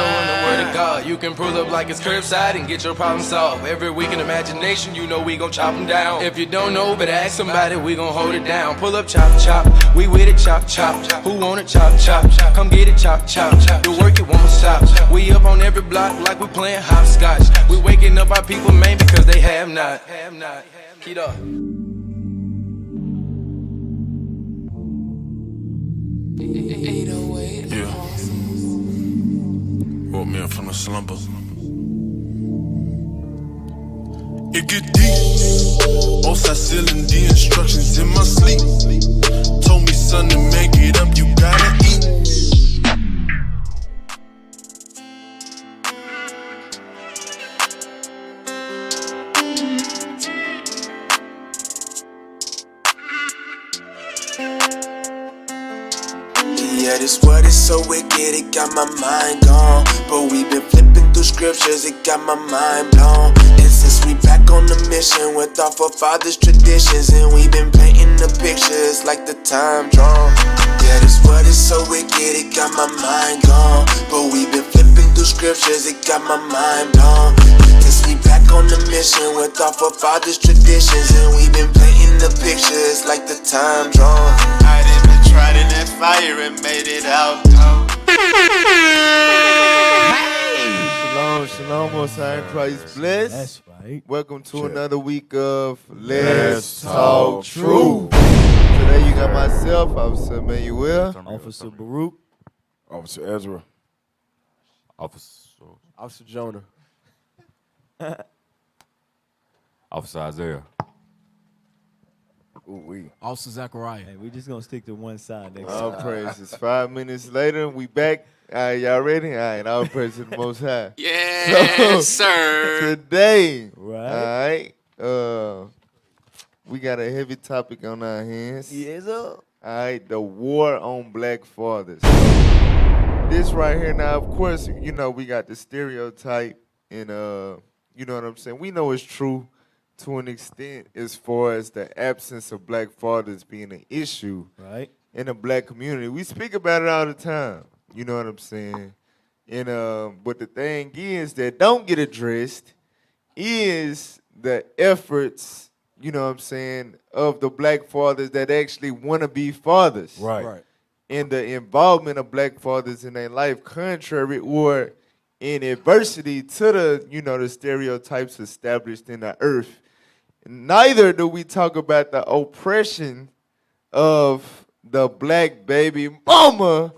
So in the word of God, you can pull up like it's curbside and get your problem solved. Every week in imagination, you know we gon' chop them down. If you don't know, but ask somebody, we gon' hold it down. Pull up, chop, chop, we with it, chop, chop. Who want it, chop, chop, come get it, chop, chop. The work it won't stop. We up on every block like we playing hopscotch. We waking up our people, man, because they have not. Keep up. Yeah. Woke me up from the slumber. It get deep. Outside ceiling the instructions in my sleep. Told me, son, to make it up, you gotta eat. Yeah, this what is so wicked, it got my mind gone. But we been flipping through scriptures, it got my mind blown. And since we back on the mission with our forefathers' traditions, and we been painting the pictures like the time drawn. Yeah, this what is so wicked, it got my mind gone. But we been flipping through scriptures, it got my mind blown. Since we back on the mission with our forefathers' traditions, and we been painting the pictures like the time drawn. I done been tried in that fire and made it out. Shalom, shalom, most high in Christ bless. That's right. Welcome to another week of Let's Talk Truth. Today you got myself, Officer Emmanuel, Officer Baruch, Officer Ezra. Officer Jonah. Officer Isaiah. Officer Zachariah. Hey, we just gonna stick to one side next all time. praises. 5 minutes later, we back. All right, y'all ready? All right, all praise to the Most High. Yes, sir. Today, Right. all right, we got a heavy topic on our hands. Yes, sir. All right, the war on black fathers. This right here now, of course, you know, we got the stereotype and, you know what I'm saying? We know it's true to an extent as far as the absence of black fathers being an issue Right. in the black community. We speak about it all the time. You know what I'm saying? And but the thing is that don't get addressed is the efforts, you know what I'm saying, of the black fathers that actually want to be fathers. Right. And the involvement of black fathers in their life, contrary or in adversity to the, you know, the stereotypes established in the earth. Neither do we talk about the oppression of the black baby mama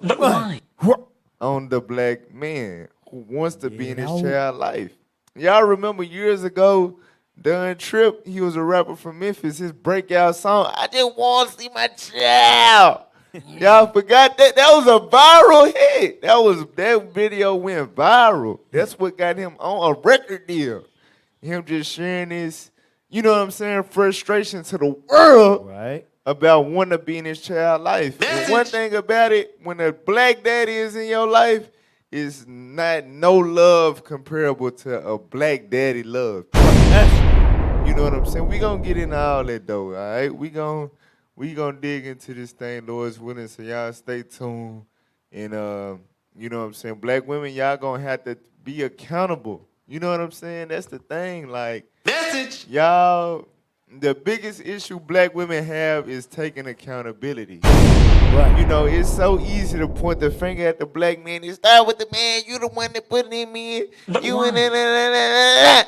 on the black man who wants to be in his child's life. Y'all remember years ago, Don Tripp, he was a rapper from Memphis, his breakout song, I just want to see my child. Y'all forgot that? That was a viral hit. That video went viral. That's what got him on a record deal. Him just sharing this, you know what I'm saying, frustration to the world Right. about wanting to be in his child's life. And one thing about it, when a black daddy is in your life, is not no love comparable to a black daddy love. You know what I'm saying? We gonna get into all that though, all right? We gonna dig into this thing, Lord's willing, so y'all stay tuned. And, you know what I'm saying, black women, y'all gonna have to be accountable. You know what I'm saying? That's the thing, like, y'all, the biggest issue black women have is taking accountability. Right. You know, it's so easy to point the finger at the black man. It start with the man, you the one that put him in. You and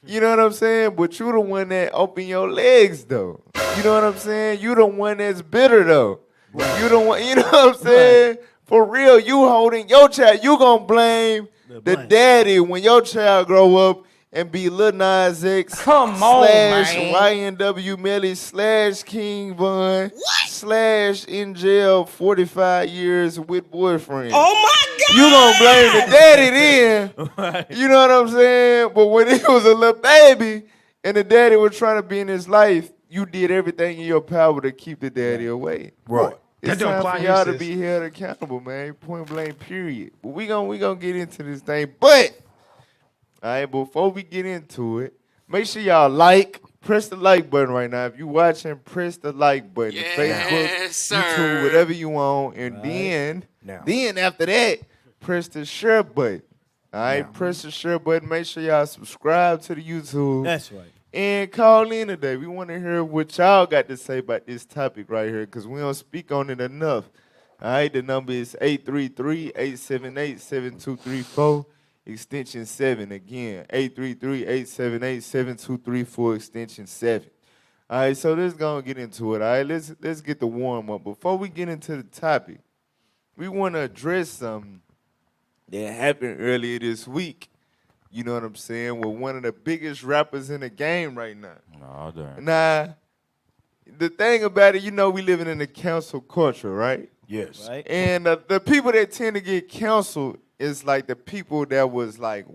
you know what I'm saying? But you the one that open your legs, though. You know what I'm saying? You the one that's bitter, though. Right. You the one, you know what I'm saying? Right. For real, you holding your child. You gonna blame the daddy when your child grow up and be Lil Nas X slash YNW Melly slash King Von slash in jail 45 years with boyfriend. Oh my God! You gonna blame the daddy then. Right. You know what I'm saying? But when he was a little baby and the daddy was trying to be in his life, you did everything in your power to keep the daddy away. Right. It's time for y'all to be held accountable, man. Point blank, period. But we gonna get into this thing. But, all right, before we get into it, make sure y'all press the like button right now. If you watching, press the like button. Yes, Facebook, sir. YouTube, whatever you want. And then after that, press the share button. All right, press the share button. Make sure y'all subscribe to the YouTube. That's right. And call in today. We want to hear what y'all got to say about this topic right here because we don't speak on it enough. All right, the number is 833-878-7234, extension 7. Again, 833-878-7234, extension 7. All right, so let's go and get into it. All right, let's get the warm up. Before we get into the topic, we want to address something that happened earlier this week. You know what I'm saying? With one of the biggest rappers in the game right now. Oh, damn. Now, the thing about it, you know, we living in a cancel culture, right? Yes. Right. And the people that tend to get canceled is like the people that was like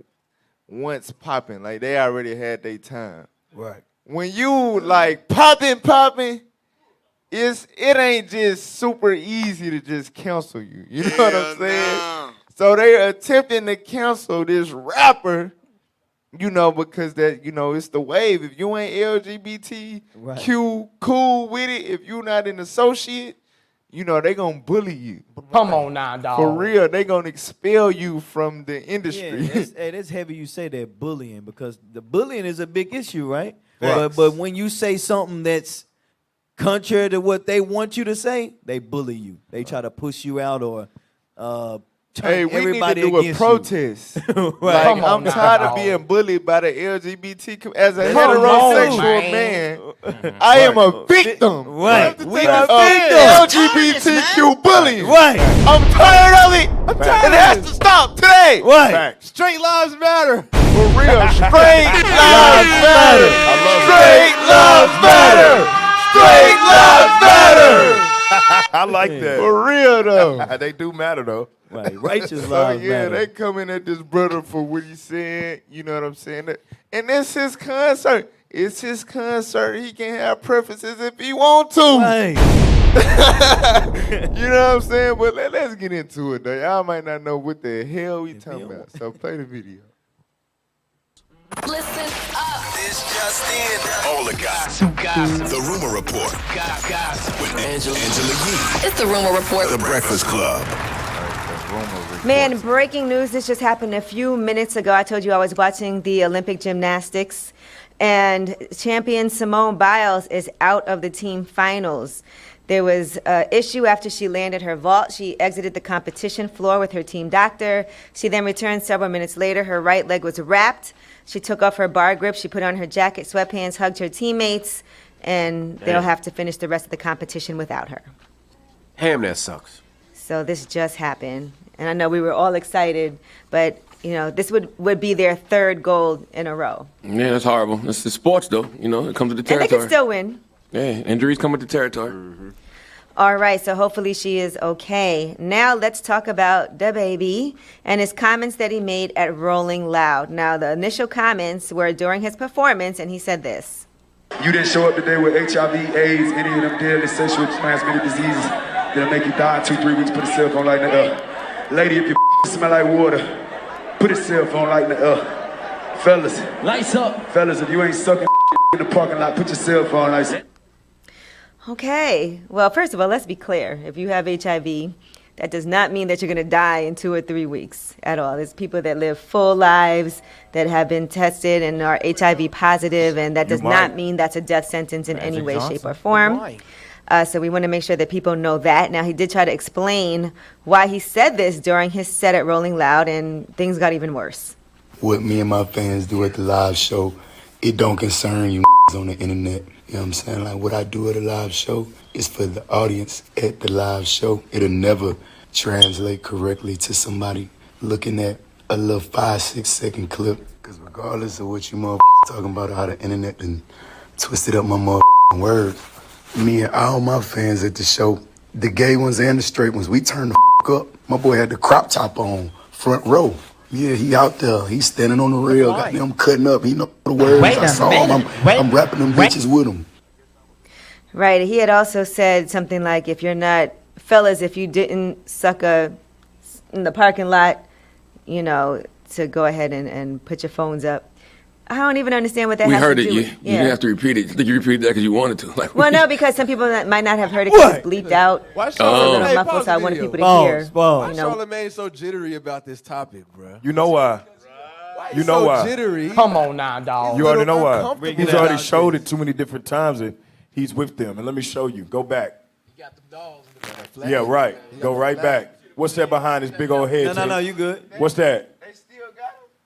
once popping, like they already had their time. Right. When you like popping, it ain't just super easy to just cancel you. You know what I'm saying? Nah. So they're attempting to cancel this rapper, you know, because that, you know, it's the wave. If you ain't LGBTQ cool with it, if you're not an associate, you know, they gonna bully you. Come on now, dog. For real, they gonna expel you from the Yeah, industry. that's heavy you say that bullying because the bullying is a big issue, right? Facts. But when you say something that's contrary to what they want you to say, they bully you. They try to push you out or Hey, we everybody need to do a against you. protest. Right. Like, Come on I'm now, tired of dog. being bullied by the LGBT as a Come on, heterosexual man. I am a victim. Right. We are LGBTQ bullying. Right. I'm tired of it. It has to stop today. Right. Straight lives matter. For real, straight lives matter. Straight lives matter. Straight lives matter. I like that. For real though. They do matter, though. Right. Righteous So lives yeah, matter. they coming at this brother for what he said. You know what I'm saying? And that's his concert. It's his concert. He can have preferences if he want to. Right. You know what I'm saying? But let's get into it though. Y'all might not know what the hell we talking about. So play the video. Listen up. This just in. All the guys. The Rumor Report with Angela Yee. It's the Rumor Report. The Breakfast Club. Man, breaking news. This just happened a few minutes ago. I told you I was watching the Olympic gymnastics, and champion Simone Biles is out of the team finals. There was an issue after she landed her vault. She exited the competition floor with her team doctor. She then returned several minutes later. Her right leg was wrapped. She took off her bar grip. She put on her jacket, sweatpants, hugged her teammates, and they'll have to finish the rest of the competition without her. Damn, that sucks. So this just happened. And I know we were all excited, but, you know, this would be their third gold in a row. Yeah, that's horrible. It's the sports, though. You know, it comes with the And they territory. can still win. Yeah, injuries come with the territory. All right, so hopefully she is okay. Now let's talk about the baby and his comments that he made at Rolling Loud. Now, the initial comments were during his performance, and he said this. You didn't show up today with HIV, AIDS, any of them deadly sexually transmitted diseases that'll make you die in 2-3 weeks. Put a cell phone light in the air. Lady, if you smell like water, put a cell phone light in the air. Fellas. Lights up. Fellas, if you ain't sucking in the parking lot, put your cell phone lights. Okay, well, first of all, let's be clear. If you have HIV, that does not mean that you're going to die in 2 or 3 weeks at all. There's people that live full lives that have been tested and are HIV positive, and that does not mean that's a death sentence in any way, shape, or form. So we want to make sure that people know that. Now, he did try to explain why he said this during his set at Rolling Loud, and things got even worse. What me and my fans do at the live show, it don't concern you on the internet. You know what I'm saying? Like, what I do at a live show is for the audience at the live show. It'll never translate correctly to somebody looking at a little 5-6 second clip. Because regardless of what you talking about, how the internet and twisted up my words, me and all my fans at the show, the gay ones and the straight ones, we turned the up. My boy had the crop top on, front row. Yeah, he out there. He's standing on the rail. Got them cutting up. He know the words. I saw him. I'm rapping them bitches with him. Right. He had also said something like, if you're not, fellas, if you didn't suck in the parking lot, you know, to go ahead and put your phones up. I don't even understand what that We has heard to it. do You, with. you didn't have to repeat it. I think you repeated that because you wanted to. Like, Well, no, because some people that might not have heard it because it's bleeped out. Why It's a little Charlamagne? muffled, Pause so I the wanted video. people to hear. Why You know, Charlamagne so jittery about this topic, bro? You know why? You know so why? jittery? Come on now, dog. You already know why. uncomfortable He's already about showed it too many different times that he's with them. And let me show you. Go back. Yeah, right. Go right back. What's that behind his big old head? No, Tate? you good. What's that?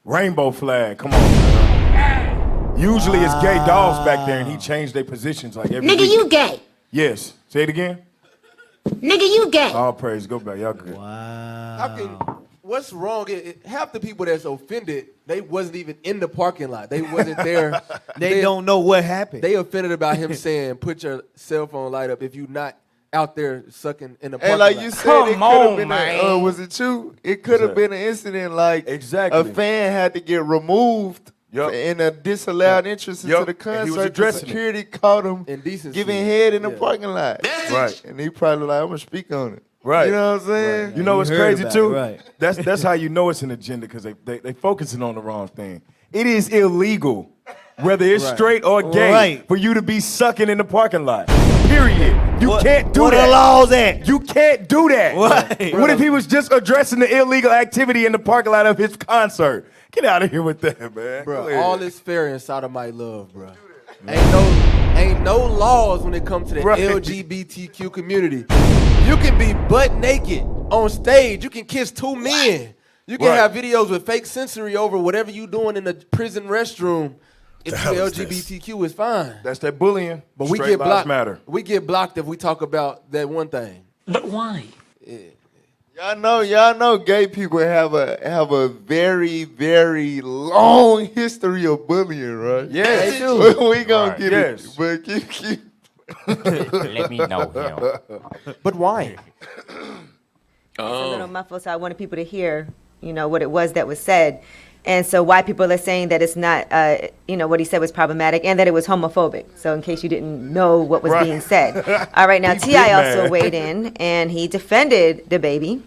Rainbow flag. Come on. Man. Usually it's gay dogs back there, and he changed their positions like every Nigga, week. you gay. Yes. Say it again. Nigga, you gay. All praise. Go back. Y'all good. How can, what's wrong? Half the people that's offended, they wasn't even in the parking lot. They wasn't there. They don't know what happened. They offended about him saying, "Put your cell phone light up if you not out there sucking in the parking And like lot." you said, it could have been was it you? It could have been an incident like a fan had to get removed in a disallowed entrance into the And he was concert. addressing Security caught him Indecency. giving head in the parking lot. Right. And he probably like, I'm gonna speak on it. Right. You know what I'm saying? You know what's heard crazy about too? it, right. That's how you know it's an agenda because they focusing on the wrong thing. It is illegal, whether it's straight or gay, for you to be sucking in the parking lot. Period. You can't do that. What the laws at? You can't do that. Right. What if he was just addressing the illegal activity in the parking lot of his concert? Get out of here with that, man. Bro, all is fair in sodomite love, bro. Ain't no laws when it comes to the LGBTQ community. You can be butt naked on stage. You can kiss two men. You can have videos with fake sensory over whatever you doing in the prison restroom. If you LGBTQ is fine. That's that bullying. But we Straight get lives blocked. matter. We get blocked if we talk about that one thing. But why? Y'all know gay people have a very, very long history of bullying, right? Yes. They do. We gonna Right. get Yes. it. But keep Let me know him. But why? It's a little muffled, so I wanted people to hear, you know, what it was that was said. And so why people are saying that it's not, you know, what he said was problematic and that it was homophobic. So in case you didn't know what was being said. All right, now He's T.I. big also mad. weighed in and he defended the baby.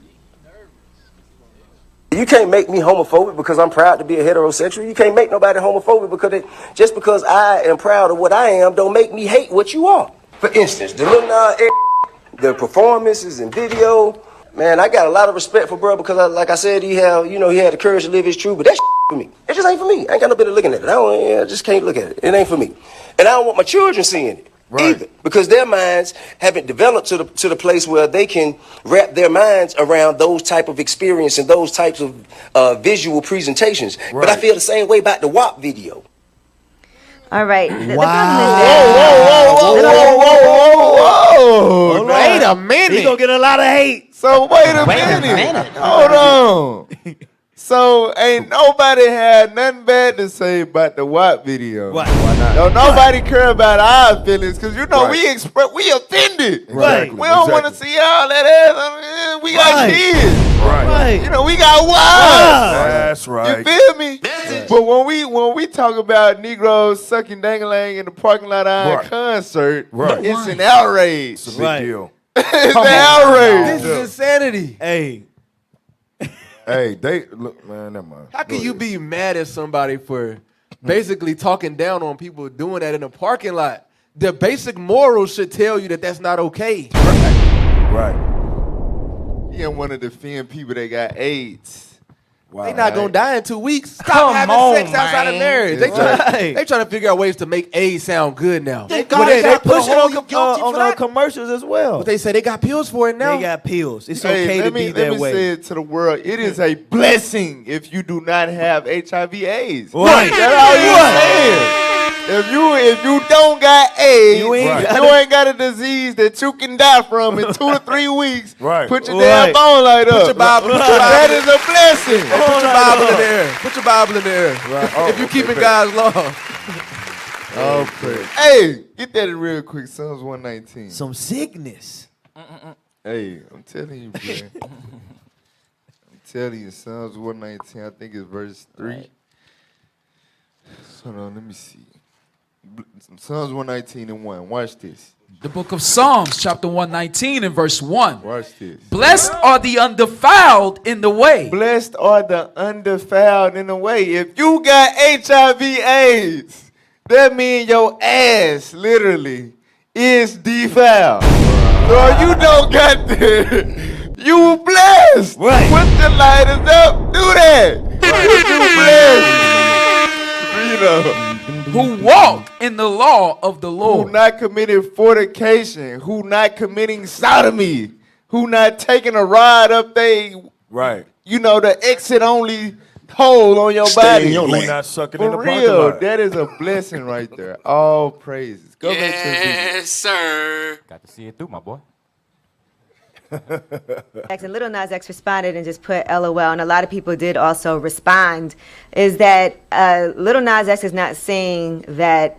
You can't make me homophobic because I'm proud to be a heterosexual. You can't make nobody homophobic because just because I am proud of what I am don't make me hate what you are. For instance, the Lil Nas X, the performances and video, man, I got a lot of respect for bro because like I said, he had the courage to live his truth, but that for me. It just ain't for me. I ain't got no business looking at it. I just can't look at it. It ain't for me. And I don't want my children seeing it. Right. Either, because their minds haven't developed to the place where they can wrap their minds around those type of experience and those types of visual presentations. Right. But I feel the same way about the WAP video. All right. The problem is whoa. Wait a minute. He gonna get a lot of hate. So wait a minute. Hold on. So ain't nobody had nothing bad to say about the WAP video. Why not? Don't nobody care about our feelings because you know we offended. Right. We don't want to see all that ass. We got kids. Right. You know we got wives. That's right. You feel me? But when we talk about Negroes sucking dang-a-lang in the parking lot of our concert, it's an outrage. It's a big deal. It's an outrage. This is insanity. Hey. Hey, they look, man. Never mind. How can you be mad at somebody for basically talking down on people doing that in a parking lot? The basic morals should tell you that that's not okay. Right. You don't want to defend people that got AIDS. Wow. They not gonna die in 2 weeks. Stop having sex outside of marriage. They trying to figure out ways to make AIDS sound good now. They push it on commercials as well. But they say they got pills for it now. They got pills. It's okay to be that Let me way. say it to the world. It is a blessing if you do not have HIV/AIDS. Right. That's all you saying. If you don't got AIDS, you ain't got a disease that you can die from in 2 to 3 weeks. Right. Put your damn phone light up. Put your Bible. That is a blessing. Put your Bible in there. Put your Bible in there. Right. If you keeping God's law. Hey, get that real quick. Psalms 119. Some sickness. Hey, I'm telling you, man. I'm telling you, Psalms 119. I think it's verse 3. Right. Hold on, let me see. Psalms 119 and 1. Watch this. The book of Psalms, chapter 119 and verse 1. Watch this. Blessed are the undefiled in the way. Blessed are the undefiled in the way. If you got HIV/AIDS, that means your ass literally is defiled. Or you don't got that. You blessed. Right. Put the lighters up. Do that. You blessed. Who walk in the law of the Lord. Who not committing fornication. Who not committing sodomy. Who not taking a ride up they, right. The exit only hole on your Stay body. in your lane. Who not sucking in the parking real, lot. that is a blessing right there. All praises. Go back to the video. Yes, sir. Got to see it through, my boy. And Little Nas X responded and just put LOL, and a lot of people did also respond, is that Little Nas X is not saying that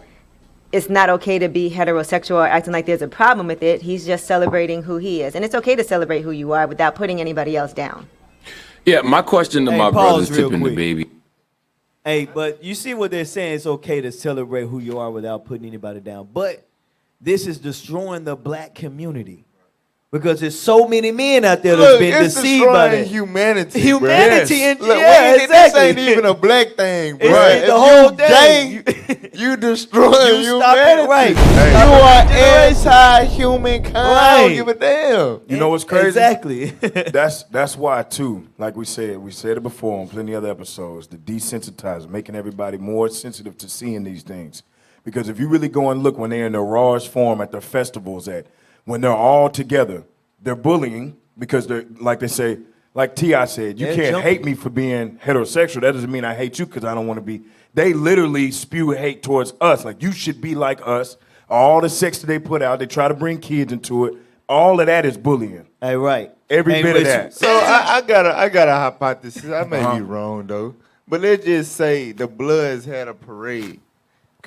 it's not okay to be heterosexual or acting like there's a problem with it. He's just celebrating who he is. And it's okay to celebrate who you are without putting anybody else down. Yeah, my question to my pause brothers real tipping the quick. baby. Hey, but you see what they're saying? It's okay to celebrate who you are without putting anybody down. But this is destroying the black community. Because there's so many men out there that's been deceived by that. Humanity. Humanity and Look, exactly. This ain't even a black thing, bro. It's If the whole you thing. gay, you destroying You stop humanity. it, right. You are anti-humankind. I don't give a damn. You know what's crazy? Exactly. That's why too. Like we said it before on plenty other episodes. The desensitizing, making everybody more sensitive to seeing these things. Because if you really go and look when they're in their rawest form at their festivals, when they're all together, they're bullying because they're like they say, like T.I. said, you can't hate me for being heterosexual. That doesn't mean I hate you because I don't want to be. They literally spew hate towards us. Like you should be like us. All the sex that they put out, they try to bring kids into it. All of that is bullying. Hey, right. Every bit of that. So I got a hypothesis. I may be wrong though, but let's just say the Bloods had a parade,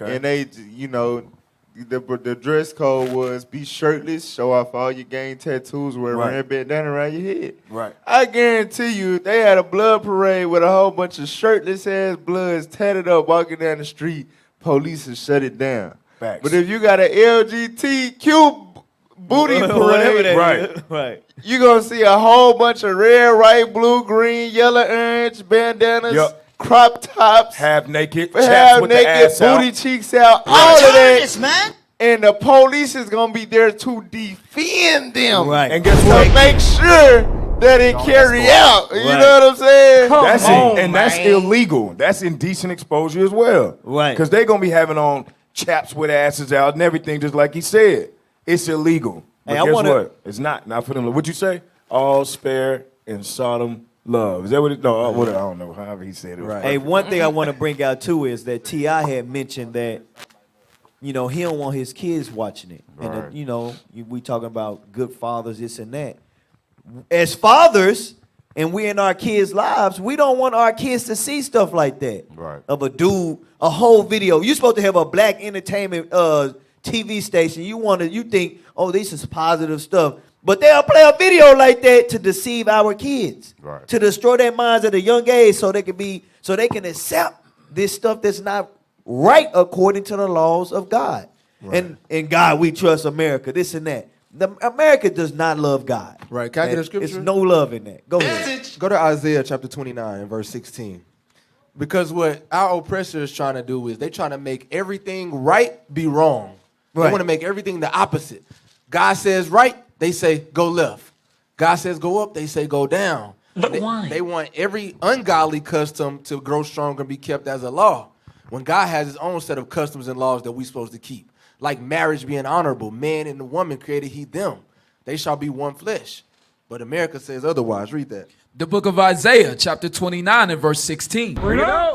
and they, the dress code was be shirtless, show off all your gang tattoos, wear a red bandana around your head. Right. I guarantee you, they had a blood parade with a whole bunch of shirtless ass Bloods tatted up walking down the street. Police will shut it down. Facts. But if you got an LGBTQ booty parade, right. you gonna see a whole bunch of red, white, blue, green, yellow, orange bandanas, crop tops, half naked, chaps with the ass booty out. cheeks out, all of that, man. And the police is gonna be there to defend them, Right. And guess to what? make sure that it carry out. You know what I'm saying? That's illegal. That's indecent exposure as well. Right. Because they're gonna be having on chaps with asses out and everything, just like he said. It's illegal. But Hey, I guess wanna- what? It's not for them. What'd you say? All spare and Sodom love. Is that what it? No, I don't know. However he said it. Right. Hey, one thing I want to bring out too is that T.I. had mentioned that, he don't want his kids watching it. Right. And, we talking about good fathers, this and that. As fathers, and we in our kids' lives, we don't want our kids to see stuff like that. Right. Of a dude, a whole video. You're supposed to have a black entertainment TV station. You think, oh, this is positive stuff. But they'll play a video like that to deceive our kids. Right. To destroy their minds at a young age so they can accept this stuff that's not right according to the laws of God. Right. And God, we trust America, this and that. America does not love God. Right. Can I get a scripture? There's no love in that. Go ahead. Go to Isaiah chapter 29, verse 16. Because what our oppressor is trying to do is they're trying to make everything right be wrong. They Right. want to make everything the opposite. God says right, they say go left. God says go up, they say go down. But why? They want every ungodly custom to grow stronger and be kept as a law. When God has his own set of customs and laws that we're supposed to keep. Like marriage being honorable. Man and the woman created he them. They shall be one flesh. But America says otherwise. Read that. The book of Isaiah, chapter 29 and verse 16.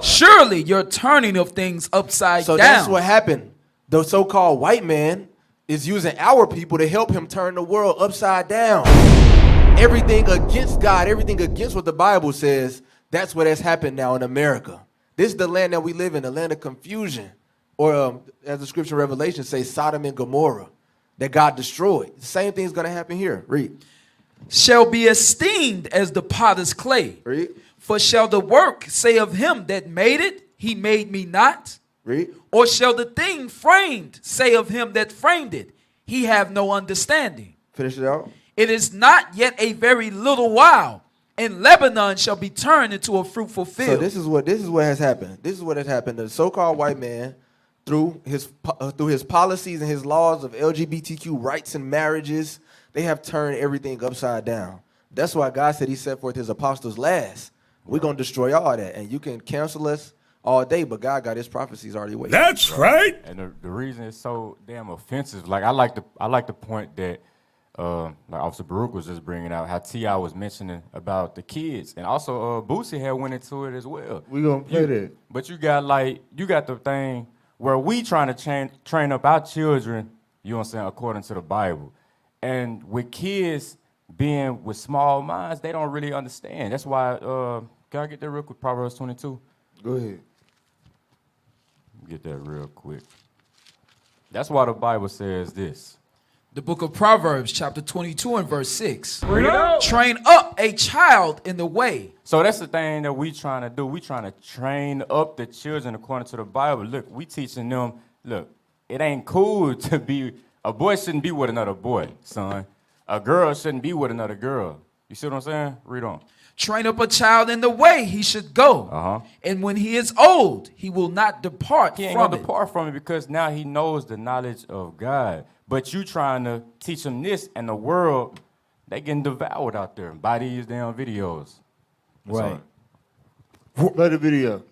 Surely you're turning of things upside So down. that's what happened. The so-called white man is using our people to help him turn the world upside down. Everything against God, everything against what the Bible says, that's what has happened now in America. This is the land that we live in, the land of confusion. Or as the scripture Revelation says, Sodom and Gomorrah, that God destroyed. The same thing's going to happen here. Read. Shall be esteemed as the potter's clay. Read. For shall the work say of him that made it, he made me not? Read. Or shall the thing framed say of him that framed it, he have no understanding. Finish it out. It is not yet a very little while, and Lebanon shall be turned into a fruitful field. So this is what has happened. This is what has happened. The so-called white man, through his policies and his laws of LGBTQ rights and marriages, they have turned everything upside down. That's why God said he set forth his apostles last. We're going to destroy all that. And you can cancel us all day, but God got his prophecies already waiting. That's right. And the reason it's so damn offensive, like I like the point that like Officer Baruch was just bringing out, how T.I. was mentioning about the kids. And also Boosie had went into it as well. We going to play that. But you got the thing where we trying to train up our children, you know what I'm saying, according to the Bible. And with kids being with small minds, they don't really understand. That's why, can I get that real quick, Proverbs 22? Go ahead. Get that real quick. That's why the Bible says this. The book of Proverbs, chapter 22 and verse 6. Train up a child in the way. So that's the thing that we trying to do. We trying to train up the children according to the Bible. Look, we teaching them, look, it ain't cool to be, a boy shouldn't be with another boy, son. A girl shouldn't be with another girl. You see what I'm saying? Read on. Train up a child in the way he should go. And when he is old, he will not depart from it. He ain't going to depart from it because now he knows the knowledge of God. But you trying to teach him this, and the world, they getting devoured out there by these damn videos. Right. Play the video.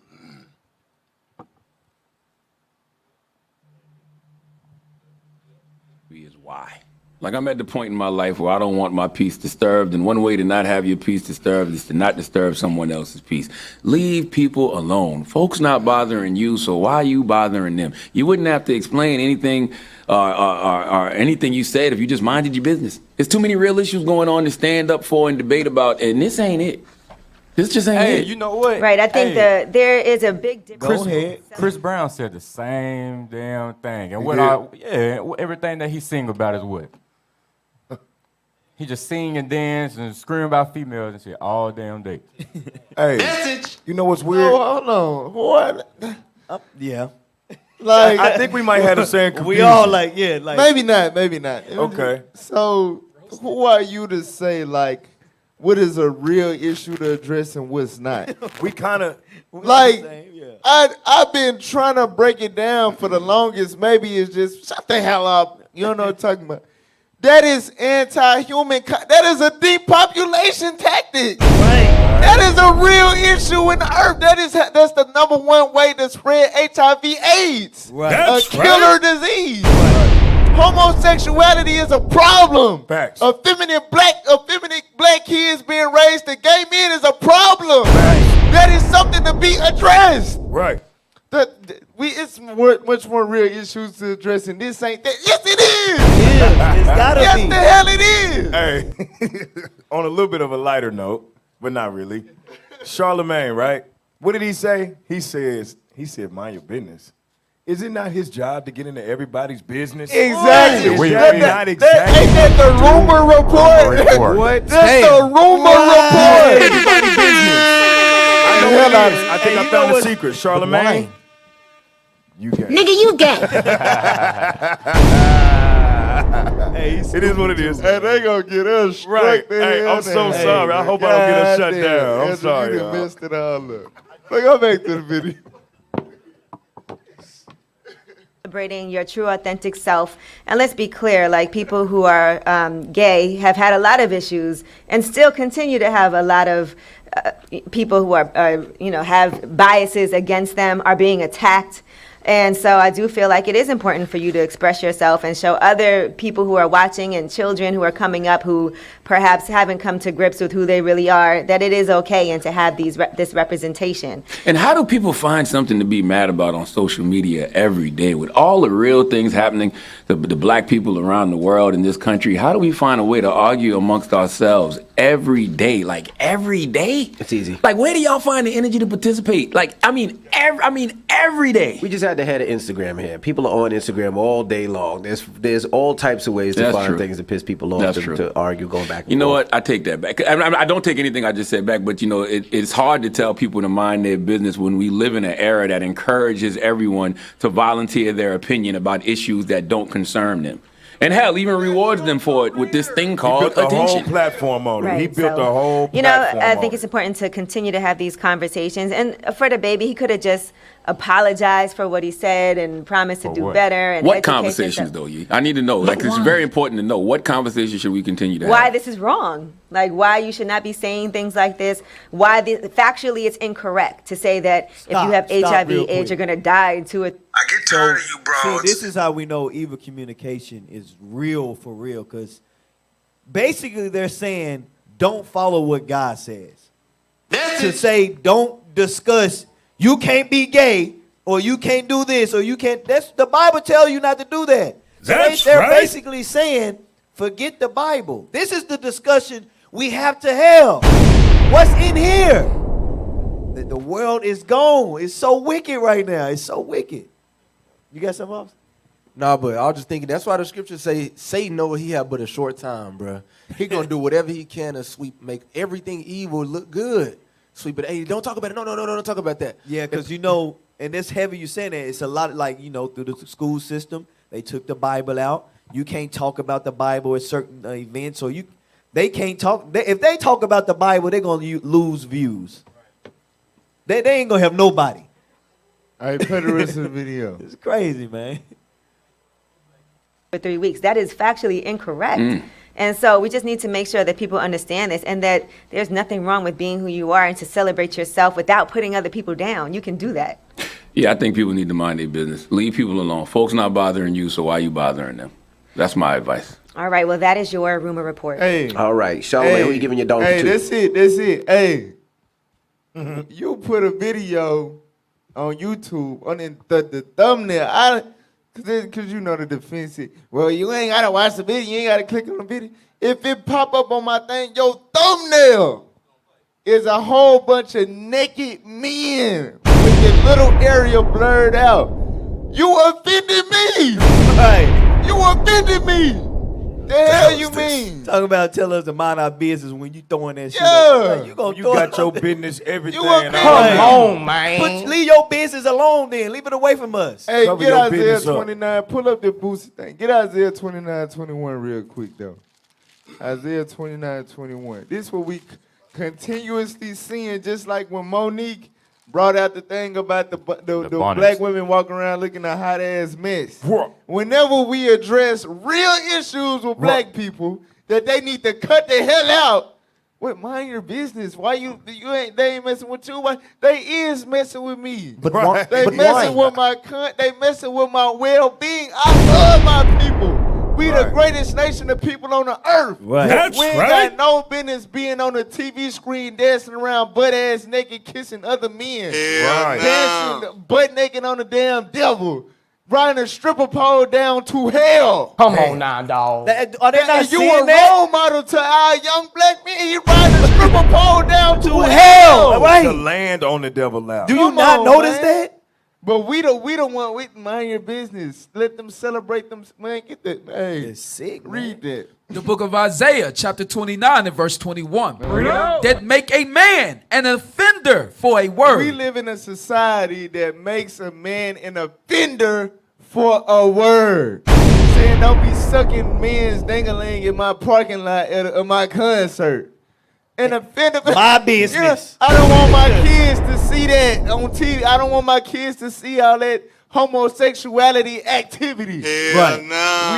Is why. Like, I'm at the point in my life where I don't want my peace disturbed, and one way to not have your peace disturbed is to not disturb someone else's peace. Leave people alone. Folks not bothering you, so why are you bothering them? You wouldn't have to explain anything or anything you said if you just minded your business. There's too many real issues going on to stand up for and debate about, and this ain't it. This just ain't it. You know what? Right, I think there is a big difference. Chris Brown said the same damn thing. And everything that he sing about is what? He just sing and dance and scream about females and shit all damn day. Hey, you know what's weird? Oh, hold on. What? Yeah. Like, I think we might have the same confusion. We all like. Maybe not. Okay. So who are you to say, like, what is a real issue to address and what's not? We kind of like. I've been trying to break it down for the longest. Maybe it's just shut the hell up. You don't know what I'm talking about. That is anti-human. That is a depopulation tactic. Right. That is a real issue in the earth. That's the number one way to spread HIV/AIDS. Right. That's a killer disease. Right. Homosexuality is a problem. Facts. Effeminate black kids being raised to gay men is a problem. Right. That is something to be addressed. Right. It's much more real issues to address, and this ain't that. Yes, it is. It's gotta be. Yes, the hell it is. Hey, on a little bit of a lighter note, but not really. Charlemagne, right? What did he say? He said, mind your business. Is it not his job to get into everybody's business? Exactly. Is that not exactly? Ain't that the rumor report? What? That's the rumor report. Everybody's business. I think I found the secret. Charlemagne. You gay. Nigga, you gay. Hey, it is what it is. Hey, they gonna get us straight. Right. Hey, I'm so sorry. I hope I don't get us shut down. I'm sorry, You y'all. messed it all up. But go back to the video. Celebrating your true authentic self. And let's be clear, like, people who are gay have had a lot of issues and still continue to have a lot of people who are have biases against them, are being attacked. And so I do feel like it is important for you to express yourself and show other people who are watching and children who are coming up who perhaps haven't come to grips with who they really are, that it is okay and to have this representation. And how do people find something to be mad about on social media every day with all the real things happening to the black people around the world in this country? How do we find a way to argue amongst ourselves every day? Like, every day? It's easy. Like, where do y'all find the energy to participate? Like, every day. We just had the head of Instagram here. People are on Instagram all day long. There's all types of ways to find things to piss people off to argue, going back and You know forth. what? I take that back. I don't take anything I just said back, but it's hard to tell people to mind their business when we live in an era that encourages everyone to volunteer their opinion about issues that don't concern them. And hell, even rewards them for it with this thing called built a whole attention. platform on it. Right, He built so, a whole You know, platform I on think it. it's important to continue to have these conversations. And for the baby, he could have just apologized for what he said and promised to do better. And What educate conversations, himself. though, Yee? I need to know. Like, it's very important to know. What conversations should we continue to Why have? this is wrong, like why you should not be saying things like this, why factually it's incorrect to say that if you have HIV, real AIDS, quick. you're gonna die to it. I get tired of you, bro. See, this is how we know evil communication is real for real, because basically they're saying don't follow what God says. To say don't discuss, you can't be gay, or you can't do this, or you can't. That's the Bible tells you not to do that. So they're basically saying, forget the Bible. This is the discussion we have to have. What's in here? The world is gone. It's so wicked right now. It's so wicked. You got something else? Nah, but I was just thinking, that's why the scriptures say Satan know he have but a short time, bruh. He gonna do whatever he can to make everything evil look good. Sweep it. Hey, don't talk about it. No, don't talk about that. Yeah, because you know, and it's heavy you saying that. It's a lot like, you know, through the school system, they took the Bible out. You can't talk about the Bible at certain events, or they can't talk. If they talk about the Bible, they're gonna lose views. They ain't gonna have nobody. All right, play the rest of the video. It's crazy, man. For 3 weeks, that is factually incorrect. And so we just need to make sure that people understand this, and that there's nothing wrong with being who you are and to celebrate yourself without putting other people down. You can do that. Yeah, I think people need to mind their business. Leave people alone. Folks not bothering you, so why you bothering them? That's my advice. All right, well, that is your rumor report. Hey. All right, Charlamagne, who you giving your donkey Hey, to? that's it. Hey, you put a video on YouTube on the thumbnail. Because you know the defense is, well, you ain't got to watch the video. You ain't got to click on the video. If it pop up on my thing, your thumbnail is a whole bunch of naked men with the little area blurred out. You offended me. Right. You offended me. The hell you mean? Talking about tell us to mind our business when you throwing that shit Yeah. up. Like, you got your business, everything. Come on, man. Leave your business alone then. Leave it away from us. Hey, Cover get your Isaiah business up. 29. Pull up the booster thing. Get Isaiah 29:21 real quick, though. Isaiah 29:21. This is what we continuously seeing, just like when Monique brought out the thing about the black women walking around looking a hot ass mess. Whenever we address real issues with black people that they need to cut the hell out, wait, mind your business. Why you ain't they ain't messing with you? Why they is messing with me? But they but messing why? with my they messing with my well-being. I love my people. We the greatest nation of people on the earth. Right. That's We ain't got no business being on the TV screen dancing around butt ass naked, kissing other men. Dancing butt naked on the damn devil. Riding a stripper pole down to hell. Come on now, dog. Are they not And you seeing a that? role model to our young black men. He riding a stripper pole down to To hell. hell, right? To land on the devil lap. Do you Come not on, notice man. that? But we don't want we mind your business. Let them celebrate them. Man, get that. Hey, It's sick, man. read that. The book of Isaiah, chapter 29 and verse 21. That make a man an offender for a word. We live in a society that makes a man an offender for a word. Saying don't be sucking men's ding-a-ling in my parking lot at my concert. An offender. My business. Yeah, I don't want my kids to see that on TV. I don't want my kids to see all that homosexuality activity. Right.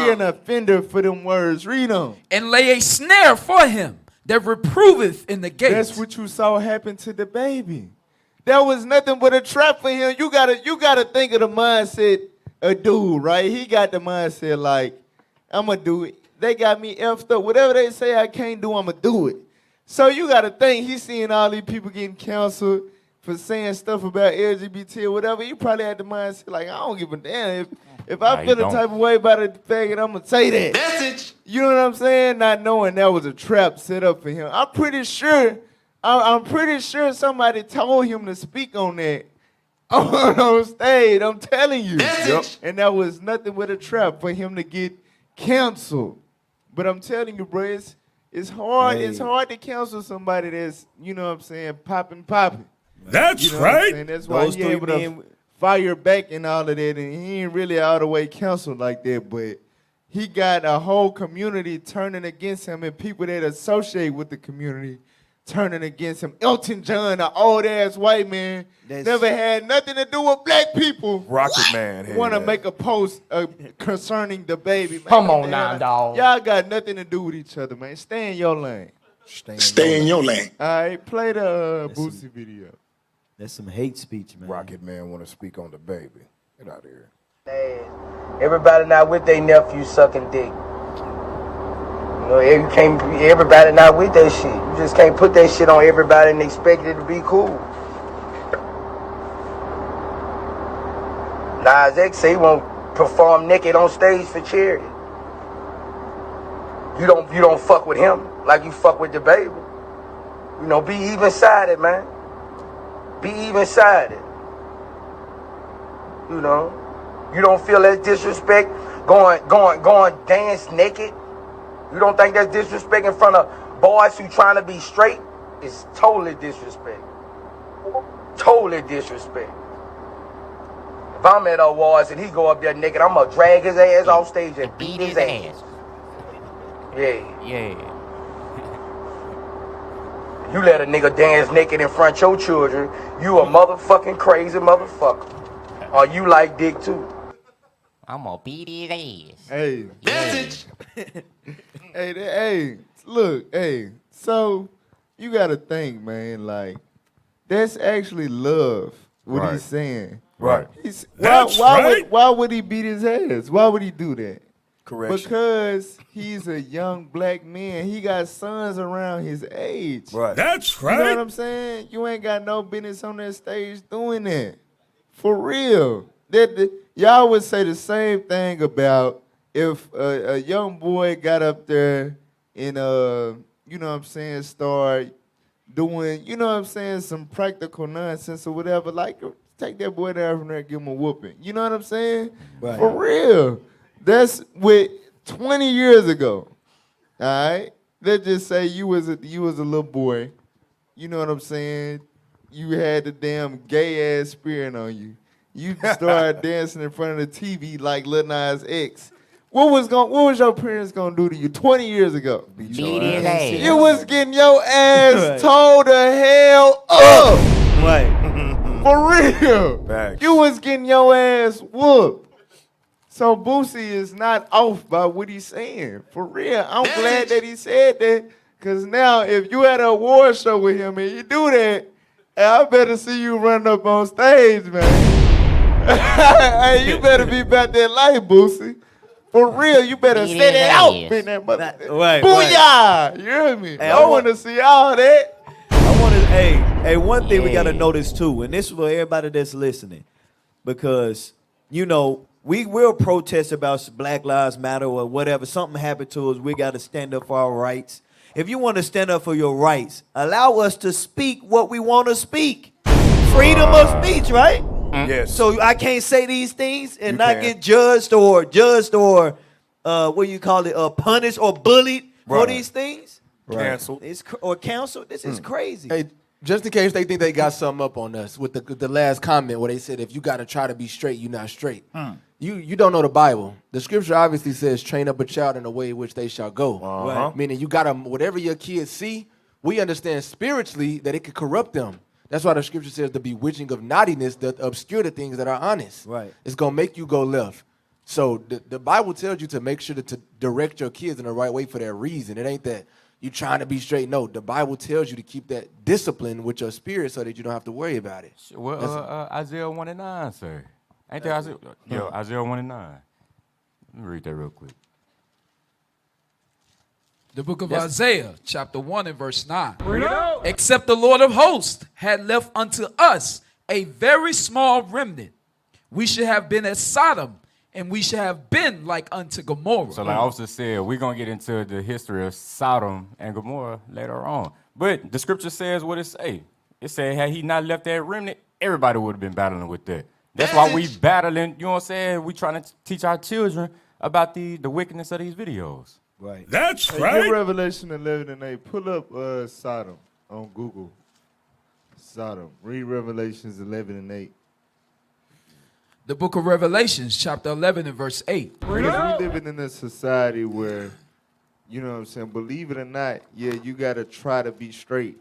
We an offender for them words. Read them. And lay a snare for him that reproveth in the gate. That's what you saw happen to the baby. That was nothing but a trap for him. You gotta think of the mindset of dude, right? He got the mindset like, I'ma do it. They got me effed up. Whatever they say I can't do, I'ma do it. So you gotta think he's seeing all these people getting counseled for saying stuff about LGBT or whatever. He probably had the mindset like, I don't give a damn. If I feel the type of way about a faggot, I'm gonna say that. Message. You know what I'm saying? Not knowing that was a trap set up for him. I'm pretty sure somebody told him to speak on that on stage. I'm telling you. And that was nothing but a trap for him to get canceled. But I'm telling you, bro, it's hard. It's hard to cancel somebody that's, you know what I'm saying, popping. That's You know what I'm right. saying? That's why Those he three able to fire back and all of that, and he ain't really all the way canceled like that, but he got a whole community turning against him and people that associate with the community turning against him. Elton John, an old-ass white man, never had nothing to do with black people. Rocket Man. Want to make a post concerning the baby. Man, Come on now, dog. Y'all got nothing to do with each other, man. Stay in your lane. Stay in your lane. All right, play the Boosie video. That's some hate speech, man. Rocket Man want to speak on the baby. Get out of here. Everybody not with their nephew sucking dick. You know, you can't. Everybody not with that shit. You just can't put that shit on everybody and expect it to be cool. Nas X say he won't perform naked on stage for charity. You don't fuck with him like you fuck with the baby. You know, be even-sided, man. Be even-sided. You know, you don't feel that disrespect going dance naked. You don't think that's disrespect in front of boys who trying to be straight? It's totally disrespect. Totally disrespect. If I'm at awards and he go up there naked, I'm gonna drag his ass off stage and beat his ass. Yeah. You let a nigga dance naked in front of your children, you a motherfucking crazy motherfucker. Or you like dick too. I'm gonna beat his ass. Hey. Message. Hey, look, so you gotta think, man, like, that's actually love, what he's saying. Right. Why would he beat his ass? Why would he do that? Correction. Because he's a young black man. He got sons around his age. Right. That's right. You know what I'm saying? You ain't got no business on that stage doing that. For real. Y'all would say the same thing about if a young boy got up there and, you know what I'm saying, start doing, you know what I'm saying, some practical nonsense or whatever, like, take that boy down from there and give him a whooping. You know what I'm saying? Right. For real. That's with 20 years ago. All right? Let's just say you was a little boy. You know what I'm saying? You had the damn gay ass spirit on you. You started dancing in front of the TV like Lil Nas X. What was your parents gonna do to you 20 years ago? Beat his ass. You was getting your ass told the hell up. Right. For real. Facts. You was getting your ass whooped. So Boosie is not off by what he's saying. For real. I'm glad that he said that. Cause now if you had an award show with him and you do that, I better see you run up on stage, man. Hey, you better be about that life, Boosie. For real, you better set it out in that mother. Right. Booyah! You hear me? Hey, I want to see all that. I want to. Hey, one thing we gotta notice too, and this is for everybody that's listening, because you know we will protest about Black Lives Matter or whatever. Something happened to us, we gotta stand up for our rights. If you want to stand up for your rights, allow us to speak what we want to speak. Freedom of speech, right? Yes. So I can't say these things and You not can. get judged or what you call it, punished or bullied for Right. these things. Canceled. Or canceled. This is crazy. Hey, just in case they think they got something up on us with the last comment where they said if you got to try to be straight, you're not straight. You don't know the Bible. The scripture obviously says train up a child in the way in which they shall go. Right. Meaning you got to, whatever your kids see, we understand spiritually that it could corrupt them. That's why the scripture says the bewitching of naughtiness that obscure the things that are honest. Right. It's going to make you go left. So the Bible tells you to make sure to direct your kids in the right way for that reason. It ain't that you trying to be straight. No, the Bible tells you to keep that discipline with your spirit so that you don't have to worry about it. Well, Isaiah 1 and 9, sir. Ain't that Isaiah? Yo, Isaiah 1 and 9. Let me read that real quick. The book of Isaiah, chapter 1 and verse 9. Except the Lord of hosts had left unto us a very small remnant, we should have been as Sodom, and we should have been like unto Gomorrah. So like Officer said, we're going to get into the history of Sodom and Gomorrah later on. But the scripture says what it say. It said, had he not left that remnant, everybody would have been battling with that. That's why we battling, you know what I'm saying? We trying to teach our children about the wickedness of these videos. Right. That's Hey, right. get Revelation 11 and 8. Pull up Sodom on Google. Sodom. Read Revelations 11 and 8. The book of Revelations, chapter 11 and verse 8. Because we living in a society where, you know what I'm saying, believe it or not, yeah, you got to try to be straight.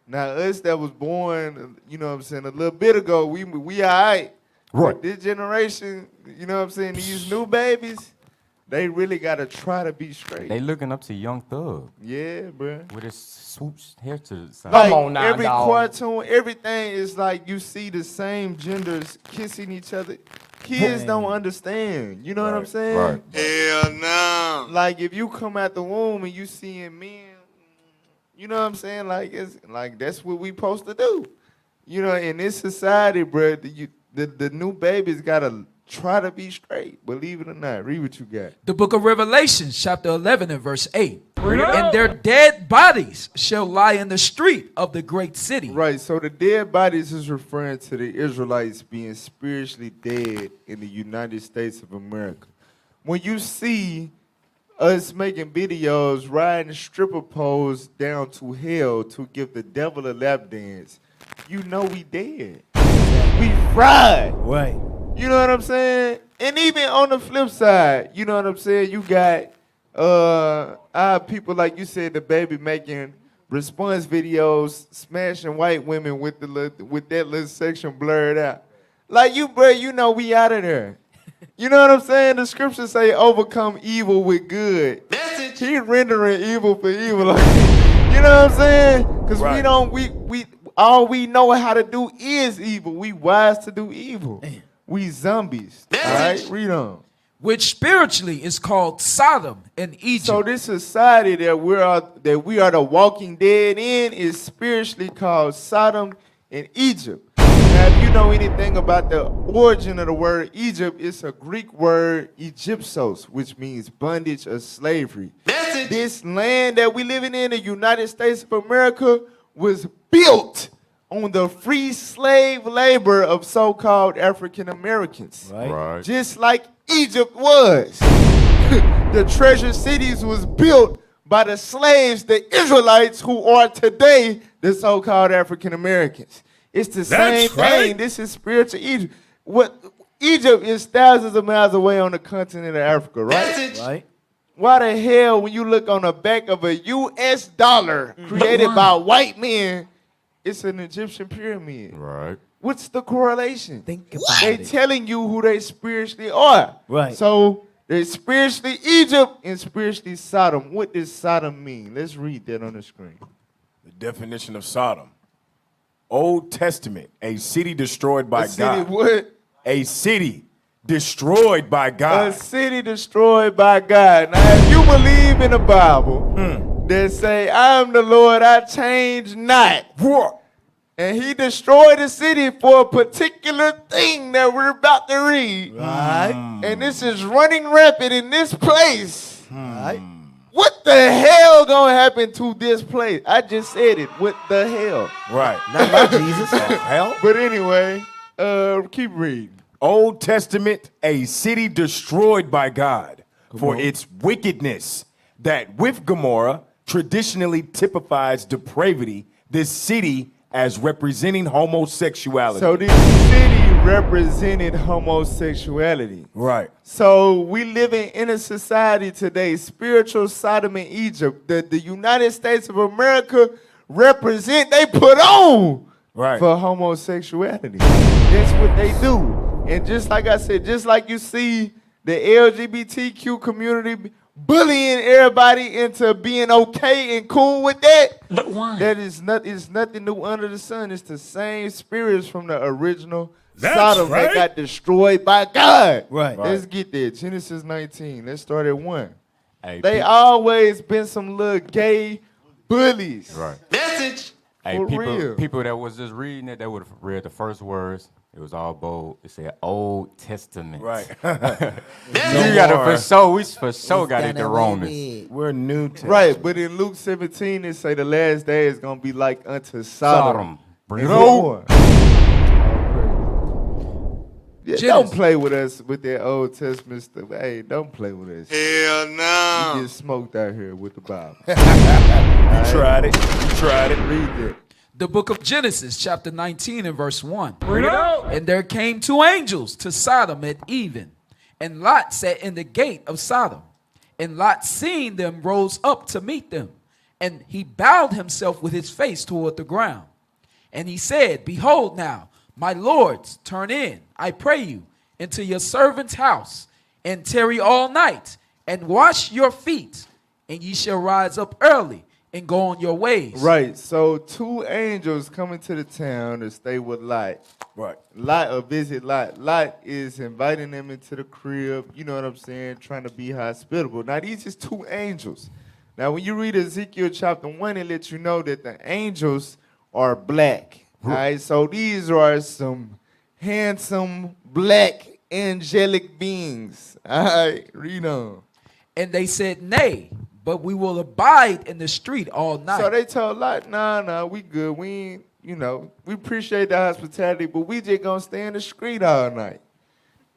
Now, us that was born, you know what I'm saying, a little bit ago, we all right. Right. But this generation, you know what I'm saying, these new babies, they really got to try to be straight. They looking up to Young Thug. Yeah, bro. With his swoosh hair to the side. Like, Come on now, every dog. cartoon, everything is like you see the same genders kissing each other. Kids don't understand. You know what I'm saying? Right. Hell no. Like if you come out the womb and you seeing men, you know what I'm saying? Like it's like that's what we supposed to do. You know, in this society, bro, the new babies gotta try to be straight. Believe it or not. Read what you got. The book of Revelation, chapter 11 and verse 8. And their dead bodies shall lie in the street of the great city. Right, so the dead bodies is referring to the Israelites being spiritually dead in the United States of America. When you see us making videos riding stripper poles down to hell to give the devil a lap dance, you know we dead. We fried. Right. You know what I'm saying? And even on the flip side, you know what I'm saying? You got people like you said, the baby making response videos, smashing white women with that little section blurred out. Like you, bro, you know we out of there. You know what I'm saying? The scriptures say overcome evil with good. Message. He rendering evil for evil. Like, you know what I'm saying? Because we all we know how to do is evil. We wise to do evil. Damn. We zombies. All right, read on. Which spiritually is called Sodom and Egypt. So this society that we are the walking dead in is spiritually called Sodom and Egypt. Now, if you know anything about the origin of the word Egypt, it's a Greek word Egyptos, which means bondage or slavery. This land that we living in, the United States of America, was built on the free slave labor of so-called African Americans. Right. Just like Egypt was. The treasure cities was built by the slaves, the Israelites, who are today the so-called African Americans. It's the same thing. This is spiritual Egypt. Egypt is thousands of miles away on the continent of Africa, right? Right. Why the hell, when you look on the back of a U.S. dollar created by white men, it's an Egyptian pyramid? Right. What's the correlation? Think about They it. telling you who they spiritually are. Right. So they're spiritually Egypt and spiritually Sodom. What does Sodom mean? Let's read that on the screen. The definition of Sodom. Old Testament, a city destroyed by A city God. what? A city destroyed by God. A city destroyed by God. Now, if you believe in the Bible that say, I am the Lord, I change not. And he destroyed the city for a particular thing that we're about to read. Right. And this is running rampant in this place. Right. What the hell gonna happen to this place? I just said it. What the hell? Right. Not about Jesus. Hell. But anyway, keep reading. Old Testament, a city destroyed by God for its wickedness, that with Gomorrah traditionally typifies depravity, this city as representing homosexuality. So this city represented homosexuality. Right. So we living in a society today, spiritual Sodom and Egypt, that the United States of America represent, they put on for homosexuality. That's what they do. And just like I said, just like you see the LGBTQ community bullying everybody into being okay and cool with that. But why? That is nothing new under the sun. It's the same spirits from the original That's Sodom right. that got destroyed by God. Right. Let's get there. Genesis 19. Let's start at 1. Hey, They always been some little gay bullies. Right. Message. Hey, For real. people that was just reading it, they would have read the first words. It was all bold. It said Old Testament. Right. You got it for sure. We for sure got it the Romans. We're New Testament. Right, but in Luke 17, it say the last day is going to be like unto Sodom. Sodom. And Bring it Gomorrah. Yeah, Genesis. don't play with us with that Old Testament stuff. Hey, don't play with us. Hell no. You get smoked out here with the Bible. You tried it. You tried it. Read that. The book of Genesis, chapter 19 and verse 1. And there came two angels to Sodom at even, and Lot sat in the gate of Sodom. And Lot, seeing them, rose up to meet them, and he bowed himself with his face toward the ground. And he said, Behold now, my lords, turn in, I pray you, into your servant's house, and tarry all night, and wash your feet, and ye shall rise up early and go on your ways. Right. So two angels coming to the town to stay with Lot. Right. Lot or visit Lot. Lot is inviting them into the crib, you know what I'm saying, trying to be hospitable. Now these is two angels. Now when you read Ezekiel chapter 1, it lets you know that the angels are black. All right. So these are some handsome black angelic beings. All right. Read on. And they said, Nay, but we will abide in the street all night. So they told Lot, nah, we good. We ain't, we appreciate the hospitality, but we just gonna stay in the street all night.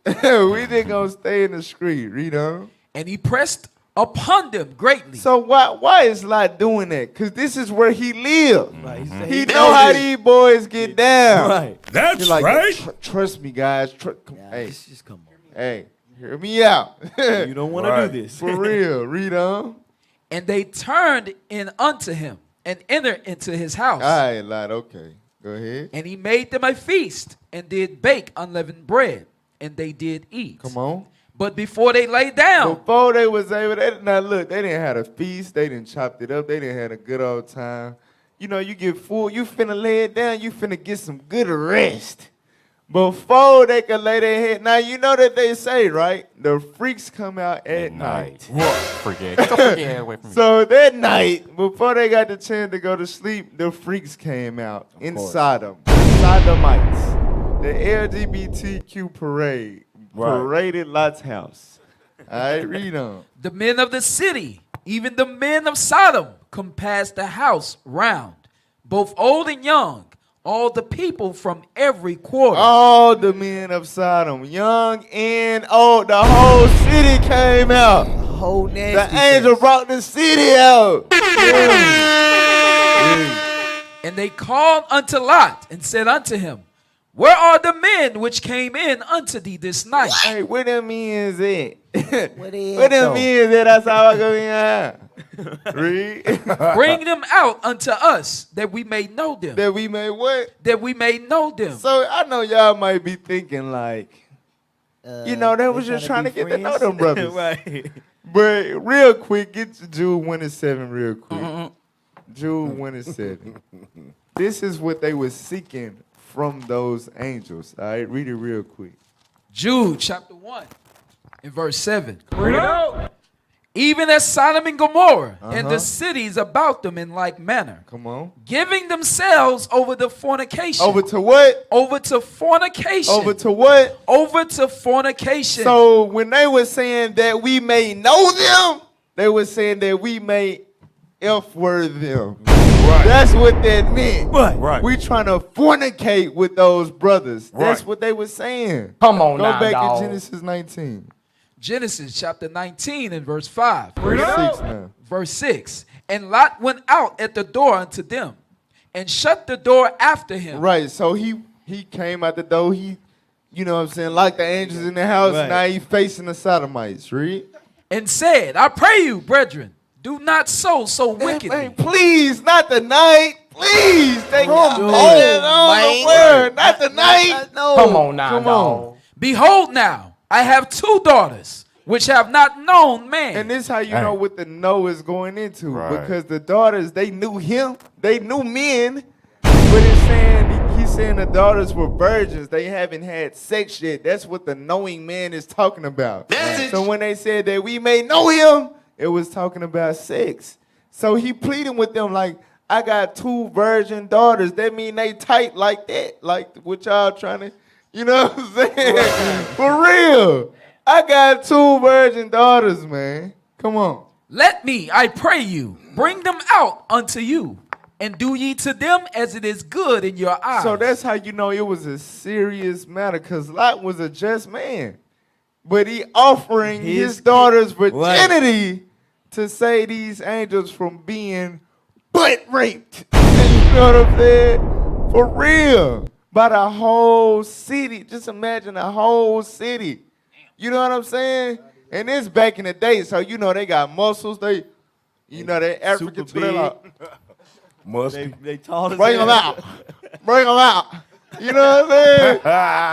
We just gonna stay in the street, read on. And he pressed upon them greatly. So why is Lot doing that? Because this is where he lived. Right, he know how these boys get down. Right. That's like, right. Trust me, guys. Hey, Just come on. hey, hear me out. You don't want to do this. For real, read on. And they turned in unto him and entered into his house. All right, Lot, okay. Go ahead. And he made them a feast and did bake unleavened bread, and they did eat. Come on. But before they lay down, before they was able, now look, they didn't have a feast, they didn't chop it up, they didn't have a good old time. You get full, you finna lay it down, you finna get some good rest. Before they can lay their head. Now you know that they say, right? The freaks come out at night. Forget. Get the freaking away from me. So that night, before they got the chance to go to sleep, the freaks came out in Sodom. Sodomites. The LGBTQ parade. Paraded Lot's house. All right, read on. the men of the city, even the men of Sodom, compassed the house round, both old and young, all the people from every quarter. All the men of Sodom, young and old, the whole city came out. Whole nasty the angel brought the city out. And they called unto Lot and said unto him, Where are the men which came in unto thee this night? Hey, where them men is at? Where them men is at? That's how I go in. Read. Bring them out unto us, that we may know them. That we may what? That we may know them. So I know y'all might be thinking like, they was just trying to get to know them brothers. Right. But real quick, get to Jude 1:7 real quick. Jude 1:7. This is what they were seeking from those angels. All right, read it real quick. Jude chapter 1 and verse 7. Even as Sodom and Gomorrah and the cities about them in like manner. Come on. Giving themselves over to fornication. Over to what? Over to fornication. Over to what? Over to fornication. So when they were saying that we may know them, they were saying that we may F-word them. Right. That's what that meant. Right. We trying to fornicate with those brothers. That's what they were saying. Come on Go now, back dog. to Genesis 19. Genesis chapter 19 and verse 5. Verse 6 now. Verse 6. And Lot went out at the door unto them and shut the door after him. Right. So he came out the door. He, like the angels in the house. Right. Now he facing the Sodomites. Read. And said, I pray you, brethren, do not so wickedly. Hey, please, not tonight. Please, take Come your on, man. Word. Not tonight. Come on now, Come dog. on. Behold now, I have 2 daughters, which have not known man. And this how you know what the no is going into. Right. Because the daughters, they knew him. They knew men. But he's saying the daughters were virgins. They haven't had sex yet. That's what the knowing man is talking about. So when they said that we may know him, it was talking about sex. So he pleading with them like, I got 2 virgin daughters. That mean they tight like that. Like what y'all trying to, you know what I'm saying? For real. I got 2 virgin daughters, man. Come on. Let me, I pray you, bring them out unto you, and do ye to them as it is good in your eyes. So that's how you know it was a serious matter, because Lot was a just man. But he offering his daughter's virginity to save these angels from being butt raped. know what I'm saying? For real. By the whole city. Just imagine a whole city. You know what I'm saying? And this back in the day, so you know they got muscles. They Africans. They like, musty. They tall as bring them hell. out. Bring them out. You know what I'm saying?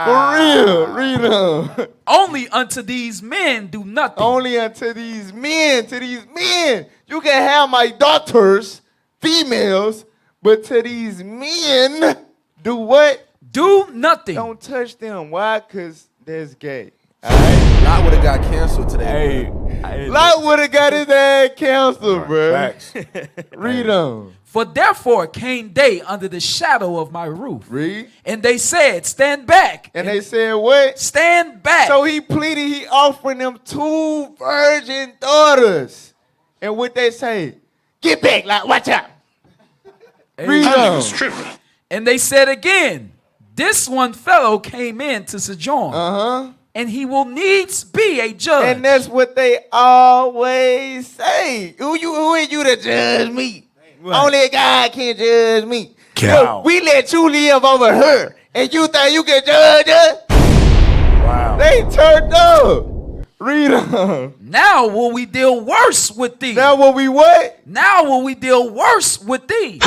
For real. Read them. Only unto these men do nothing. Only unto these men. To these men. You can have my daughters, females, but to these men, do what? Do nothing. Don't touch them. Why? Because that's gay. Lot would have got canceled today. Lot would have got his ass canceled, bro. Facts. Read them. For therefore came they under the shadow of my roof. Read. And they said, stand back. And they said what? Stand back. So he pleaded, he offering them 2 virgin daughters. And what they say? Get back, like, watch out. Read them. And they said again, this one fellow came in to sojourn. Uh-huh. And he will needs be a judge. And that's what they always say. Who are you to judge me? Right. Only God can judge me. Look, we let you live over her, and you think you can judge us? Wow. They turned up. Read them. Now will we deal worse with thee. Now will we what? Now will we deal worse with thee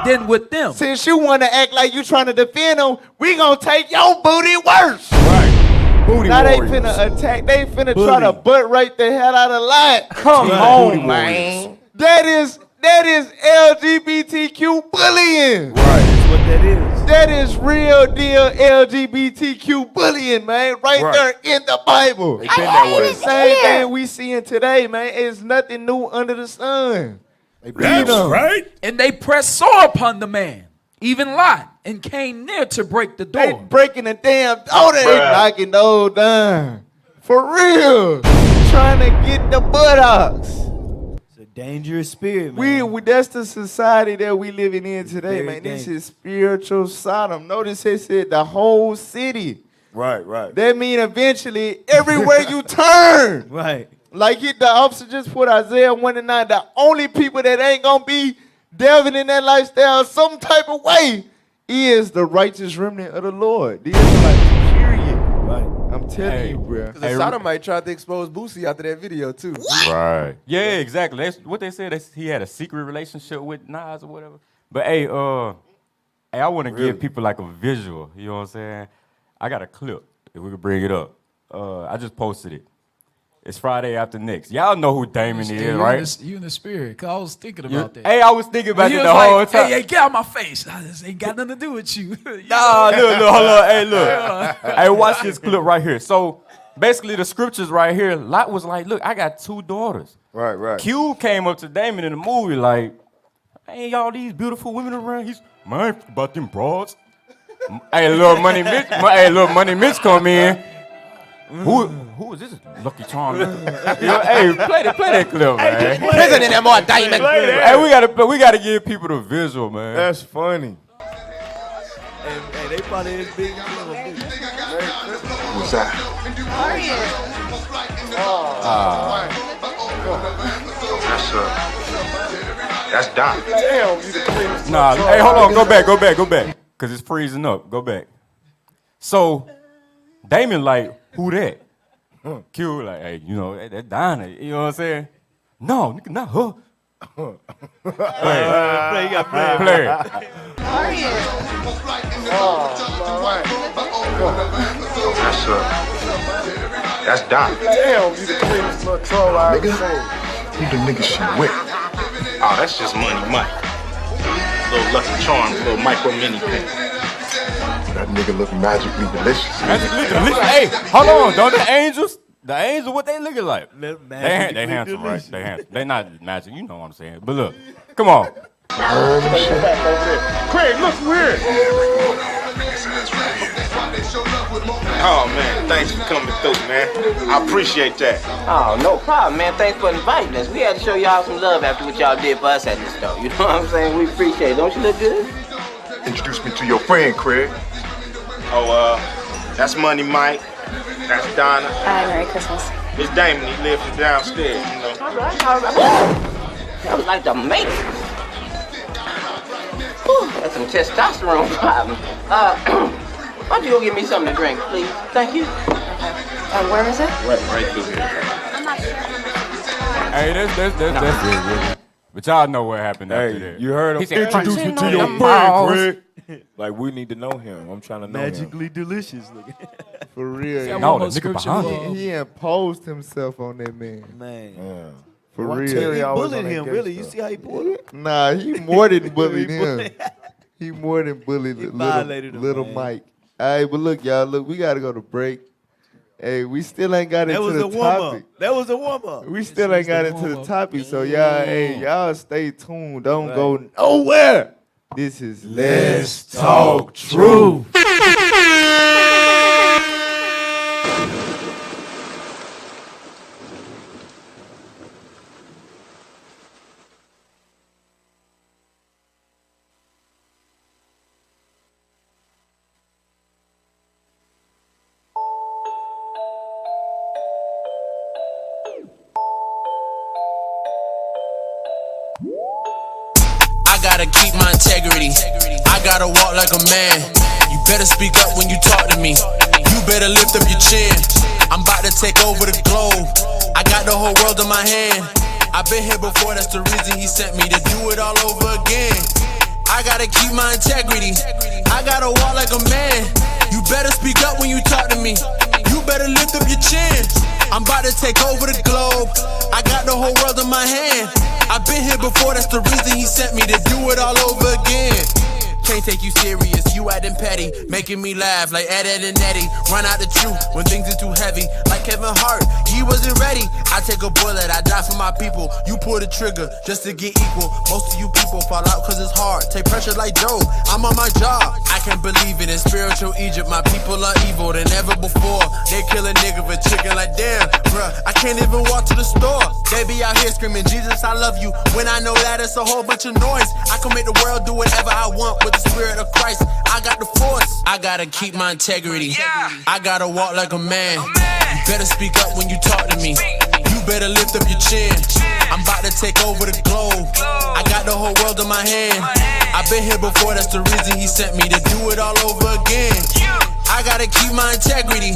than with them. Since you want to act like you trying to defend them, we gonna take your booty worse. Right. Booty now warriors. They finna attack. They finna try to butt right the hell out of line. Come on, man. That is LGBTQ bullying. Right. That's what that is. That is real deal LGBTQ bullying, man. Right there in the Bible. They been that way. The same thing we seeing today, man. It's nothing new under the sun. That's right. And they pressed sore upon the man, even Lot, and came near to break the door. They breaking the damn door. They knocking those down. For real. Trying to get the buttocks. Dangerous spirit, man. We that's the society that we living in today, Very man. This dangerous. is spiritual Sodom. Notice it said the whole city. Right. That mean eventually everywhere you turn. Right. Like the officer just put Isaiah 1:9. The only people that ain't gonna be delving in that lifestyle some type of way is the righteous remnant of the Lord. The Israelites, period. Right. I'm telling you, bro. Because the sodomite tried to expose Boosie after that video, too. Right. Yeah, exactly. That's what they said. He had a secret relationship with Nas or whatever. But hey, I want to give people like a visual. You know what I'm saying? I got a clip. If we could bring it up. I just posted it. It's Friday after next. Y'all know who Damon is, right? You in the spirit. Cause I was thinking about that. Hey, I was thinking about it the like, whole time. Hey, get out my face. This ain't got nothing to do with you. Nah, look, hold on. Hey, look. Hey, watch this clip right here. So, basically, the scriptures right here, Lot was like, look, I got 2 daughters. Right. Q came up to Damon in the movie like, ain't y'all these beautiful women around? He's, man, about them broads. Hey, little Money Mitch come in. Who is this Lucky Charm? Hey, play that clip, man. Prison in that more diamond. Hey, we gotta give people the visual, man. That's funny. Hey, they probably as big as him. What's that? That's Doc. Nah, hey, hold on, go back. Cause it's freezing up. Go back. So, Damon like, who that? Q like, hey, you know, that Dinah. You know what I'm saying? No, nigga, not her. Play, you got play. That's Doc. Damn, you the cleanest little troll I ever seen. Who the nigga she with? Oh, that's just Money Mike. Little Lucky Charm, little micro mini pen. That nigga look magically delicious. Hey, hold on. Don't the angels, what they looking like? They handsome, right? They handsome. They not magic. You know what I'm saying. But look, come on. Craig, look weird. Oh, man, thanks for coming through, man. I appreciate that. Oh, no problem, man. Thanks for inviting us. We had to show y'all some love after what y'all did for us at the store. You know what I'm saying? We appreciate it. Don't you look good? Introduce me to your friend, Craig. Oh, that's Money Mike. That's Donna. Hi, Merry Christmas. It's Damon. He lives downstairs, you know. All right. That was like the Matrix. Whew, that's some testosterone problem. Why don't you go get me something to drink, please? Thank you. Where is it? Right through here. Hey, that's it, really. But y'all know what happened after that. You heard him? He said, Introduce me to your friend, Greg. Like, we need to know him. I'm trying to know Magically delicious. For real. Yeah, no, the nigga behind He imposed himself on that man. Man. For Why real. Terry He always bullied on that him, gay really. You stuff? see how he pulled him? Nah, he more than bullied him. He more than bullied violated him, little man. Mike. All right, but look, y'all, we got to go to break. Hey, we still ain't got That into was the a warm-up. topic. That was a warm-up. We still ain't got into the topic, so y'all stay tuned. Don't go nowhere. This is Let's Talk Truth. I gotta keep my integrity. I gotta walk like a man. You better speak up when you talk to me. You better lift up your chin. I'm about to take over the globe. I got the whole world in my hand. I've been here before, that's the reason he sent me to do it all over again. I gotta keep my integrity. I gotta walk like a man. You better speak up when you talk to me. You better lift up your chin. I'm about to take over the globe. I got the whole world in my hand. I've been here before, that's the reason he sent me to do it all over again. Can't take you serious, you acting petty, making me laugh like Ed and Eddie. Run out the truth when things are too heavy, like Kevin Hart, he wasn't ready. I take a bullet, I die for my people. You pull the trigger just to get equal. Most of you people fall out cause it's hard. Take pressure like Joe, I'm on my job. I can't believe it, in spiritual Egypt, my people are evil than ever before. They kill a nigga for chicken like damn, bruh, I can't even walk to the store. They be out here screaming, Jesus, I love you, when I know that it's a whole bunch of noise. I can make the world do whatever I want with the spirit of Christ. I got the force. I gotta keep my integrity. I gotta walk like a man. You better speak up when you talk to me. You better lift up your chin. I'm about to take over the globe. I got the whole world in my hand. I've been here before, that's the reason he sent me to do it all over again. I gotta keep my integrity.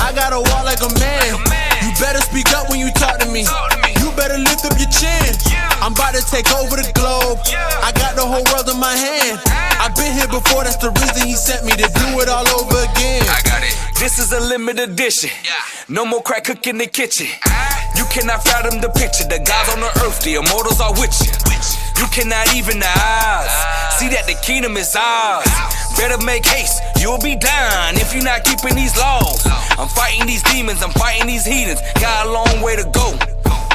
I gotta walk like a man. You better speak up when you talk to me. You better lift up your chin. I'm about to take over the globe. I got the whole world in my hand. I've been here before, that's the reason he sent me to do it all over again. I got it. This is a limited edition. No more crack cook in the kitchen. You cannot fathom the picture. The gods on the earth, the immortals are with you. You cannot even the odds. See that the kingdom is ours. Better make haste, you'll be down if you're not keeping these laws. I'm fighting these demons, I'm fighting these heathens. Got a long way to go.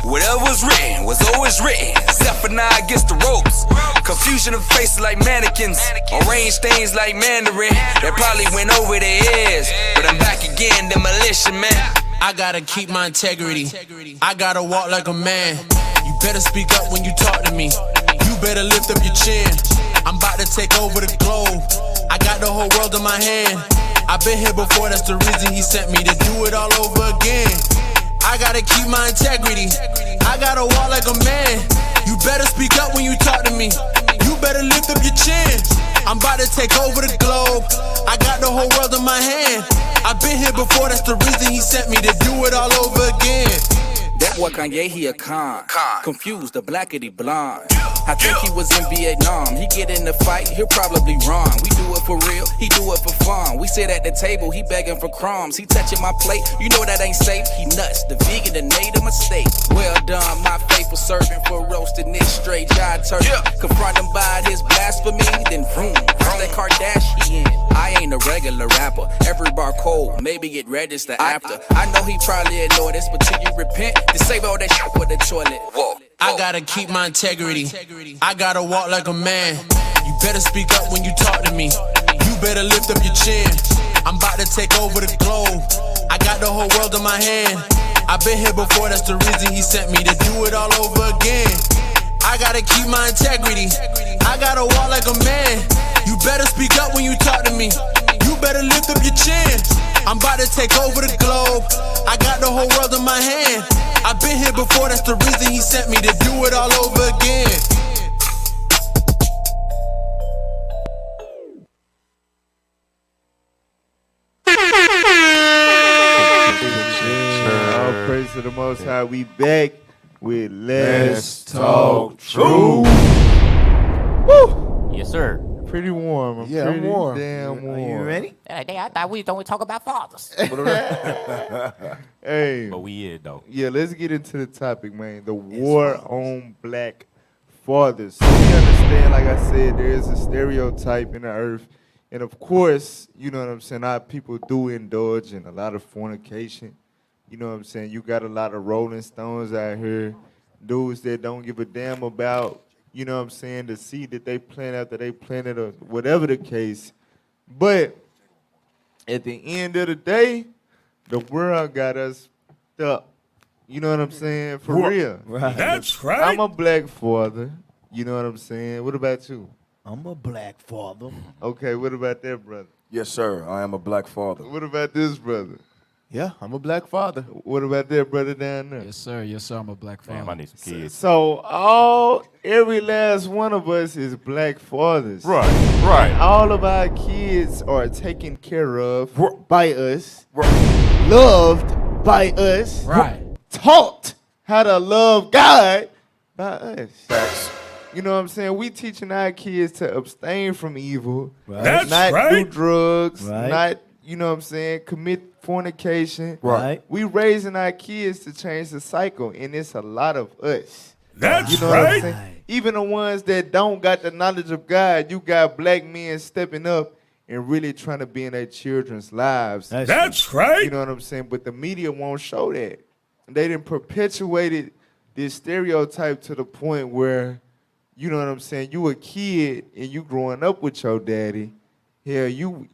Whatever was written was always written. Zephaniah against the ropes. Confusion of faces like mannequins. Orange stains like Mandarin. That probably went over their ears. But I'm back again, demolition man. I gotta keep my integrity. I gotta walk like a man. You better speak up when you talk to me. You better lift up your chin. I'm about to take over the globe. I got the whole world in my hand. I've been here before, that's the reason he sent me to do it all over again. I gotta keep my integrity. I gotta walk like a man. You better speak up when you talk to me. You better lift up your chin. I'm about to take over the globe. I got the whole world in my hand. I've been here before, that's the reason he sent me to do it all over again. That boy Kanye, he a con. Confused, the blackity blonde. I think he was in Vietnam. He get in the fight, he'll probably run. We do it for real, he do it for fun. We sit at the table, he begging for crumbs. He touching my plate, you know that ain't safe. He nuts, the vegan, the native mistake. Well done, my faithful servant for roasting this straight jive turkey. Confront him by his blasphemy, then vroom, that Kardashian. I ain't a regular rapper, every bar cold, maybe get registered after. I know he probably ignore this, but till you repent, just save all that shit with the toilet. Whoa. I gotta keep my integrity. I gotta walk like a man. You better speak up when you talk to me. You better lift up your chin. I'm about to take over the globe. I got the whole world in my hand. I've been here before, that's the reason he sent me to do it all over again. I gotta keep my integrity. I gotta walk like a man. You better speak up when you talk to me. You better lift up your chin. I'm about to take over the globe. I got the whole world in my hand. I've been here before, that's the reason he sent me to do it all over again. praises to the Most High. We back with Let's Talk Truth. Woo! Yes, sir. Pretty warm. Yeah, I'm pretty warm. damn warm. Are you ready? I thought we don't talk about fathers. Hey. But we is, though. Yeah, let's get into the topic, man. The war on black fathers. So we understand, like I said, there is a stereotype in the earth. And of course, you know what I'm saying, our people do indulge in a lot of fornication. You know what I'm saying? You got a lot of Rolling Stones out here, dudes that don't give a damn about, you know what I'm saying, the seed that they plant after they planted or whatever the case. But at the end of the day, the world got us stuck. You know what I'm saying? For real. Right. That's right. I'm a black father. You know what I'm saying? What about you? I'm a black father. Okay, what about that brother? Yes, sir. I am a black father. What about this brother? Yeah, I'm a black father. What about that brother down there? Yes, sir. Yes, sir. I'm a black father. Damn, I need some kids. So every last one of us is black fathers. Right, right. And all of our kids are taken care of by us, loved by us, Right. taught how to love God by us. Facts. You know what I'm saying? We teaching our kids to abstain from evil, Right. That's not do right. drugs, Right. not, you know what I'm saying, commit fornication. Right. We raising our kids to change the cycle, and it's a lot of us. That's You know what I'm right. saying? Even the ones that don't got the knowledge of God, you got black men stepping up and really trying to be in their children's lives. That's right. You know what I'm saying? But the media won't show that. They done perpetuated this stereotype to the point where, you know what I'm saying, you a kid and you growing up with your daddy. Hell, you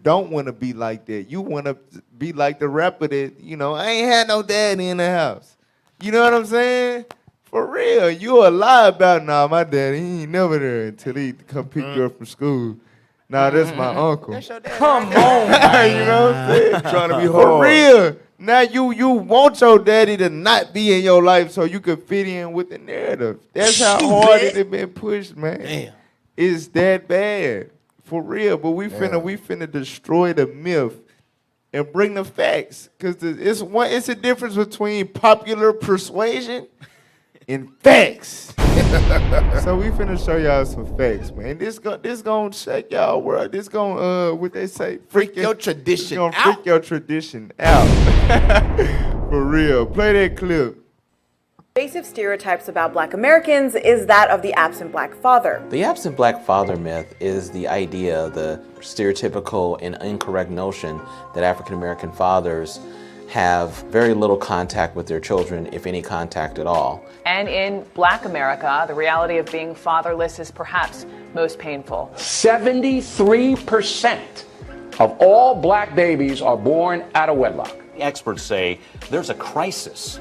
don't want to be like that. You want to be like the rapper that, you know, I ain't had no daddy in the house. You know what I'm saying? For real. You a lie about, nah, my daddy, he ain't never there until he come pick you up from school. Nah, that's my uncle. Come on, You know what I'm saying? Trying to be For hard. real. Now you want your daddy to not be in your life so you could fit in with the narrative. That's how hard it been pushed, man. Damn. It's that bad. For real. But we finna destroy the myth and bring the facts. Cause it's a difference between popular persuasion and facts. So we finna show y'all some facts, man. This gonna shake y'all world. This gonna what they say, freak Your tradition gonna out. freak your tradition out. For real. Play that clip. Pervasive stereotypes about black Americans is that of the absent black father. The absent black father myth is the idea, the stereotypical and incorrect notion that African American fathers have very little contact with their children, if any contact at all. And in black America, the reality of being fatherless is perhaps most painful. 73% of all black babies are born out of wedlock. Experts say there's a crisis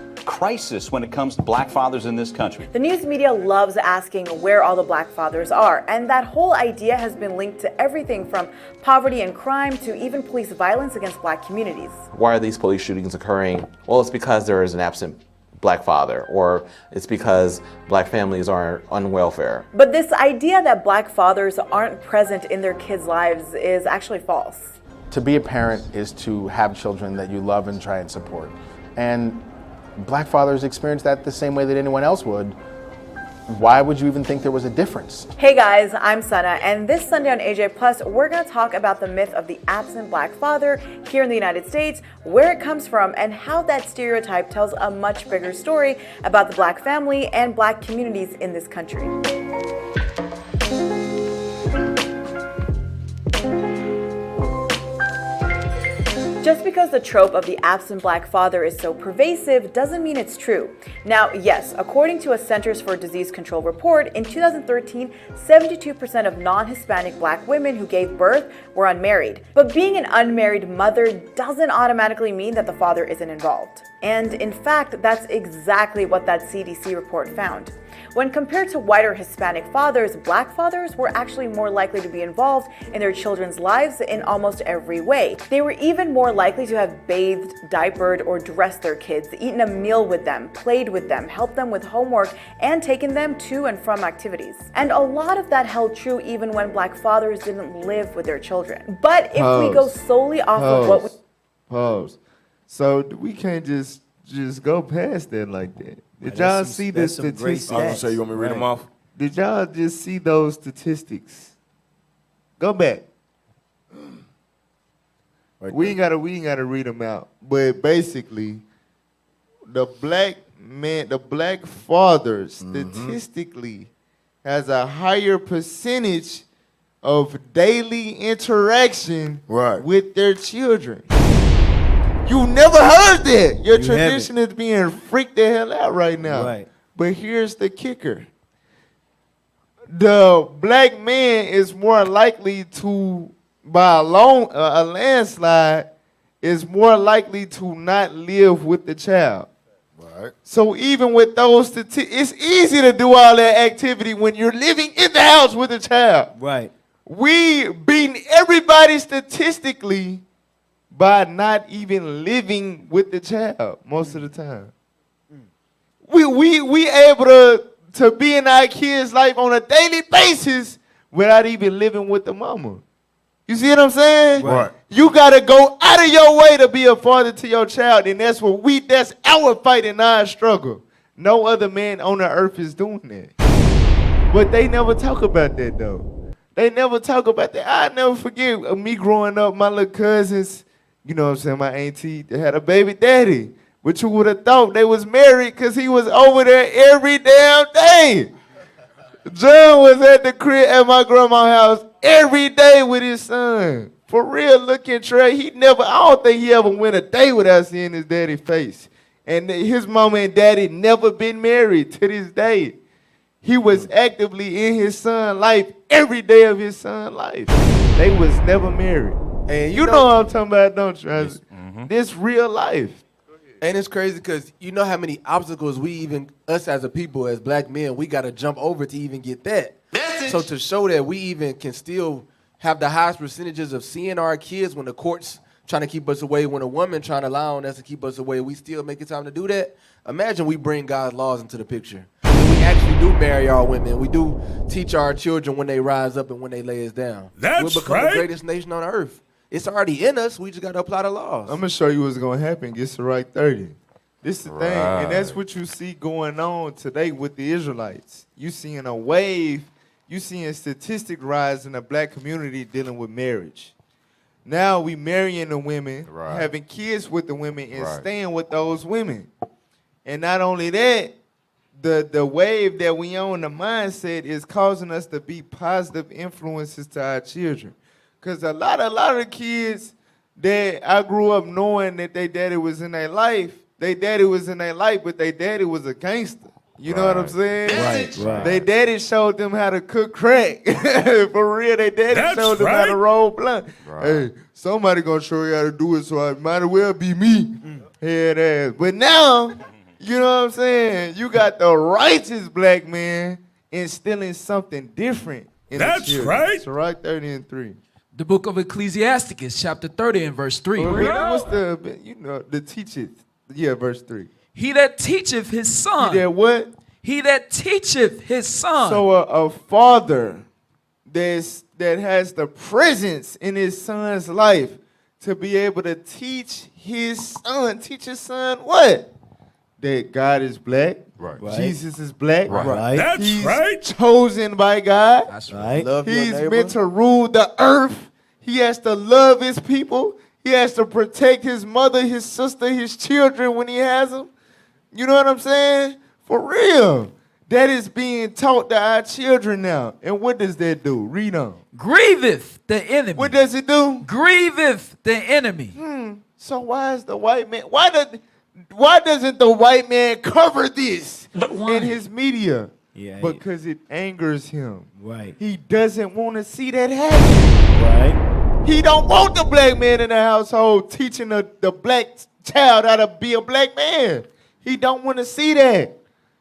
when it comes to black fathers in this country. The news media loves asking where all the black fathers are, and that whole idea has been linked to everything from poverty and crime to even police violence against black communities. Why are these police shootings occurring? Well, it's because there is an absent black father, or it's because black families are on welfare. But this idea that black fathers aren't present in their kids' lives is actually false. To be a parent is to have children that you love and try and support. And black fathers experience that the same way that anyone else would. Why would you even think there was a difference? Hey guys, I'm Sana, and this Sunday on AJ Plus, we're going to talk about the myth of the absent black father here in the United States, where it comes from, and how that stereotype tells a much bigger story about the black family and black communities in this country. Just because the trope of the absent black father is so pervasive doesn't mean it's true. Now, yes, according to a Centers for Disease Control report, in 2013, 72% of non-Hispanic black women who gave birth were unmarried. But being an unmarried mother doesn't automatically mean that the father isn't involved. And in fact, that's exactly what that CDC report found. When compared to white or Hispanic fathers, black fathers were actually more likely to be involved in their children's lives in almost every way. They were even more likely to have bathed, diapered, or dressed their kids, eaten a meal with them, played with them, helped them with homework, and taken them to and from activities. And a lot of that held true even when black fathers didn't live with their children. But if we go solely off of what we... Pause. So we can't just just go past that like that. Did Right, y'all that's see some- the that's some great statistics? I was gonna say, you want me to read them off? Did y'all just see those statistics? Go back. We ain't gotta read them out. But basically, the black father statistically has a higher percentage of daily interaction with their children. You never heard that. Your tradition is being freaked the hell out right now. Right. But here's the kicker. The black man is more likely to, by a landslide, is more likely to not live with the child. Right. So even with those it's easy to do all that activity when you're living in the house with a child. Right. We beating everybody statistically by not even living with the child most of the time. We able to be in our kids' life on a daily basis without even living with the mama. You see what I'm saying? Right. You gotta go out of your way to be a father to your child, and that's our fight and our struggle. No other man on the earth is doing that. But they never talk about that though. They never talk about that. I never forget me growing up, my little cousins, you know what I'm saying, my auntie, they had a baby daddy. But you would have thought they was married because he was over there every damn day. John was at the crib at my grandma's house every day with his son. For real, looking Trey, I don't think he ever went a day without seeing his daddy's face. And his mama and daddy never been married to this day. He was actively in his son's life every day of his son's life. They was never married. And you know what I'm talking about, don't you? This real life. And it's crazy because you know how many obstacles us as a people, as black men, we got to jump over to even get that. So to show that we even can still have the highest percentages of seeing our kids when the court's trying to keep us away, when a woman trying to lie on us and keep us away, we still make it time to do that. Imagine we bring God's laws into the picture. And we actually do marry our women. We do teach our children when they rise up and when they lay us down. We'll become the greatest nation on earth. It's already in us. We just got to apply the laws. I'm going to show you what's going to happen. Get to right 30. This is the thing. And that's what you see going on today with the Israelites. You seeing a wave. You seeing statistic rise in the black community dealing with marriage. Now we marrying the women, having kids with the women, and staying with those women. And not only that, the wave that we on, the mindset, is causing us to be positive influences to our children. Because a lot of the kids that I grew up knowing that their daddy was in their life, but their daddy was a gangster. You know what I'm saying? Right. Their daddy showed them how to cook crack. For real, their daddy showed them how to roll blunt. Hey, somebody gonna show you how to do it, so it might as well be me. Head ass. But now, you know what I'm saying? You got the righteous black man instilling something different in the children. So right 30 and 3. The book of Ecclesiasticus, chapter 30 and verse 3. What's the teacheth? Yeah, verse 3. He that teacheth his son. He that what? He that teacheth his son. So a father that has the presence in his son's life to be able to teach his son what? That God is black. Right. Jesus is black. Right. That's He's chosen by God. That's right. He's meant to rule the earth. He has to love his people. He has to protect his mother, his sister, his children when he has them. You know what I'm saying? For real. That is being taught to our children now. And what does that do? Read on. Grieveth the enemy. What does it do? Grieveth the enemy. So why is the white man... Why doesn't the white man cover this in his media? Yeah, because it angers him. Right. He doesn't want to see that happen. Right. He don't want the black man in the household teaching the black child how to be a black man. He don't want to see that.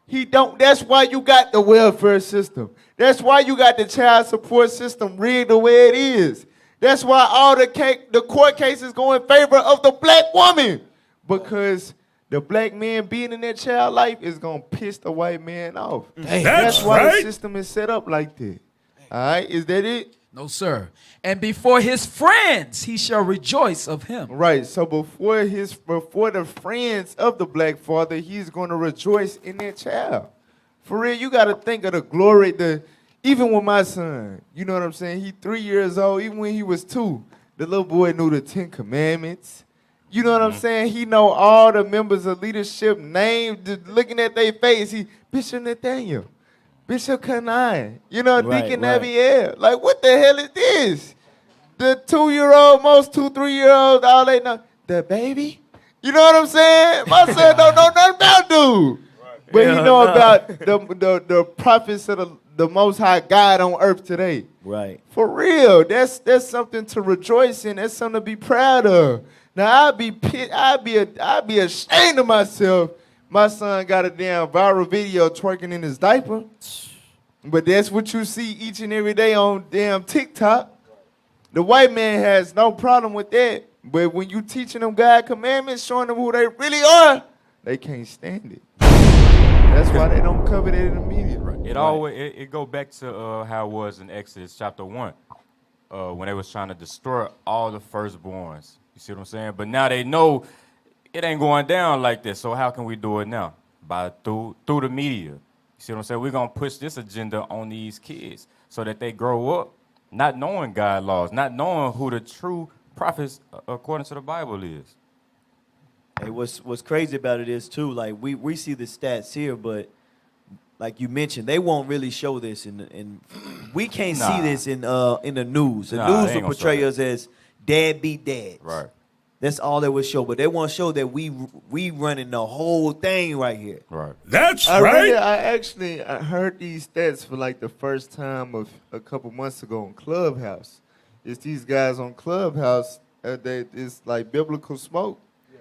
He don't. That's why you got the welfare system. That's why you got the child support system rigged the way it is. That's why all the court cases go in favor of the black woman. Because the black man being in that child life is going to piss the white man off. That's why the system is set up like that. All right, is that it? No, sir. And before his friends, he shall rejoice of him. Right. So before the friends of the black father, he's going to rejoice in that child. For real, you got to think of the glory. Even with my son, you know what I'm saying? He 3 years old. Even when he was 2, the little boy knew the 10 Commandments. You know what I'm saying? He know all the members of leadership names. Just looking at their face, Bishop Nathaniel. Bishop Kanai, you know, Deacon Abiel. Like, what the hell is this? The 2-year-old, most 2-3-year-olds, all they know, the baby. You know what I'm saying? My son don't know nothing about dude. But he know about the prophets of the Most High God on earth today. Right. For real, that's something to rejoice in. That's something to be proud of. Now, I'd be ashamed of myself. My son got a damn viral video twerking in his diaper. But that's what you see each and every day on damn TikTok. The white man has no problem with that. But when you teaching them God commandments, showing them who they really are, they can't stand it. That's why they don't cover that in the media. Right. It go back to how it was in Exodus chapter 1, when they was trying to destroy all the firstborns. You see what I'm saying? But now they know it ain't going down like this. So how can we do it now? Through the media. You see what I'm saying? We're gonna push this agenda on these kids so that they grow up not knowing God laws, not knowing who the true prophets according to the Bible is. Hey, what's crazy about it is too, like we see the stats here, but like you mentioned, they won't really show this in we can't see this in the news. The news will portray us as deadbeat dads. Right. That's all they would show, but they won't show that we running the whole thing right here. Right. I heard these stats for like the first time of a couple months ago on Clubhouse. It's these guys on Clubhouse. It's like biblical smoke.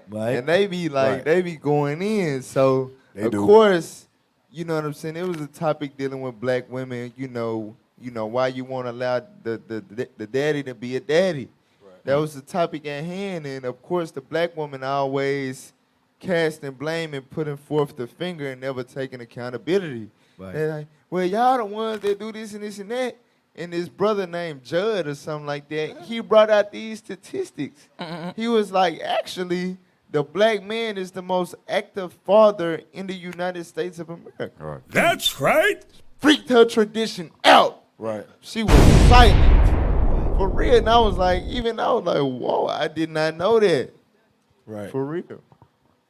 Right. And they be like, they be going in. So, of do. course, you know what I'm saying? It was a topic dealing with black women, you know, why you won't allow the daddy to be a daddy. Right. That was the topic at hand. And, of course, the black woman always casting blame and putting forth the finger and never taking accountability. Right. They're like, well, y'all the ones that do this and this and that. And this brother named Judd or something like that, he brought out these statistics. He was like, actually, the black man is the most active father in the United States of America. Right. That's right. Freaked her tradition out. Right. She was silent. For real. And I was like, whoa, I did not know that. Right. For real.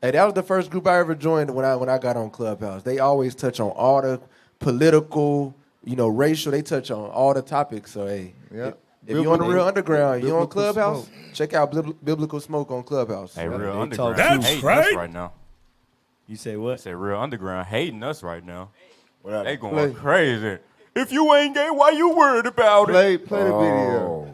Hey, that was the first group I ever joined when I got on Clubhouse. They always touch on all the political, racial. They touch on all the topics. So, hey, if you're on the Real Underground, you're on Clubhouse, check out Biblical Smoke on Clubhouse. Hey, Real Underground That's right. us right now. You say what? I say Real Underground hating us right now. What they going crazy. If you ain't gay, why you worried about it? Play the video.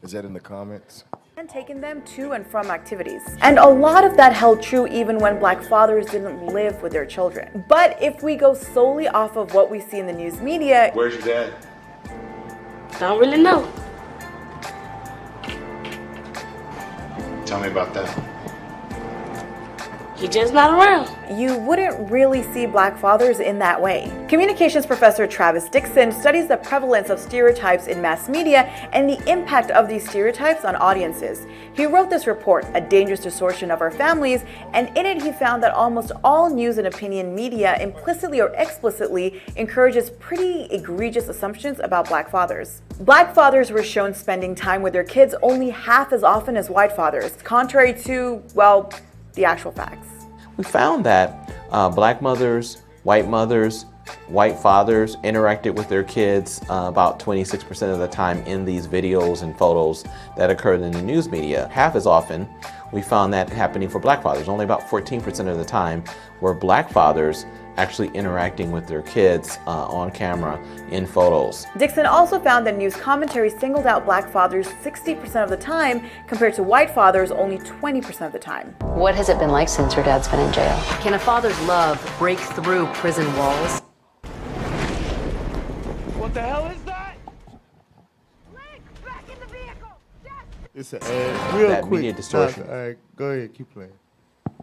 Is that in the comments? And taking them to and from activities. And a lot of that held true even when black fathers didn't live with their children. But if we go solely off of what we see in the news media... Where's your dad? Don't really know. Tell me about that. He just not around. You wouldn't really see black fathers in that way. Communications professor Travis Dixon studies the prevalence of stereotypes in mass media and the impact of these stereotypes on audiences. He wrote this report, A Dangerous Distortion of Our Families, and in it he found that almost all news and opinion media implicitly or explicitly encourages pretty egregious assumptions about black fathers. Black fathers were shown spending time with their kids only half as often as white fathers, contrary to, well, the actual facts. We found that black mothers, white fathers interacted with their kids about 26% of the time in these videos and photos that occurred in the news media. Half as often, we found that happening for black fathers. Only about 14% of the time were black fathers actually interacting with their kids on camera in photos. Dixon also found that news commentary singled out black fathers 60% of the time compared to white fathers only 20% of the time. What has it been like since your dad's been in jail? Can a father's love break through prison walls? What the hell is that? It's an ad. Real that quick. media distortion. All right, go ahead, keep playing.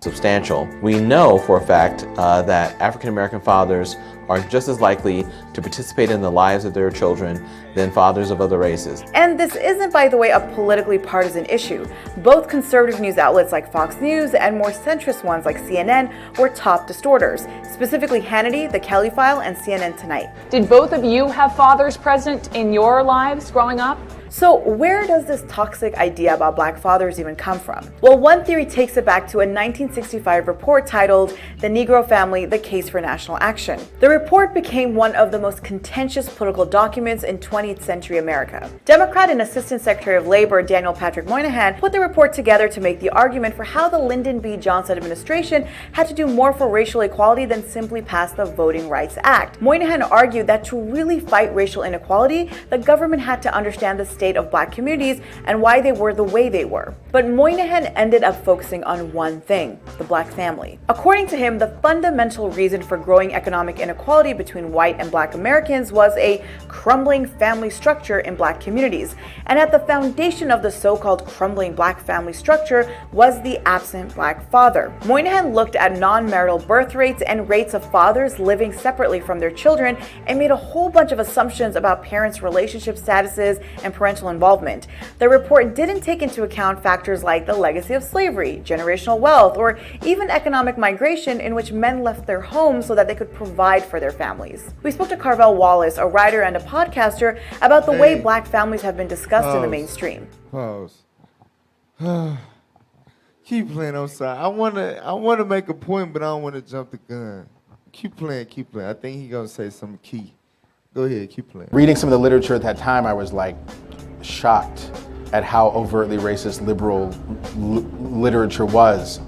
substantial. We know for a fact that African American fathers are just as likely to participate in the lives of their children than fathers of other races. And this isn't, by the way, a politically partisan issue. Both conservative news outlets like Fox News and more centrist ones like CNN were top distorters, specifically Hannity, The Kelly File, and CNN Tonight. Did both of you have fathers present in your lives growing up? So where does this toxic idea about black fathers even come from? Well, one theory takes it back to a 1965 report titled The Negro Family, The Case for National Action. The report became one of the most contentious political documents in 20th century America. Democrat and Assistant Secretary of Labor Daniel Patrick Moynihan put the report together to make the argument for how the Lyndon B. Johnson administration had to do more for racial equality than simply pass the Voting Rights Act. Moynihan argued that to really fight racial inequality, the government had to understand the state of black communities and why they were the way they were. But Moynihan ended up focusing on one thing: the black family. According to him, the fundamental reason for growing economic inequality between white and black Americans was a crumbling family structure in black communities. And at the foundation of the so-called crumbling black family structure was the absent black father. Moynihan looked at non-marital birth rates and rates of fathers living separately from their children and made a whole bunch of assumptions about parents' relationship statuses and parental involvement. The report didn't take into account factors like the legacy of slavery, generational wealth, or even economic migration in which men left their homes so that they could provide for their families. We spoke to Carvel Wallace, a writer and a podcaster, about the way black families have been discussed in the mainstream. Pause. Keep playing, I'm sorry. I wanna make a point, but I don't wanna jump the gun. Keep playing. I think he's gonna say something key. Go ahead, keep playing. Reading some of the literature at that time, I was like shocked at how overtly racist liberal literature was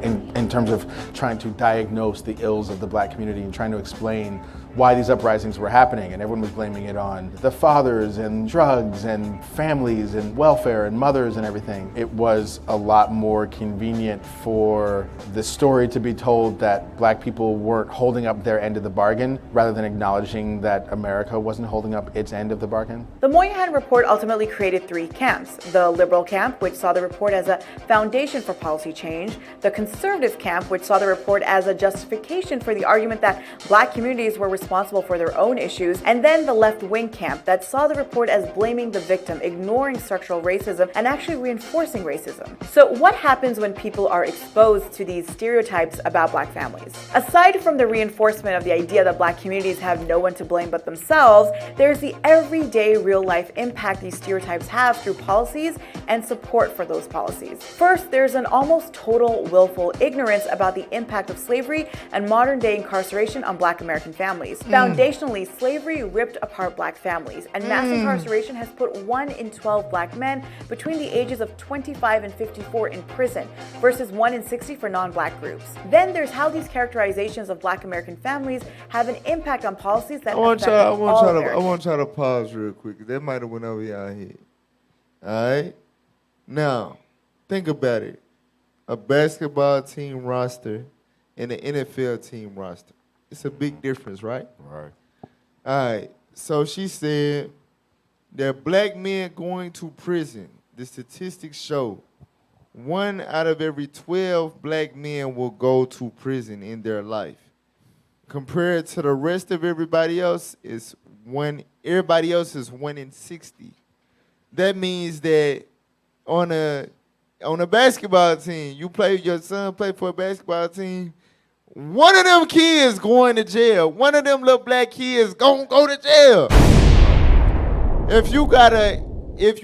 in terms of trying to diagnose the ills of the black community and trying to explain why these uprisings were happening, and everyone was blaming it on the fathers and drugs and families and welfare and mothers and everything. It was a lot more convenient for the story to be told that black people weren't holding up their end of the bargain rather than acknowledging that America wasn't holding up its end of the bargain. The Moynihan report ultimately created three camps: the liberal camp, which saw the report as a foundation for policy change; the conservative camp, which saw the report as a justification for the argument that black communities were responsible for their own issues; and then the left-wing camp that saw the report as blaming the victim, ignoring structural racism, and actually reinforcing racism. So what happens when people are exposed to these stereotypes about black families? Aside from the reinforcement of the idea that black communities have no one to blame but themselves, there's the everyday real-life impact these stereotypes have through policies and support for those policies. First, there's an almost total willful ignorance about the impact of slavery and modern-day incarceration on black American families. Foundationally, slavery ripped apart black families, and mass incarceration has put 1 in 12 black men between the ages of 25 and 54 in prison, versus 1 in 60 for non-black groups. Then there's how these characterizations of black American families have an impact on policies that affect all Americans. I want y'all to pause real quick. That might have went over y'all head. All right? Now, think about it. A basketball team roster and an NFL team roster. It's a big difference, right? Right. All right. So she said that black men going to prison, the statistics show 1 out of every 12 black men will go to prison in their life. Compared to the rest of everybody else, everybody else is 1 in 60. That means that on a basketball team, your son play for a basketball team, one of them kids going to jail. One of them little black kids gonna go to jail. If you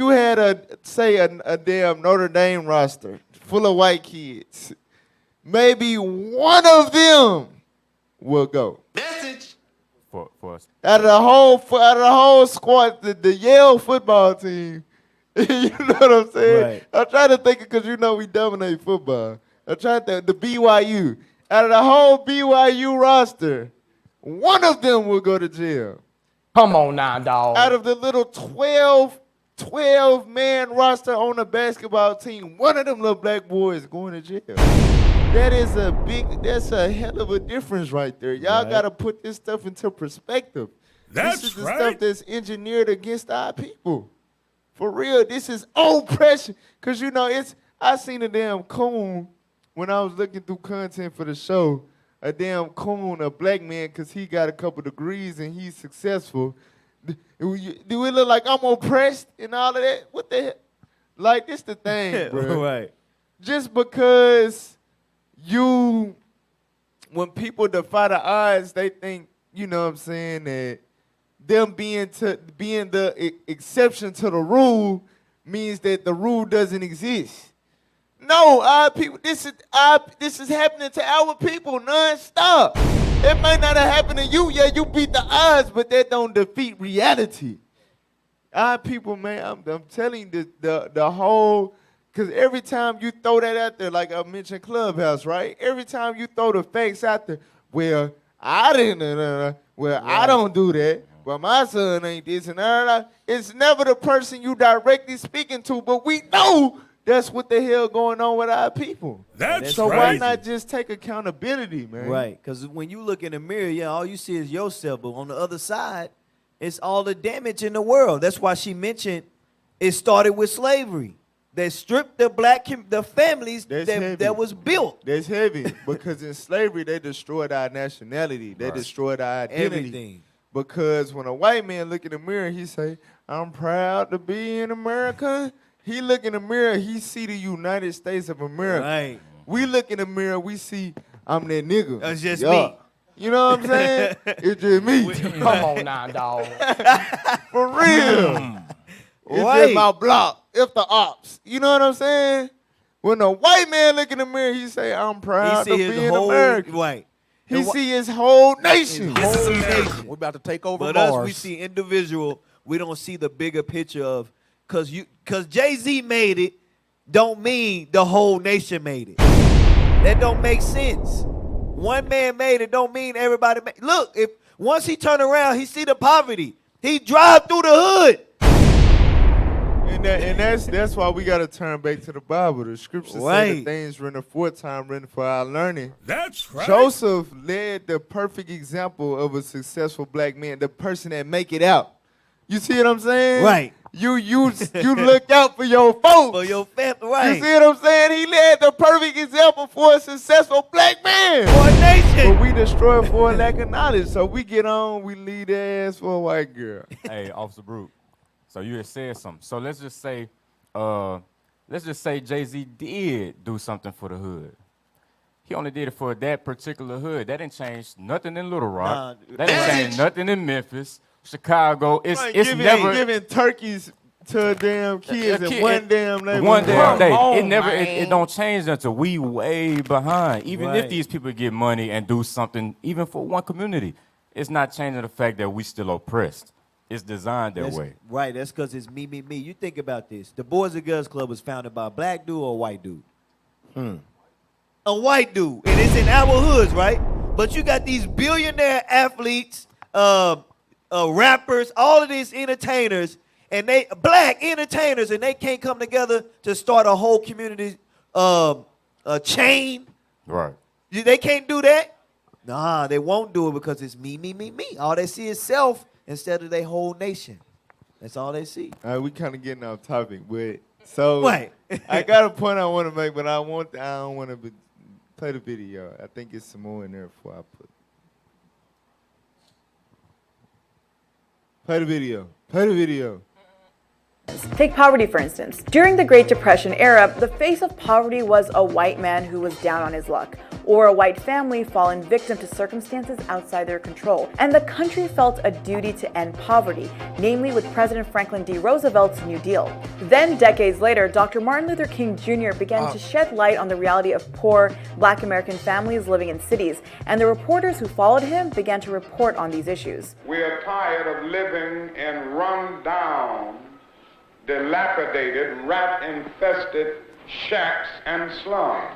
had a damn Notre Dame roster full of white kids, maybe one of them will go. Message. For us. Out of the whole squad, the Yale football team, you know what I'm saying? Right. I'm trying to think because we dominate football. I'm trying to the BYU. Out of the whole BYU roster, one of them will go to jail. Come on now, dog. Out of the little 12-man roster on the basketball team, one of them little black boys going to jail. That's a hell of a difference right there. Y'all got to put this stuff into perspective. This is the stuff that's engineered against our people. For real, this is oppression. Because, I seen a damn coon when I was looking through content for the show, a damn coon, a black man, because he got a couple degrees and he's successful. Do it look like I'm oppressed and all of that? What the hell? Like, this the thing, bro. Right. Just because when people defy the odds, they think, you know what I'm saying, that them being the exception to the rule means that the rule doesn't exist. No, our people, this is happening to our people nonstop. It might not have happened to you. Yeah, you beat the odds, but that don't defeat reality. Our people, man, I'm telling you, the whole, because every time you throw that out there, like I mentioned Clubhouse, right? Every time you throw the facts out there, well, I didn't, I don't do that. Well, my son ain't this and that. It's never the person you directly speaking to, but we know that's what the hell going on with our people. So why not just take accountability, man? Right, because when you look in the mirror, yeah, all you see is yourself, but on the other side, it's all the damage in the world. That's why she mentioned it started with slavery. They stripped the families that was built. That's heavy, because in slavery, they destroyed our nationality. They destroyed our identity. Everything. Because when a white man look in the mirror, he say, I'm proud to be in America. He look in the mirror, he see the United States of America. Right. We look in the mirror, we see, I'm that nigga. That's just me. You know what I'm saying? It's just me. Come on now, dog. For real. It's just my block. If the ops. You know what I'm saying? When a white man look in the mirror, he say, I'm proud to be in America. Right. He see his whole nation. We're about to take over But Mars. us, we see individual. We don't see the bigger picture of, because Jay-Z made it, don't mean the whole nation made it. That don't make sense. One man made it, don't mean everybody made it. Look, if once he turn around, he see the poverty. He drive through the hood. And that's why we got to turn back to the Bible. The scriptures say the things written aforetime written for our learning. That's right. Joseph led the perfect example of a successful black man, the person that make it out. You see what I'm saying? Right. You look out for your folks. For your family, right. You see what I'm saying? He led the perfect example for a successful black man. For a nation. But we destroy it for a lack of knowledge. So we get on, we lead their ass for a white girl. Hey, Officer Brute. So you just said something. So let's just say Jay-Z did do something for the hood. He only did it for that particular hood. That didn't change nothing in Little Rock. That didn't change nothing in Memphis, Chicago. It's never giving turkeys to damn kids in one damn neighborhood. One damn day. It don't change until we way behind. Even if these people get money and do something, even for one community, it's not changing the fact that we still oppressed. It's designed that way. Right, that's because it's me. You think about this. The Boys and Girls Club was founded by a black dude or a white dude? A white dude. And it's in our hoods, right? But you got these billionaire athletes, rappers, all of these entertainers, and they black entertainers, and they can't come together to start a whole community chain. Right. They can't do that? Nah, they won't do it because it's me. All they see is self instead of their whole nation. That's all they see. All right, we kind of getting off topic, but so I got a point I want to make, but I don't want to play the video. I think it's some more in there before I put. Play the video. Take poverty, for instance. During the Great Depression era, the face of poverty was a white man who was down on his luck, or a white family fallen victim to circumstances outside their control. And the country felt a duty to end poverty, namely with President Franklin D. Roosevelt's New Deal. Then, decades later, Dr. Martin Luther King Jr. began to shed light on the reality of poor Black American families living in cities, and the reporters who followed him began to report on these issues. We are tired of living in run-down, dilapidated, rat-infested shacks and slums.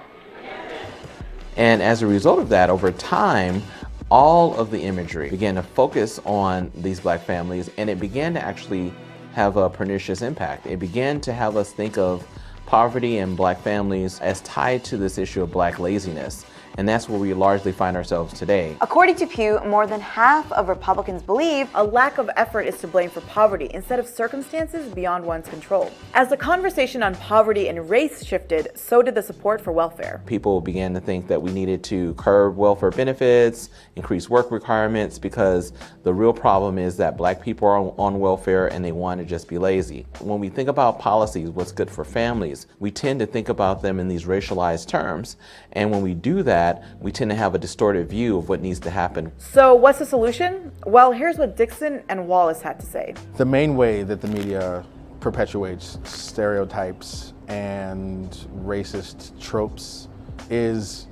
And as a result of that, over time, all of the imagery began to focus on these black families, and it began to actually have a pernicious impact. It began to have us think of poverty and black families as tied to this issue of black laziness. And that's where we largely find ourselves today. According to Pew, more than half of Republicans believe a lack of effort is to blame for poverty instead of circumstances beyond one's control. As the conversation on poverty and race shifted, so did the support for welfare. People began to think that we needed to curb welfare benefits, increase work requirements, because the real problem is that black people are on welfare and they want to just be lazy. When we think about policies, what's good for families, we tend to think about them in these racialized terms. And when we do that, we tend to have a distorted view of what needs to happen. So what's the solution? Well, here's what Dixon and Wallace had to say. The main way that the media perpetuates stereotypes and racist tropes is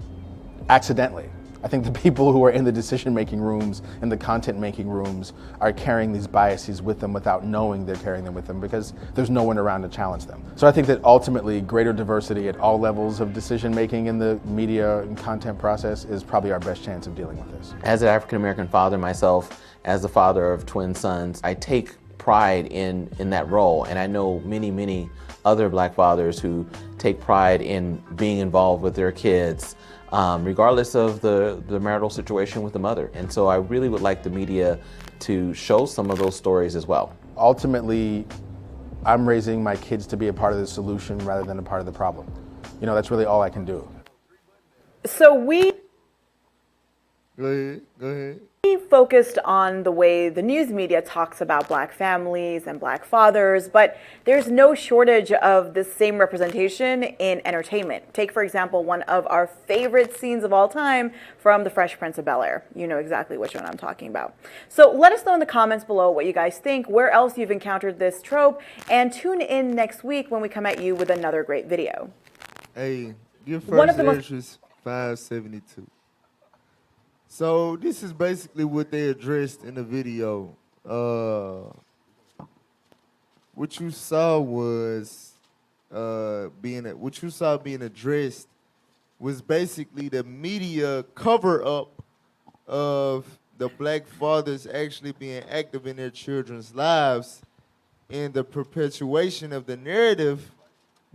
accidentally. I think the people who are in the decision-making rooms and the content-making rooms are carrying these biases with them without knowing they're carrying them with them because there's no one around to challenge them. So I think that ultimately greater diversity at all levels of decision-making in the media and content process is probably our best chance of dealing with this. As an African-American father myself, as the father of twin sons, I take pride in that role. And I know many other black fathers who take pride in being involved with their kids, regardless of the marital situation with the mother. And so I really would like the media to show some of those stories as well. Ultimately, I'm raising my kids to be a part of the solution rather than a part of the problem. You know, that's really all I can do. So we Go ahead. We focused on the way the news media talks about black families and black fathers, but there's no shortage of the same representation in entertainment. Take, for example, one of our favorite scenes of all time from The Fresh Prince of Bel-Air. You know exactly which one I'm talking about. So let us know in the comments below what you guys think, where else you've encountered this trope, and tune in next week when we come at you with another great video. Hey, your first entrance 572. So this is basically what they addressed in the video. What you saw was being addressed was basically the media cover up of the black fathers actually being active in their children's lives and the perpetuation of the narrative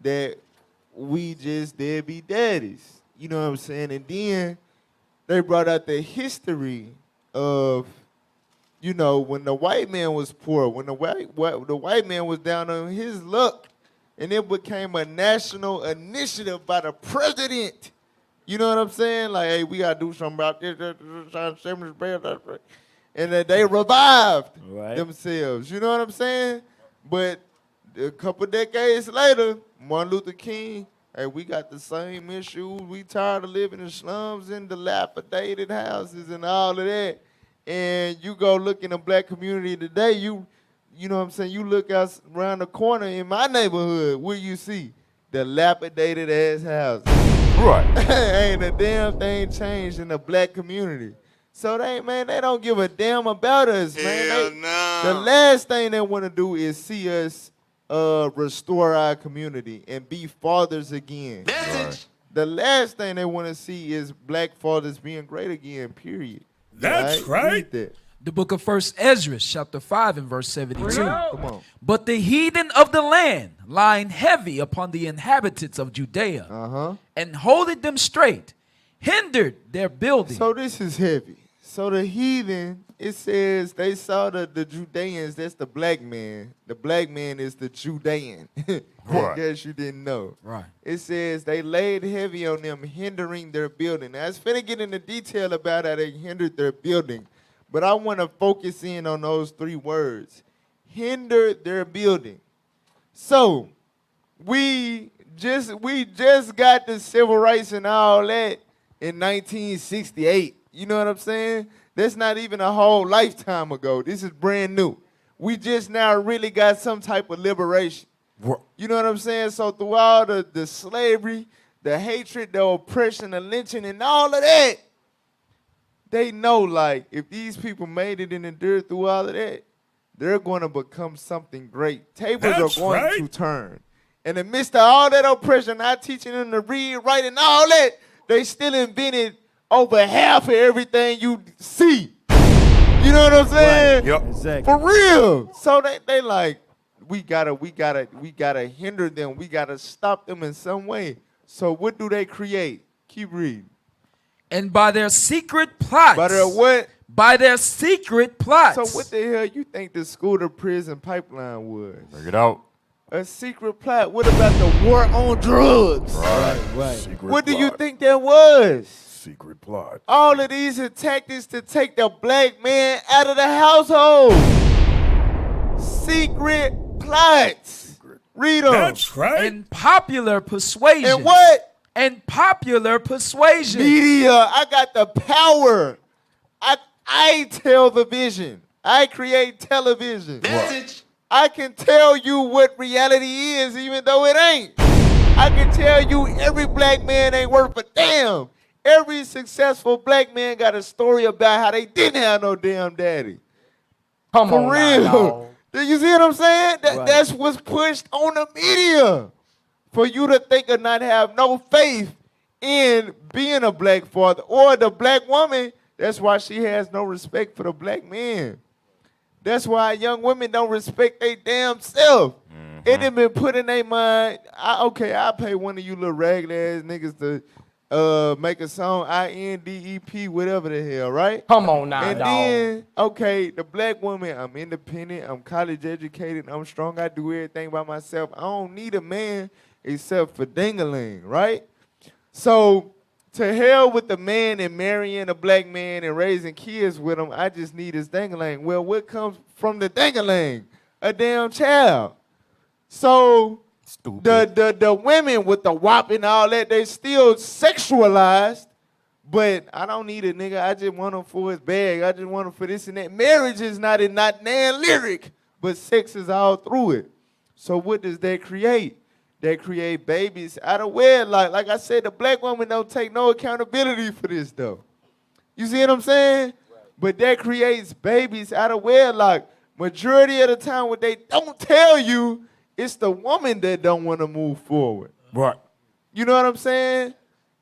that we just deadbeat daddies. You know what I'm saying? And then they brought out the history of, you know, when the white man was poor, when the white man was down on his luck, and it became a national initiative by the president. You know what I'm saying? Like, hey, we got to do something about this. And that they revived themselves. You know what I'm saying? But a couple decades later, Martin Luther King, hey, we got the same issues. We tired of living in slums and dilapidated houses and all of that. And you go look in the black community today, you know what I'm saying? You look out around the corner in my neighborhood, what you see? Dilapidated ass houses. Right. Ain't a damn thing changed in the black community. So they don't give a damn about us, man. The last thing they want to do is see us restore our community and be fathers again. Right. The last thing they want to see is black fathers being great again, period. That's right. The book of 1 Ezra, chapter 5 and verse 72. Come on. But the heathen of the land, lying heavy upon the inhabitants of Judea, and holding them straight, hindered their building. So this is heavy. So the heathen, it says they saw the Judeans, that's the black man. The black man is the Judean. I guess you didn't know. Right. It says they laid heavy on them, hindering their building. Now, it's finna get into detail about how they hindered their building, but I want to focus in on those three words. Hindered their building. So, we just got the civil rights and all that in 1968. You know what I'm saying? That's not even a whole lifetime ago. This is brand new. We just now really got some type of liberation. You know what I'm saying? So through all the slavery, the hatred, the oppression, the lynching, and all of that, they know, like, if these people made it and endured through all of that, they're going to become something great. Tables are going to turn. In the midst of all that oppression, not teaching them to read, write, and all that, they still invented over half of everything you see. You know what I'm saying? Yep. Exactly. For real. So they like, we gotta hinder them. We gotta stop them in some way. So what do they create? Keep reading. And by their secret plots. By their what? By their secret plots. So what the hell you think the school to prison pipeline was? Bring it out. A secret plot. What about the war on drugs? Right. Secret What do plot. you think that was? Secret plot. All of these are tactics to take the black man out of the household. Secret plots. Read them. That's right. And popular persuasion. And what? And popular persuasion. Media. I got the power. I tell the vision. I create television. Message. I can tell you what reality is even though it ain't. I can tell you every black man ain't worth a damn. Every successful black man got a story about how they didn't have no damn daddy. Come For on real. now, dog. Do you see what I'm saying? Right. That's what's pushed on the media. For you to think or not have no faith in being a black father or the black woman, that's why she has no respect for the black man. That's why young women don't respect their damn self. It done been put in their mind, I'll pay one of you little ragged ass niggas to make a song, INDEP, whatever the hell, right? Come on now, And dog. then, the black woman, I'm independent, I'm college educated, I'm strong, I do everything by myself. I don't need a man except for ding-a-ling, right? So, to hell with the man and marrying a black man and raising kids with him, I just need his ding-a-ling. Well, what comes from the ding-a-ling? A damn child. So, the women with the whop and all that, they still sexualized, but I don't need a nigga. I just want him for his bag. I just want him for this and that. Marriage is not nan lyric, but sex is all through it. So what does that create? That create babies out of wedlock. Like I said, the black woman don't take no accountability for this though. You see what I'm saying? Right. But that creates babies out of wedlock. Majority of the time what they don't tell you, it's the woman that don't want to move forward. Right. You know what I'm saying?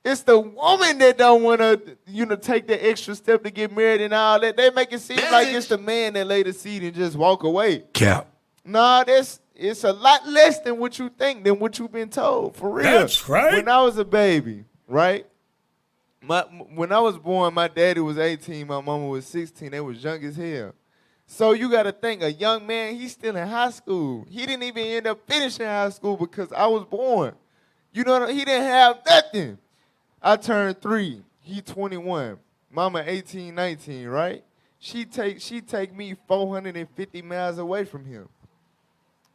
It's the woman that don't want to, take the extra step to get married and all that. They make it seem like it's the man that lay the seed and just walk away. Cap. Nah, it's a lot less than what you think, than what you've been told. For real. That's right. When I was a baby, right? When I was born, my daddy was 18, my mama was 16. They was young as hell. So you got to think, a young man, he's still in high school. He didn't even end up finishing high school because I was born. You know, he didn't have nothing. I turned 3. He 21. Mama 18, 19, right? She take me 450 miles away from him.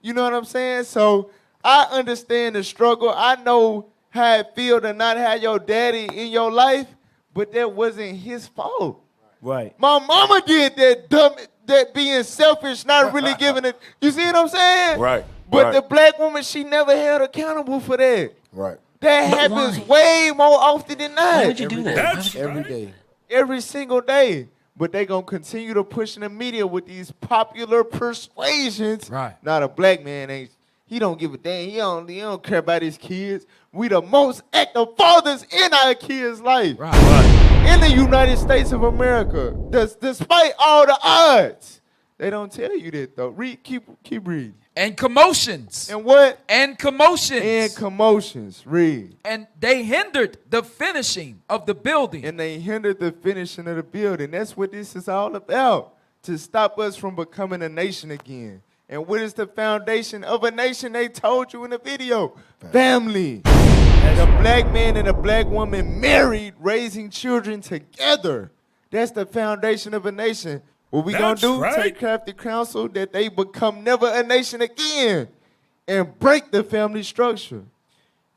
You know what I'm saying? So I understand the struggle. I know how it feel to not have your daddy in your life, but that wasn't his fault. Right. My mama did that being selfish, not really giving it. You see what I'm saying? Right. But the black woman, she never held accountable for that. Right. That happens way more often than not. Why would you do that? That's Every day. Every single day. But they gonna continue to push in the media with these popular persuasions. Right. Not a black man he don't give a damn. He don't care about his kids. We the most active fathers in our kids' life. Right. In the United States of America. Despite all the odds. They don't tell you that though. Keep reading. And commotions. And what? And commotions. And commotions. Read. And they hindered the finishing of the building. And they hindered the finishing of the building. That's what this is all about. To stop us from becoming a nation again. And what is the foundation of a nation? They told you in the video. Family. The black man and the black woman married, raising children together. That's the foundation of a nation. What we gonna do? right. Take crafty counsel that they become never a nation again and break the family structure.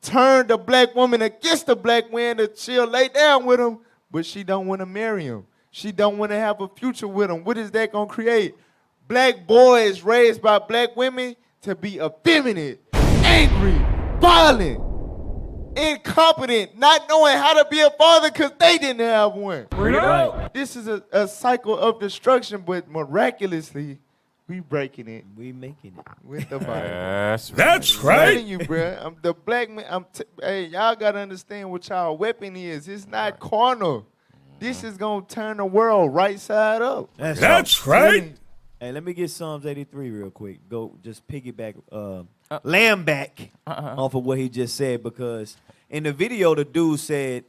Turn the black woman against the black man that she'll lay down with him, but she don't want to marry him. She don't want to have a future with him. What is that gonna create? Black boys raised by black women to be effeminate, angry, violent, incompetent, not knowing how to be a father because they didn't have one. Right. This is a cycle of destruction, but miraculously, we breaking it. We making it. With the Bible. That's That's I'm right. telling you, bro. I'm the black man. Hey, y'all gotta understand what y'all weapon is. It's not carnal. This is gonna turn the world right side up. That's right. Hey, let me get Psalms 83 real quick. Go, just piggyback, lamb back off of what he just said, because in the video, the dude said,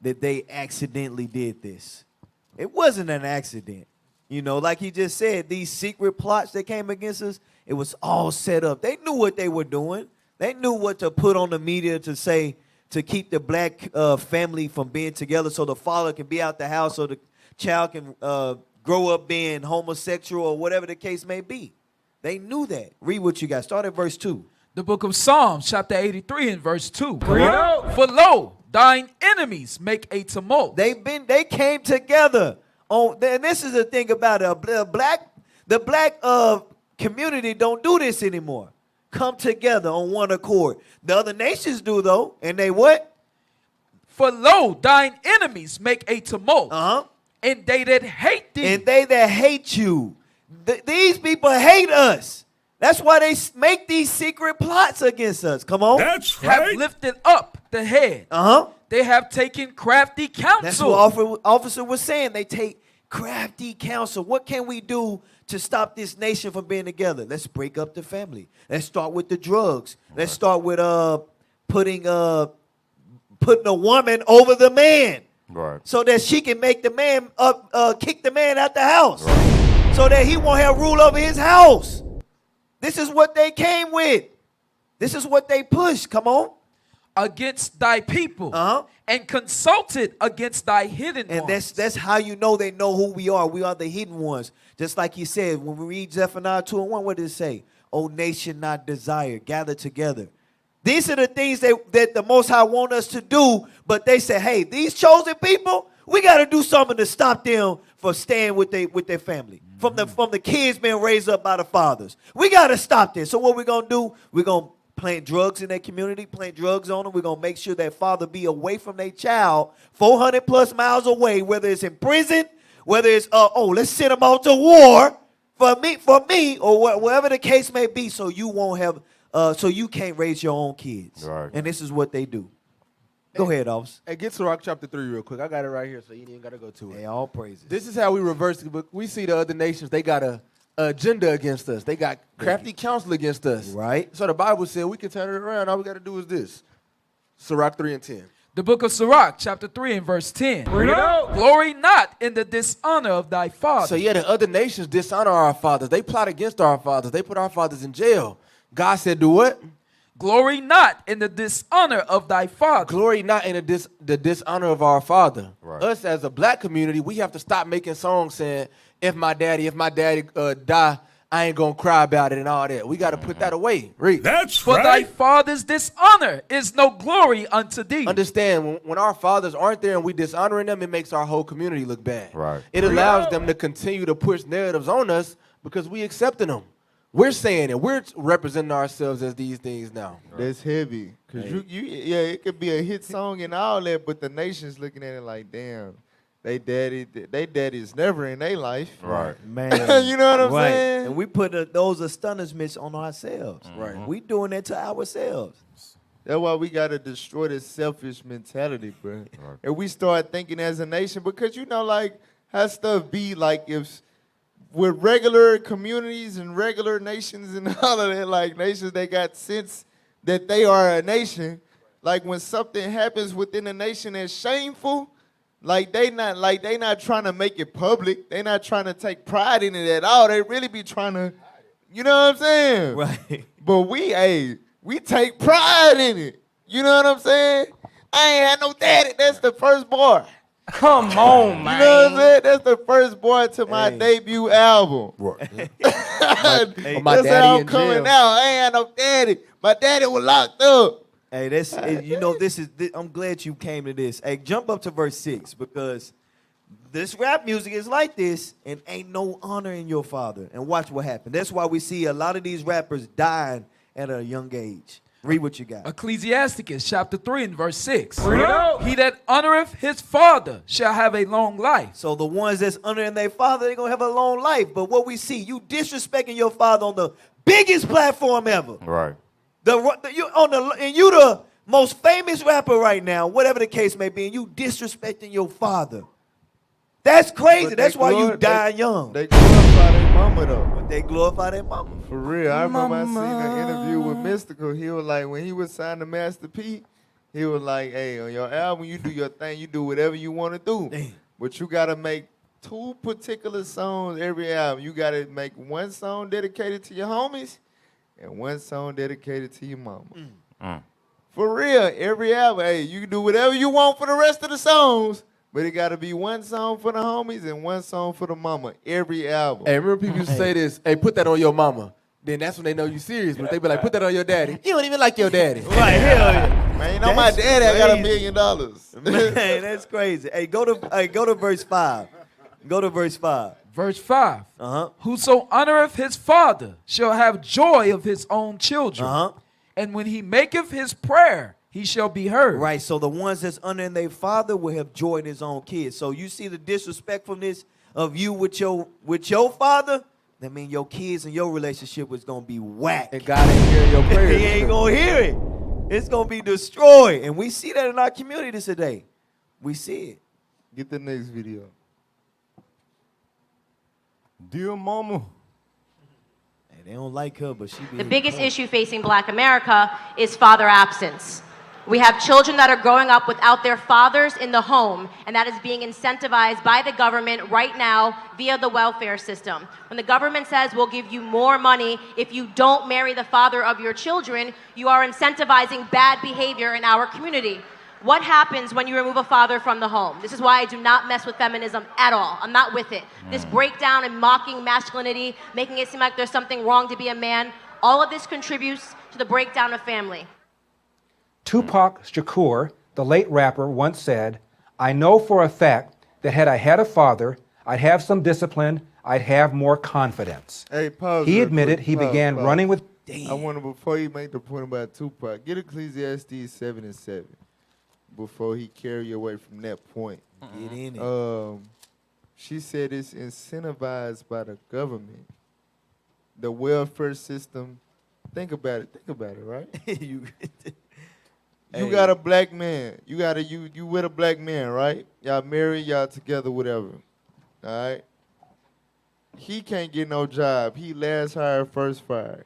that they accidentally did this. It wasn't an accident. You know, like he just said, these secret plots that came against us, it was all set up. They knew what they were doing. They knew what to put on the media to say to keep the black family from being together so the father can be out the house so the child can grow up being homosexual or whatever the case may be. They knew that. Read what you got. Start at verse 2. The book of Psalms, chapter 83 and verse 2. For lo, thine enemies make a tumult. They came together. And this is the thing about it. The black community don't do this anymore. Come together on one accord. The other nations do though, and they what? For lo, thine enemies make a tumult. And they that hate thee. And they that hate you. These people hate us. That's why they make these secret plots against us. Come on. That's right. Have lifted up the head. They have taken crafty counsel. That's what officer was saying. They take crafty counsel. What can we do to stop this nation from being together? Let's break up the family. Let's start with the drugs. Let's start with putting a woman over the man. Right. So that she can make the man kick the man out the house. Right. So that he won't have rule over his house. This is what they came with. This is what they pushed. Come on. Against thy people. And consulted against thy hidden ones. And that's how you know they know who we are. We are the hidden ones. Just like he said, when we read Zephaniah 2:1, what did it say? O nation not desire, gather together. These are the things that the Most High want us to do, but they say, hey, these chosen people, we got to do something to stop them from staying with their family. From the kids being raised up by the fathers. We got to stop this. So what we're going to do, we're going to plant drugs in their community, plant drugs on them. We're going to make sure that father be away from their child 400 plus miles away, whether it's in prison, whether it's, let's send them out to war for me, or whatever the case may be, so you won't have, so you can't raise your own kids. Right. And this is what they do. Go ahead, Officer. Hey, get to Rock chapter 3 real quick. I got it right here, so you ain't got to go to it. Hey, all praises. This is how we reverse it. But we see the other nations, they got a agenda against us. They got crafty counsel against us. Right. So the Bible said we can turn it around. All we got to do is this. Sirach 3 and 10. The book of Sirach, chapter 3 and verse 10. Glory not in the dishonor of thy father. So yeah, the other nations dishonor our fathers. They plot against our fathers. They put our fathers in jail. God said, do what? Glory not in the dishonor of thy father. Glory not in the dishonor of our father. Right. Us as a black community, we have to stop making songs saying, if my daddy die, I ain't gonna cry about it and all that. We got to put that away. Read. That's For thy father's dishonor is no glory unto thee. Understand, when our fathers aren't there and we dishonoring them, it makes our whole community look bad. Right. It allows them to continue to push narratives on us because we accepting them. We're saying it. We're representing ourselves as these things now. That's heavy. Because it could be a hit song and all that, but the nation's looking at it like, damn, they daddy's never in their life. Right. Man. You know what I'm saying? And we put those astonishments on ourselves. Right. We doing that to ourselves. That's why we got to destroy this selfish mentality, bro. Right. And we start thinking as a nation, because you know, like, how stuff be like if with regular communities and regular nations and all of that, like nations that got sense that they are a nation, like when something happens within a nation that's shameful, like they not trying to make it public. They not trying to take pride in it at all. They really be trying to, you know what I'm saying? Right. But we take pride in it. You know what I'm saying? I ain't had no daddy. That's the first bar. Come on, man. You know what I'm saying? That's the first bar to my debut album. Right. That's how I'm coming out. I ain't had no daddy. My daddy was locked up. Hey, I'm glad you came to this. Hey, jump up to verse 6, because this rap music is like this and ain't no honor in your father. And watch what happened. That's why we see a lot of these rappers dying at a young age. Read what you got. Ecclesiasticus chapter 3 and verse 6. He that honoreth his father shall have a long life. So the ones that's honoring their father, they're going to have a long life. But what we see, you disrespecting your father on the biggest platform ever. Right. And you the most famous rapper right now, whatever the case may be, and you disrespecting your father. That's crazy. That's why you die young. They glorify their mama though. But they glorify their mama. For real. I remember I seen an interview with Mystical. He was like, when he was signed to Master P, He was like, hey, on your album, you do your thing, you do whatever you want to do. But you got to make 2 particular songs every album. You got to make 1 song dedicated to your homies and 1 song dedicated to your mama. For real, every album, hey, you can do whatever you want for the rest of the songs, but it got to be 1 song for the homies and 1 song for the mama every album. Hey, remember people used to say this, hey, put that on your mama. Then that's when they know you serious. But they be like, put that on your daddy. You don't even like your daddy. Right, hell yeah. Man, you know my daddy, I got $1 million. Man, that's crazy. Hey, go to verse 5. Go to verse 5. Verse 5. Whoso honoreth his father shall have joy of his own children. And when he maketh his prayer, he shall be heard. Right, so the ones that's honoring their father will have joy in his own kids. So you see the disrespectfulness of you with your father, that means your kids and your relationship is going to be whack. And God ain't hearing your prayers. He ain't going to hear it. It's going to be destroyed. And we see that in our community today. We see it. Get the next video. Dear mama. Hey, they don't like her, but she be The biggest issue facing Black America is father absence. We have children that are growing up without their fathers in the home, and that is being incentivized by the government right now via the welfare system. When the government says we'll give you more money if you don't marry the father of your children, you are incentivizing bad behavior in our community. What happens when you remove a father from the home? This is why I do not mess with feminism at all. I'm not with it. This breakdown and mocking masculinity, making it seem like there's something wrong to be a man, all of this contributes to the breakdown of family. Tupac Shakur, the late rapper, once said, I know for a fact that had I had a father, I'd have some discipline, I'd have more confidence. Hey, pause. He admitted he began running with... I want to, before you make the point about Tupac, get Ecclesiastes 7:7 before he carry you away from that point. Get in it. She said it's incentivized by the government. The welfare system. Think about it, right? You got a black man. You with a black man, right? Y'all married, y'all together, whatever. All right? He can't get no job. He last hired, first fired.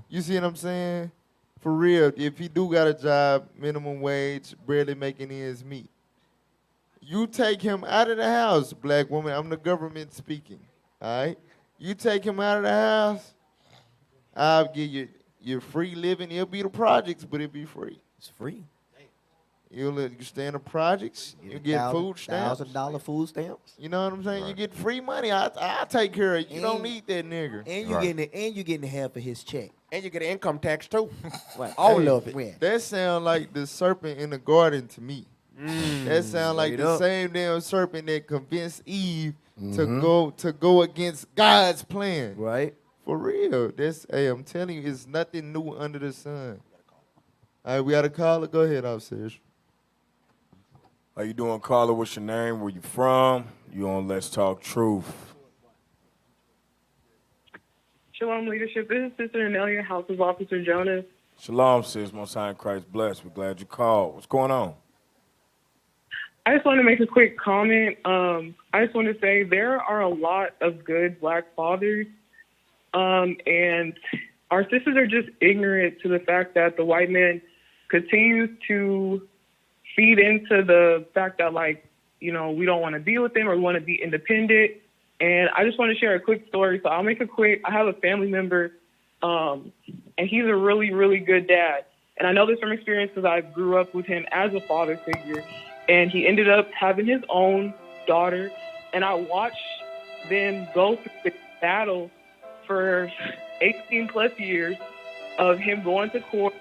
You see what I'm saying? For real, if he do got a job, minimum wage, barely making ends meet. You take him out of the house, black woman. I'm the government speaking. All right? You take him out of the house, I'll give you your free living. It'll be the projects, but it'll be free. It's free. You stay in the projects. You get food stamps. $1,000 food stamps. You know what I'm saying? Right. You get free money. I take care of you. You don't need that nigga. And you getting half of his check. And you get an income tax too. Right. All of it. That sound like the serpent in the garden to me. That sound like the same damn serpent that convinced Eve to go against God's plan. Right. For real. Hey, I'm telling you, it's nothing new under the sun. All right, we got a caller. Go ahead, officer. How you doing, caller? What's your name? Where you from? You on Let's Talk Truth. Shalom, leadership. This is Sister Anelia, House of Officer Jonas. Shalom, sis. Most High in Christ bless. We're glad you called. What's going on? I just want to make a quick comment. I just want to say there are a lot of good black fathers, and our sisters are just ignorant to the fact that the white man continues to feed into the fact that, we don't want to be with them or we want to be independent. And I just want to share a quick story. So I'll make it quick. I have a family member, and he's a really, really good dad. And I know this from experience because I grew up with him as a father figure. And he ended up having his own daughter. And I watched them go through the battle for 18 plus years of him going to court,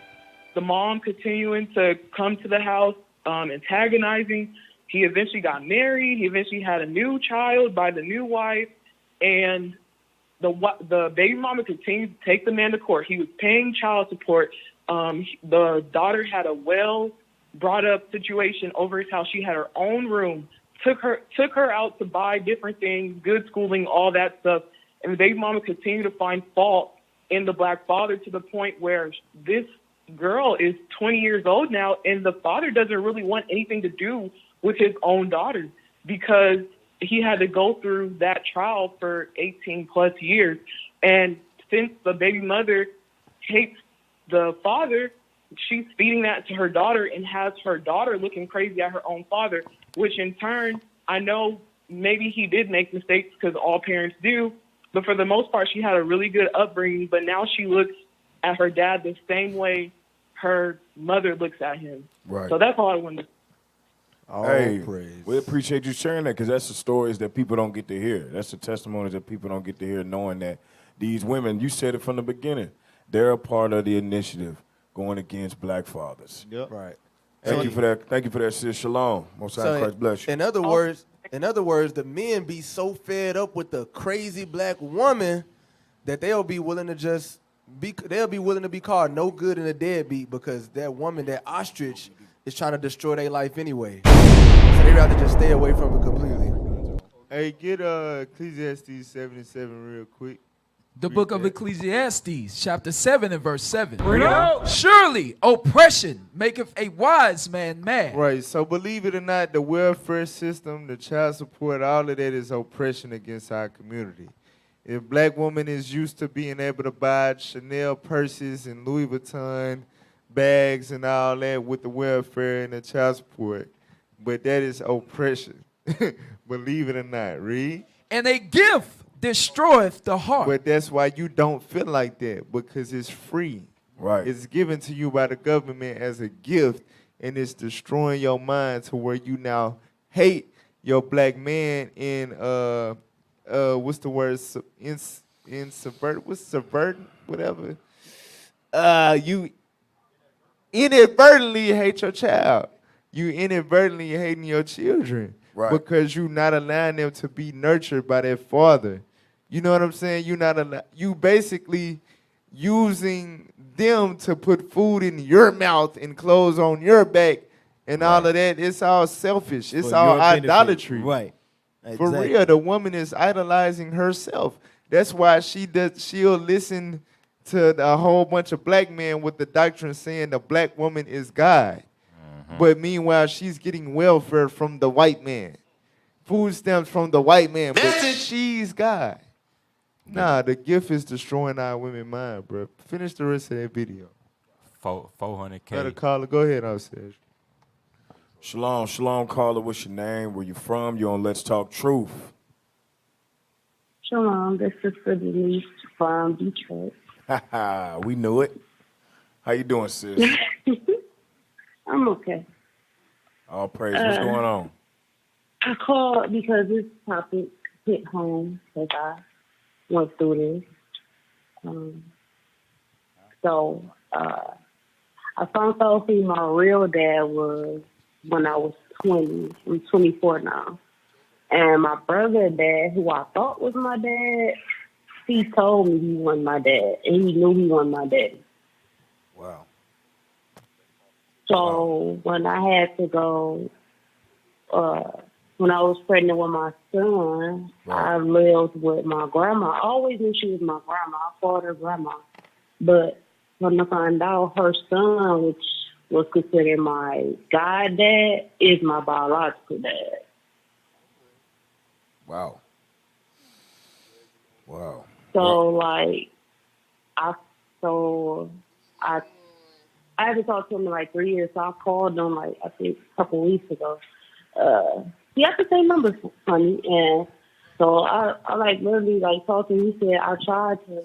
the mom continuing to come to the house, antagonizing. He eventually got married. He eventually had a new child by the new wife. And the baby mama continued to take the man to court. He was paying child support. The daughter had a well-brought-up situation over his house. She had her own room, took her out to buy different things, good schooling, all that stuff. And the baby mama continued to find fault in the black father to the point where this girl is 20 years old now, and the father doesn't really want anything to do with his own daughter because he had to go through that trial for 18 plus years. And since the baby mother hates the father, she's feeding that to her daughter and has her daughter looking crazy at her own father, which in turn, I know maybe he did make mistakes because all parents do, but for the most part, she had a really good upbringing, but now she looks at her dad the same way her mother looks at him. Right. So that's all I wanted to Hey, we appreciate you sharing that because that's the stories that people don't get to hear. That's the testimonies that people don't get to hear, knowing that these women, you said it from the beginning, they're a part of the initiative going against black fathers. Yep. Right. Thank you for that. Thank you for that, sis. Shalom. Most High Christ bless you. In other words, the men be so fed up with the crazy black woman that they'll be willing to just be called no good and a deadbeat because that woman, that ostrich, is trying to destroy their life anyway. So they rather just stay away from it completely. Hey, get Ecclesiastes 77 real quick. The book of Ecclesiastes, chapter 7 and verse 7. Bring it out. Surely oppression maketh a wise man mad. Right, so believe it or not, the welfare system, the child support, all of that is oppression against our community. If black woman is used to being able to buy Chanel purses and Louis Vuitton bags and all that with the welfare and the child support, but that is oppression. Believe it or not, read. And a gift destroyeth the heart. But that's why you don't feel like that, because it's free. Right. It's given to you by the government as a gift, and it's destroying your mind to where you now hate your black man in what's the word? In subvert, what's subverting? Whatever. You inadvertently hate your child. You inadvertently hating your children. Right. Because you not allowing them to be nurtured by their father. You know what I'm saying? You basically using them to put food in your mouth and clothes on your back and all of that. It's all selfish. It's For all your benefit. idolatry. Right. For Exactly. real, the woman is idolizing herself. That's why she'll listen to a whole bunch of black men with the doctrine saying the black woman is God. But meanwhile, she's getting welfare from the white man. Food stamps from the white man. But she's God. Nah, the gift is destroying our women's mind, bro. Finish the rest of that video. 400K. Got a caller. Go ahead, Osage. Shalom, caller. What's your name? Where you from? You on Let's Talk Truth. Shalom, this is Denise from Detroit. We knew it. How you doing, sis? I'm okay. All praise. What's going on? I called because this topic hit home because I went through this. I found out who my real dad was when I was 20. I'm 24 now. And my brother dad, who I thought was my dad, he told me he wasn't my dad. And he knew he wasn't my daddy. Wow. So when I had to go, when I was pregnant with my son, I lived with my grandma. I always knew she was my grandma. I called her grandma. But when I found out her son, which was considered my god dad, is my biological dad. Wow. So I haven't talked to him in like 3 years, so I called him like I think a couple weeks ago. He has the same number for me, and so I like literally like talked to him. He said I tried to,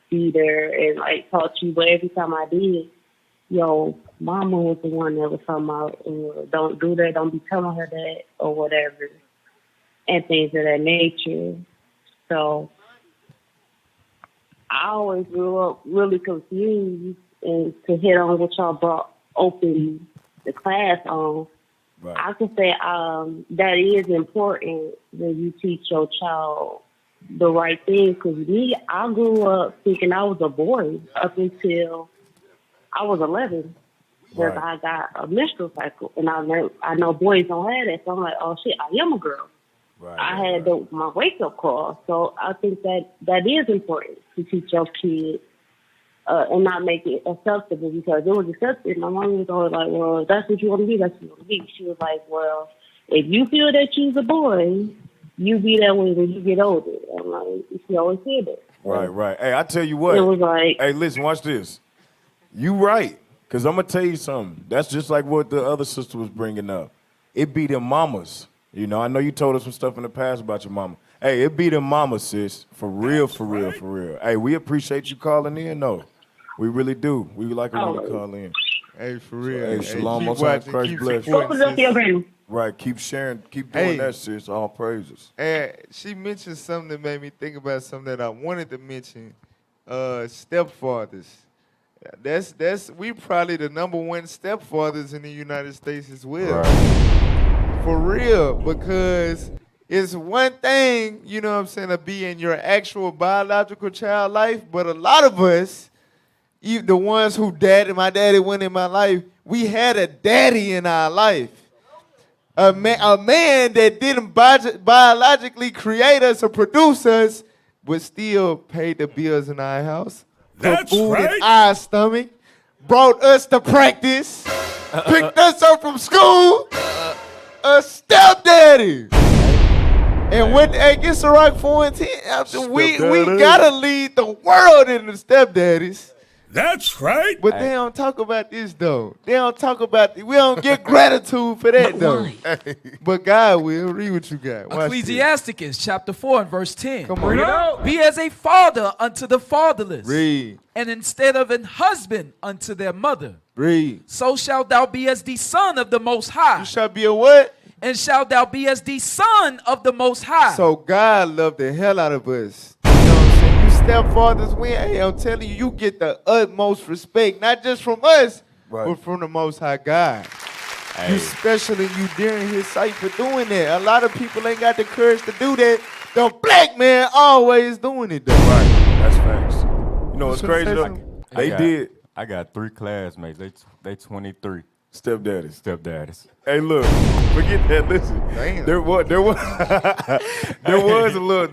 be there and like talk to you, but every time I did, mama was the one that was talking about don't do that, don't be telling her that or whatever, and things of that nature. So I always grew up really confused, and to hit on what y'all brought open the class on, I can say that is important when you teach your child the right thing. Because me, I grew up thinking I was a boy up until I was 11. Because I got a menstrual cycle, and I know boys don't have that. So I'm like, oh shit, I am a girl. I had my wake up call. So I think that is important to teach your kids. And not make it acceptable, because it was accepted. My mom was always like, well, that's what you want to be, that's what you want to be. She was like, well, if you feel that you're a boy, you be that way when you get older. And she always said that. Right. Hey, I tell you what. It was like, hey, listen, watch this. You right. Because I'm going to tell you something. That's just like what the other sister was bringing up. It be them mamas. You know, I know you told us some stuff in the past about your mama. Hey, it be them mamas, sis. For real, for real, for real. Hey, we appreciate you calling in, though. We really do. We like it when you call in. Hey, for real. Hey, shalom, most watching, Christ keep bless. supporting, sis. Right, keep sharing, keep doing that, sis. All praises. And she mentioned something that made me think about something that I wanted to mention. Stepfathers. We probably the #1 stepfathers in the United States as well. Right. For real, because it's one thing, you know what I'm saying, to be in your actual biological child life, but a lot of us, the ones who my daddy went in my life, we had a daddy in our life. A man that didn't biologically create us or produce us, but still paid the bills in our house. That's food right. in our stomach, brought us to practice, picked us up from school, a stepdaddy. And when gets a rock 4 and 10, we gotta lead the world in the stepdaddies. That's right. But they don't talk about this though. They don't talk about we don't get gratitude for that though. But God will. Read what you got. Watch Ecclesiasticus chapter 4 and verse 10. Come on. Be as a father unto the fatherless. Read. And instead of an husband unto their mother. Read. So shalt thou be as the son of the Most High. You shall be a what? And shalt thou be as the son of the Most High. So God loved the hell out of us. You know what I'm saying? You stepfathers win. Hey, I'm telling you, you get the utmost respect, not just from us, but from the Most High God. Hey. You special and you during his sight for doing that. A lot of people ain't got the courage to do that. The black man always doing it though. Right. That's facts. You know what's crazy though? I got 3 classmates. They 23. Stepdaddies. Hey, look, forget that. Listen, damn. There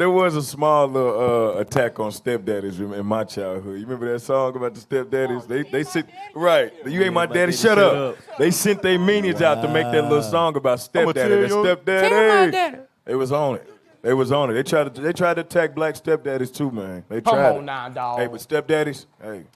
was a small little attack on stepdaddies in my childhood. You remember that song about the stepdaddies? They sent right. You ain't my daddy. Shut up. They sent their minions out to make that little song about stepdaddy. Stepdaddy. It was on it. They was on it. They tried to attack black stepdaddies too, man. They tried. Come on now, dog. Hey, but stepdaddies,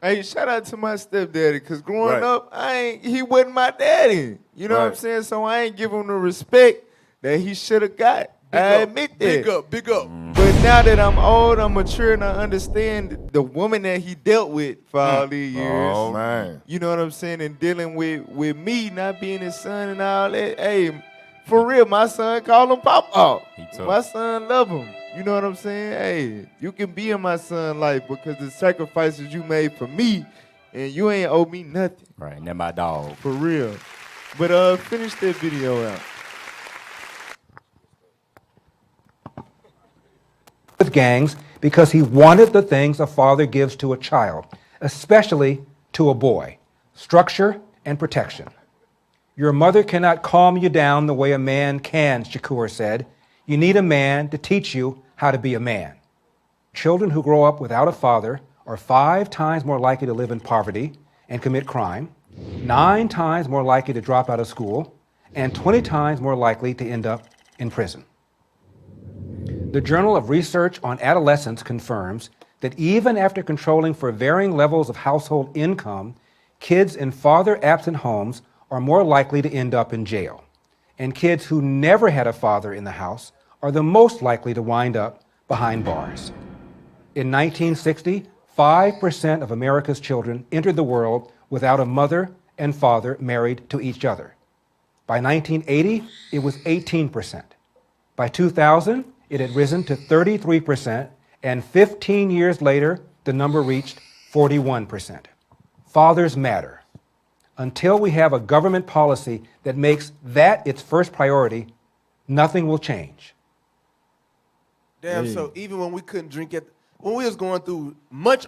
Hey, shout out to my stepdaddy, cause growing up, he wasn't my daddy. You know what I'm saying? So I ain't give him the respect that he should have got. I admit that. Big up. But now that I'm old, I'm mature, and I understand the woman that he dealt with for all these years. Oh man. You know what I'm saying? And dealing with me not being his son and all that. Hey. For real, my son call him Papa. My son love him. You know what I'm saying? Hey, you can be in my son's life because the sacrifices you made for me, and you ain't owe me nothing. Right, and they're my dog. For real. But finish that video out. With gangs because he wanted the things a father gives to a child, especially to a boy: structure and protection. Your mother cannot calm you down the way a man can, Shakur said. You need a man to teach you how to be a man. Children who grow up without a father are 5 times more likely to live in poverty and commit crime, 9 times more likely to drop out of school, and 20 times more likely to end up in prison. The Journal of Research on Adolescence confirms that even after controlling for varying levels of household income, kids in father-absent homes are more likely to end up in jail. And kids who never had a father in the house are the most likely to wind up behind bars. In 1960, 5% of America's children entered the world without a mother and father married to each other. By 1980, it was 18%. By 2000, it had risen to 33%, and 15 years later, the number reached 41%. Fathers matter. Until we have a government policy that makes that its first priority, nothing will change. Damn, so even when we couldn't drink when we was going through much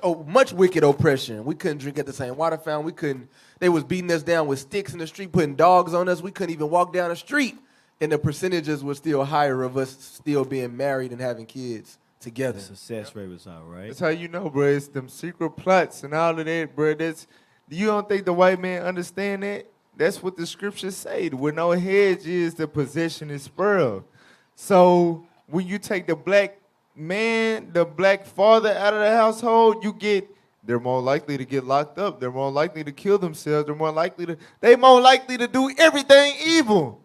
wicked oppression, we couldn't drink at the same water fountain. They was beating us down with sticks in the street, putting dogs on us. We couldn't even walk down the street. And the percentages were still higher of us still being married and having kids together. The success rate was all right. That's how you know, bro. It's them secret plots and all of that, bro. You don't think the white man understand that? That's what the scriptures say. Where no hedge is, the possession is spoiled. So when you take the black man, the black father out of the household, you get they're more likely to get locked up. They're more likely to kill themselves. They're more likely to do everything evil.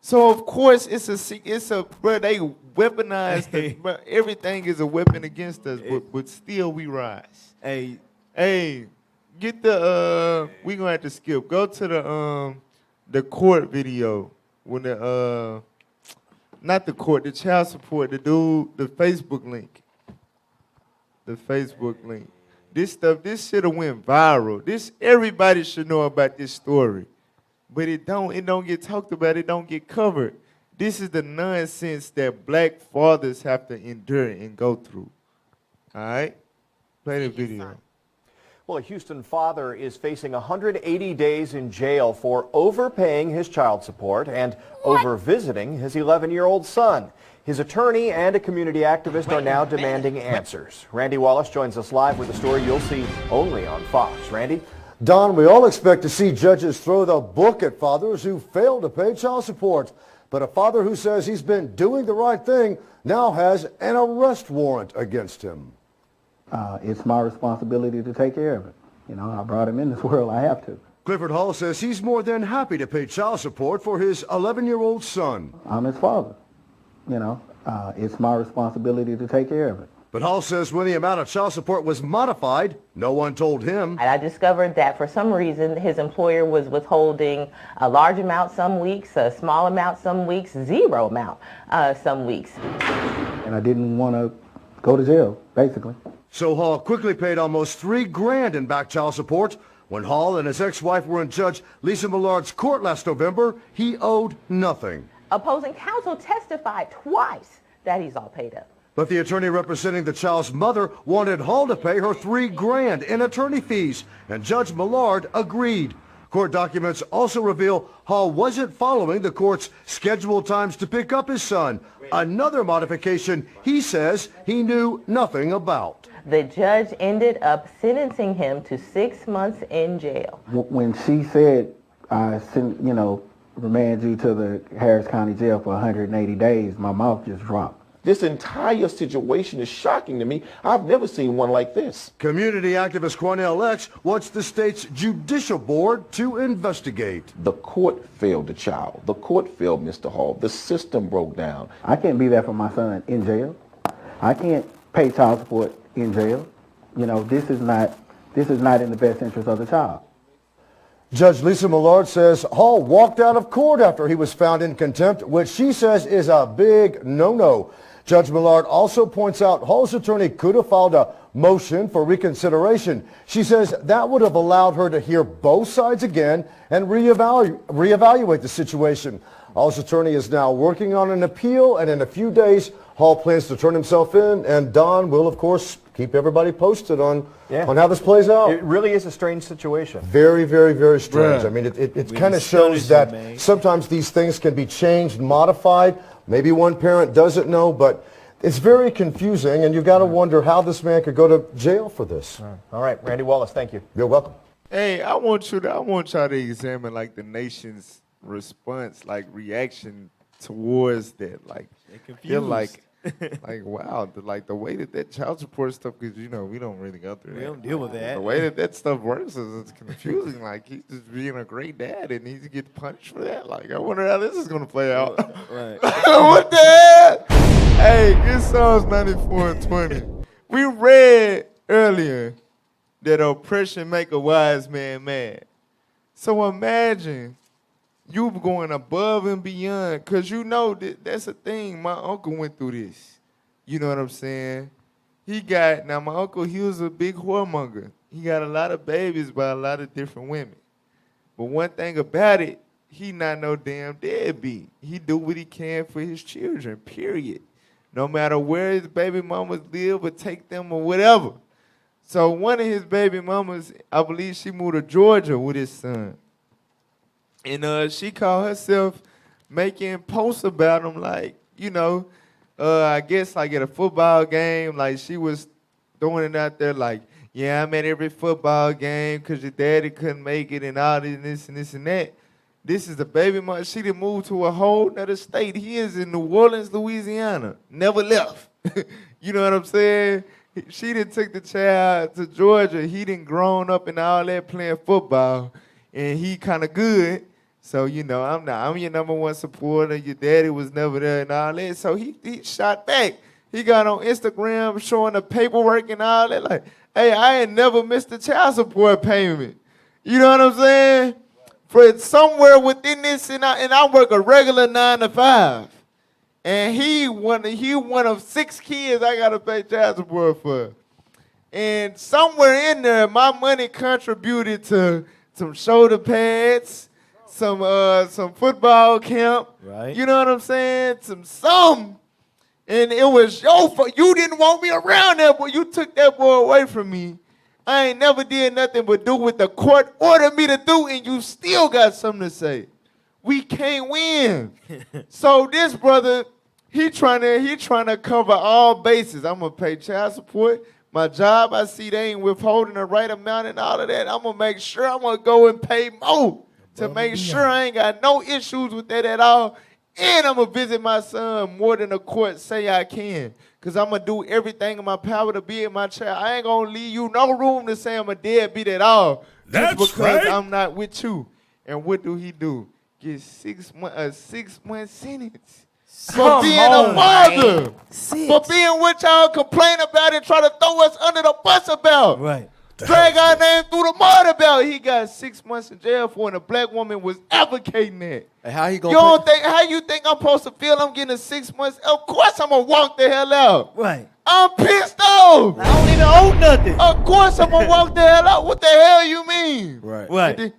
So of course it's bro, they weaponize bro, everything is a weapon against us, but still we rise. Hey, get the we gonna have to skip. Go to the court video when the not the court, the child support, the Facebook link. The Facebook link. This should have went viral. Everybody should know about this story. But it don't get talked about, it don't get covered. This is the nonsense that black fathers have to endure and go through. All right? Play the video. Well, a Houston father is facing 180 days in jail for overpaying his child support and over-visiting his 11-year-old son. His attorney and a community activist are now demanding answers. Randy Wallace joins us live with a story you'll see only on Fox. Randy? Don, we all expect to see judges throw the book at fathers who fail to pay child support. But a father who says he's been doing the right thing now has an arrest warrant against him. It's my responsibility to take care of it. You know, I brought him in this world, I have to. Clifford Hall says he's more than happy to pay child support for his 11-year-old son. I'm his father. You know, it's my responsibility to take care of it. But Hall says when the amount of child support was modified, no one told him. And I discovered that for some reason his employer was withholding a large amount some weeks, a small amount some weeks, zero amount some weeks. And I didn't want to go to jail, basically. So Hall quickly paid almost $3 grand in back child support. When Hall and his ex-wife were in Judge Lisa Millard's court last November, he owed nothing. Opposing counsel testified twice that he's all paid up. But the attorney representing the child's mother wanted Hall to pay her $3 grand in attorney fees, and Judge Millard agreed. Court documents also reveal Hall wasn't following the court's scheduled times to pick up his son, another modification he says he knew nothing about. The judge ended up sentencing him to 6 months in jail. When she said, remand you to the Harris County Jail for 180 days, my mouth just dropped. This entire situation is shocking to me. I've never seen one like this. Community activist Cornell X wants the state's judicial board to investigate. The court failed the child. The court failed Mr. Hall. The system broke down. I can't be there for my son in jail. I can't pay child support in jail. You know, this is not in the best interest of the child. Judge Lisa Millard says Hall walked out of court after he was found in contempt, which she says is a big no-no. Judge Millard also points out Hall's attorney could have filed a motion for reconsideration. She says that would have allowed her to hear both sides again and reevaluate the situation. Hall's attorney is now working on an appeal, and in a few days, Hall plans to turn himself in, and Don will, of course, keep everybody posted on how this plays out. It really is a strange situation. Very, very, very strange. Right. I mean, it kind of shows that sometimes these things can be changed, modified. Maybe one parent doesn't know, but it's very confusing, and you've got to wonder how this man could go to jail for this. All right, Randy Wallace, thank you. You're welcome. Hey, I want y'all to examine like the nation's response, like reaction towards that. Like, they're like wow, the way that child support stuff, because we don't really go through that. We don't deal with that. The way that stuff works is it's confusing. Like, he's just being a great dad and he's getting punished for that. Like, I wonder how this is gonna play out. Right. What the hell? Hey, get Psalms 94 and 20. We read earlier that oppression make a wise man mad. So imagine you going above and beyond, because that's a thing. My uncle went through this. You know what I'm saying? My uncle, he was a big whoremonger. He got a lot of babies by a lot of different women. But one thing about it, he not no damn deadbeat. He do what he can for his children, period. No matter where his baby mamas live or take them or whatever. So one of his baby mamas, I believe she moved to Georgia with his son. And she called herself making posts about him, like, I guess like at a football game, like she was throwing it out there like, yeah, I'm at every football game because your daddy couldn't make it and all this and this and that. This is the baby mom. She done moved to a whole nother state. He is in New Orleans, Louisiana. Never left. You know what I'm saying? She done took the child to Georgia. He done grown up and all that playing football, and he kind of good. So, you know, I'm your number one supporter. Your daddy was never there and all that. So he shot back. He got on Instagram showing the paperwork and all that. Like, hey, I ain't never missed a child support payment. You know what I'm saying? For somewhere within this, and I work a regular 9 to 5. And he one of 6 kids I gotta pay child support for. And somewhere in there, my money contributed to some shoulder pads, some football camp. Right. You know what I'm saying? Some. And it was your fault. You didn't want me around there, but you took that boy away from me. I ain't never did nothing but do what the court ordered me to do, and you still got something to say. We can't win. So this brother, he trying to cover all bases. I'm gonna pay child support. My job, I see they ain't withholding the right amount and all of that. I'm gonna make sure I'm gonna go and pay more to make sure I ain't got no issues with that at all. And I'm gonna visit my son more than the court say I can. Cause I'm gonna do everything in my power to be in my child. I ain't gonna leave you no room to say I'm a deadbeat at all. That's just because right. I'm not with you. And what do he do? Get 6 month sentence for being a father. For being what y'all complain about and try to throw us under the bus about. Right. Drag our name through the mud about. He got 6 months in jail for, and a black woman was advocating that. And how he You gonna don't think, how you think I'm supposed to feel I'm getting 6 months? Of course I'm going to walk the hell out. Right. I'm pissed off. I don't even owe nothing. Of course I'm going to walk the hell out. What the hell you mean? Right. Right.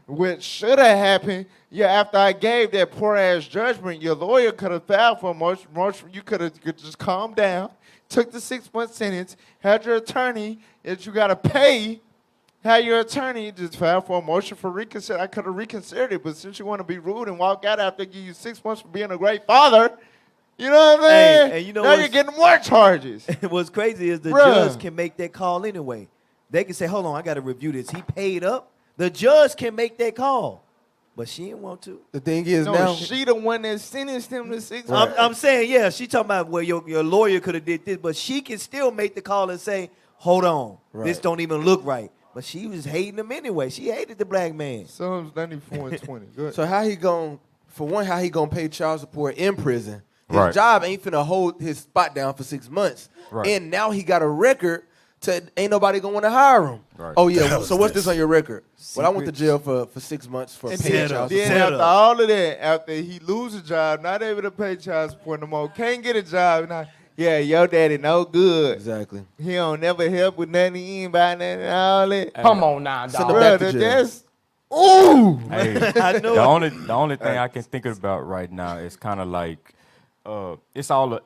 What should have happened, after I gave that poor-ass judgment, your lawyer could have filed for a motion. You could have just calmed down, took the 6 month sentence, had your attorney that you got to pay, had your attorney just file for a motion for reconsider. I could have reconsidered it, but since you want to be rude and walk out after I give you 6 months for being a great father, you know what I'm saying? Hey, you know now you're getting more charges. What's crazy is the Bruh. judge can make that call anyway. They can say, hold on, I got to review this. He paid up. The judge can make that call. But she didn't want to. The thing is No, now she the one that sentenced him to 6 months. I'm saying, yeah, she talking about, well, your lawyer could have did this, but she can still make the call and say, hold on, this don't even look right. But she was hating him anyway. She hated the black man. Psalms 94 and 20. Good. So how he gonna pay child support in prison? His Right. job ain't finna hold his spot down for 6 months. Right. And now he got a record to ain't nobody gonna want to hire him. Right. Oh yeah. So what's this on your record? Well, I went to jail for 6 months for And paying then, child then support. after all of that, after he lose a job, not able to pay child support no more, can't get a job. Now, your daddy no good. Exactly. He don't never help with nothing. He ain't buy nothing and all that. Come on now, Send dog. him back to Brother, jail. that's ooh. Hey, I know the only thing I can think about right now is kind of like it's all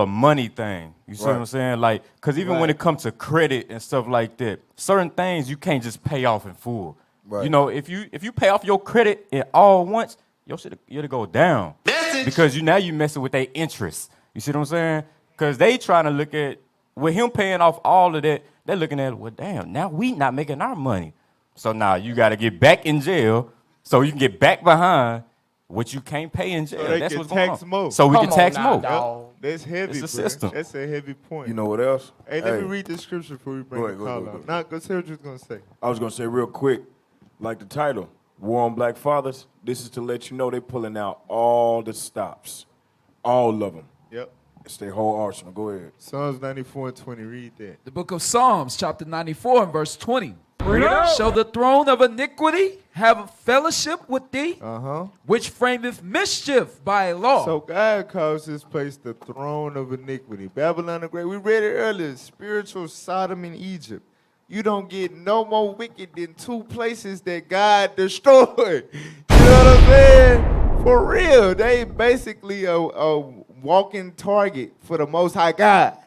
a money thing. You see what I'm saying? Like, cause even when it comes to credit and stuff like that, certain things you can't just pay off in full. Right. You know, if you pay off your credit in all once, your shit it'll go down. Because now you messing with their interest. You see what I'm saying? Cause they trying to look at with him paying off all of that, they're looking at, well, damn, now we not making our money. So now you got to get back in jail so you can get back behind what you can't pay in jail. So they That's can what's going tax on. more. So we Come can tax on now, more. dog. That's heavy, It's a bro. system. That's a heavy point. You know what else? Hey, let me read the scripture before we bring Go the ahead, call go out. ahead. Now, go say what you was going to say. I was gonna say real quick, like the title, War on Black Fathers. This is to let you know they pulling out all the stops, all of them. Yep. It's their whole arsenal. Go ahead. Psalms 94 and 20. Read that. The book of Psalms, chapter 94 and verse 20. Shall the throne of iniquity have fellowship with thee, which frameth mischief by law? So God calls this place the throne of iniquity. Babylon the Great. We read it earlier. Spiritual Sodom in Egypt. You don't get no more wicked than 2 places that God destroyed. You know what I'm saying? For real. They basically a walking target for the Most High God.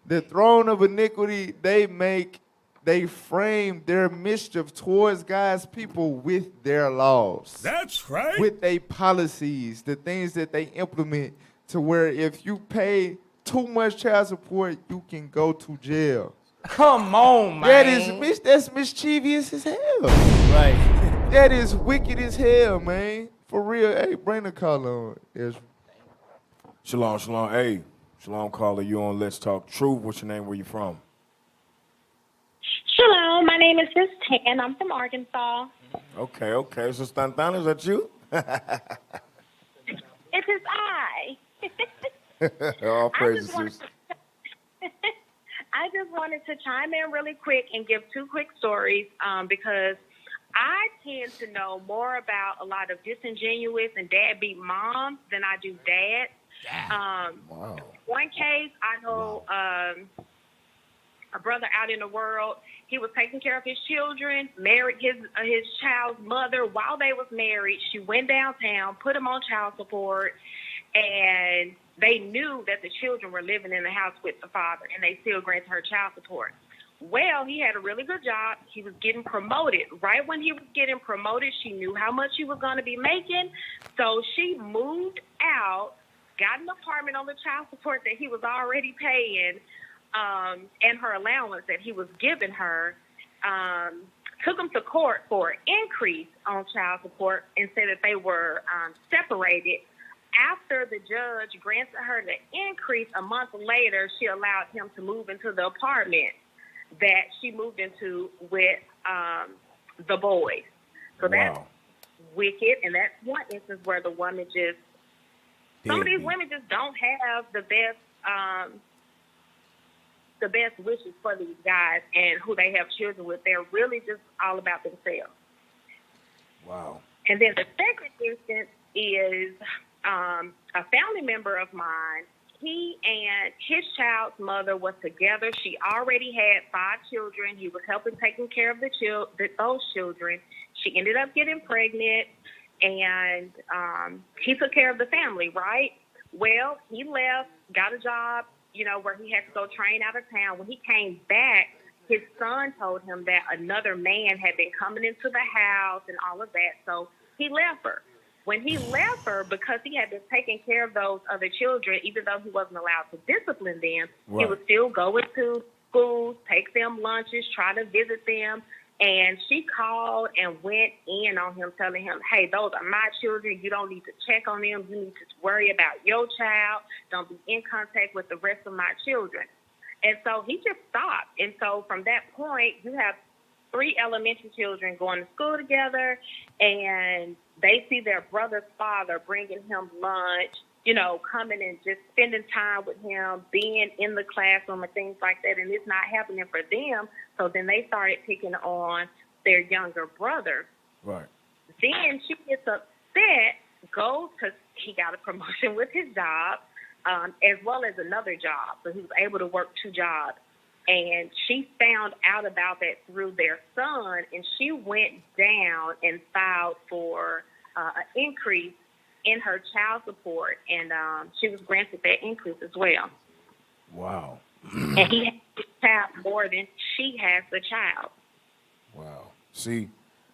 The throne of iniquity, they frame their mischief towards God's people with their laws. That's right. With their policies, the things that they implement to where if you pay too much child support, you can go to jail. Come on, man. That's mischievous as hell. Right. That is wicked as hell, man. For real. Hey, bring the call on. Yes. Shalom, shalom. Hey, Shalom, caller. You on Let's Talk Truth. What's your name? Where you from? Shalom, my name is Sis Tan. I'm from Arkansas. Okay. So, Stantan, is that you? It is I. All praises, sis. I just wanted to chime in really quick and give two quick stories because I tend to know more about a lot of disingenuous and deadbeat moms than I do dads. Wow. One case, I know a brother out in the world. He was taking care of his children, married his child's mother while they was married. She went downtown, put him on child support, and they knew that the children were living in the house with the father, and they still granted her child support. Well, he had a really good job. He was getting promoted. Right when he was getting promoted, she knew how much he was going to be making, so she moved out, got an apartment on the child support that he was already paying, and her allowance that he was giving her, took them to court for an increase on child support and said that they were separated. After the judge granted her the increase, a month later, she allowed him to move into the apartment that she moved into with the boys. So that's wicked, and that's one instance where the woman just, some of these women just don't have the best wishes for these guys and who they have children with. They're really just all about themselves. Wow. And then the second instance is a family member of mine. He and his child's mother was together. She already had 5 children. He was helping taking care of those children. She ended up getting pregnant, and he took care of the family, right? Well, he left, got a job, where he had to go train out of town. When he came back, his son told him that another man had been coming into the house and all of that. So he left her. When he left her, because he had been taking care of those other children, even though he wasn't allowed to discipline them, he would still go into schools, take them lunches, try to visit them. And she called and went in on him, telling him, hey, those are my children. You don't need to check on them. You need to worry about your child. Don't be in contact with the rest of my children. And so he just stopped. And so from that point, you have 3 elementary children going to school together, and they see their brother's father bringing him lunch, coming and just spending time with him, being in the classroom and things like that, and it's not happening for them. So then they started picking on their younger brother. Right. Then she gets upset, he got a promotion with his job, as well as another job. So he was able to work 2 jobs. And she found out about that through their son, and she went down and filed for an increase in her child support, and she was granted that increase as well. Wow. And he has the child more than she has the child. Wow. See,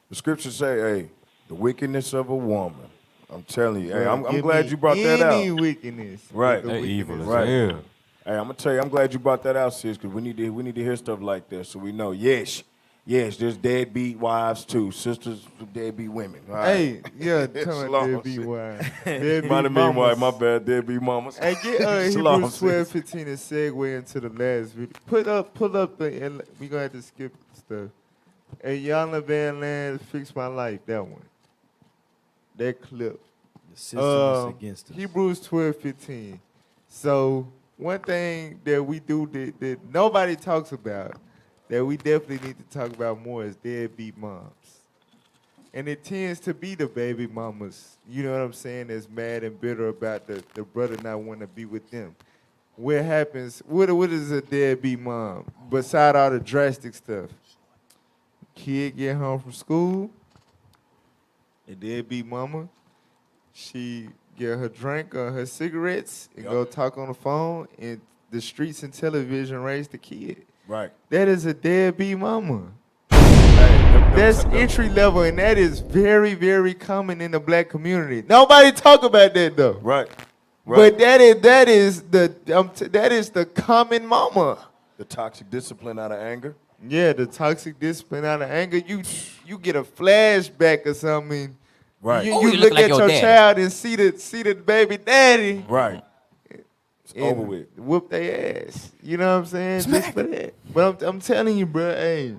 the scriptures say, hey, the wickedness of a woman. I'm telling you. Hey, I'm glad you brought that out. Any wickedness. Right. That evil is right. hell. Hey, I'm gonna tell you, I'm glad you brought that out, sis, because we need to hear stuff like that, so we know. Yes, there's deadbeat wives too, sisters of deadbeat women. All right? Hey, yeah, come on, deadbeat wives. Deadbeat mamas. My bad, deadbeat mamas. Hey, get Hebrews 12:15 and segue into the last video. Pull up and we gonna have to skip stuff. Hey, Yana Van Land, Fix My Life, that one. That clip. The system is against us. Hebrews 12:15. So one thing that we do that nobody talks about, that we definitely need to talk about more, is deadbeat moms. And it tends to be the baby mamas, you know what I'm saying, that's mad and bitter about the brother not wanting to be with them. What happens, what is a deadbeat mom? Beside all the drastic stuff. Kid get home from school, the deadbeat mama, she get her drink or her cigarettes and go talk on the phone, and the streets and television raise the kid. Right. That is a deadbeat mama. That's entry level, and that is very, very common in the black community. Nobody talk about that though. Right. But that is the common mama. The toxic discipline out of anger. Yeah, the toxic discipline out of anger. You get a flashback or something. Right. You look at your child and see the baby daddy. Right. over with. Whoop their ass. You know what I'm saying? Just for that. But I'm telling you, bro, hey,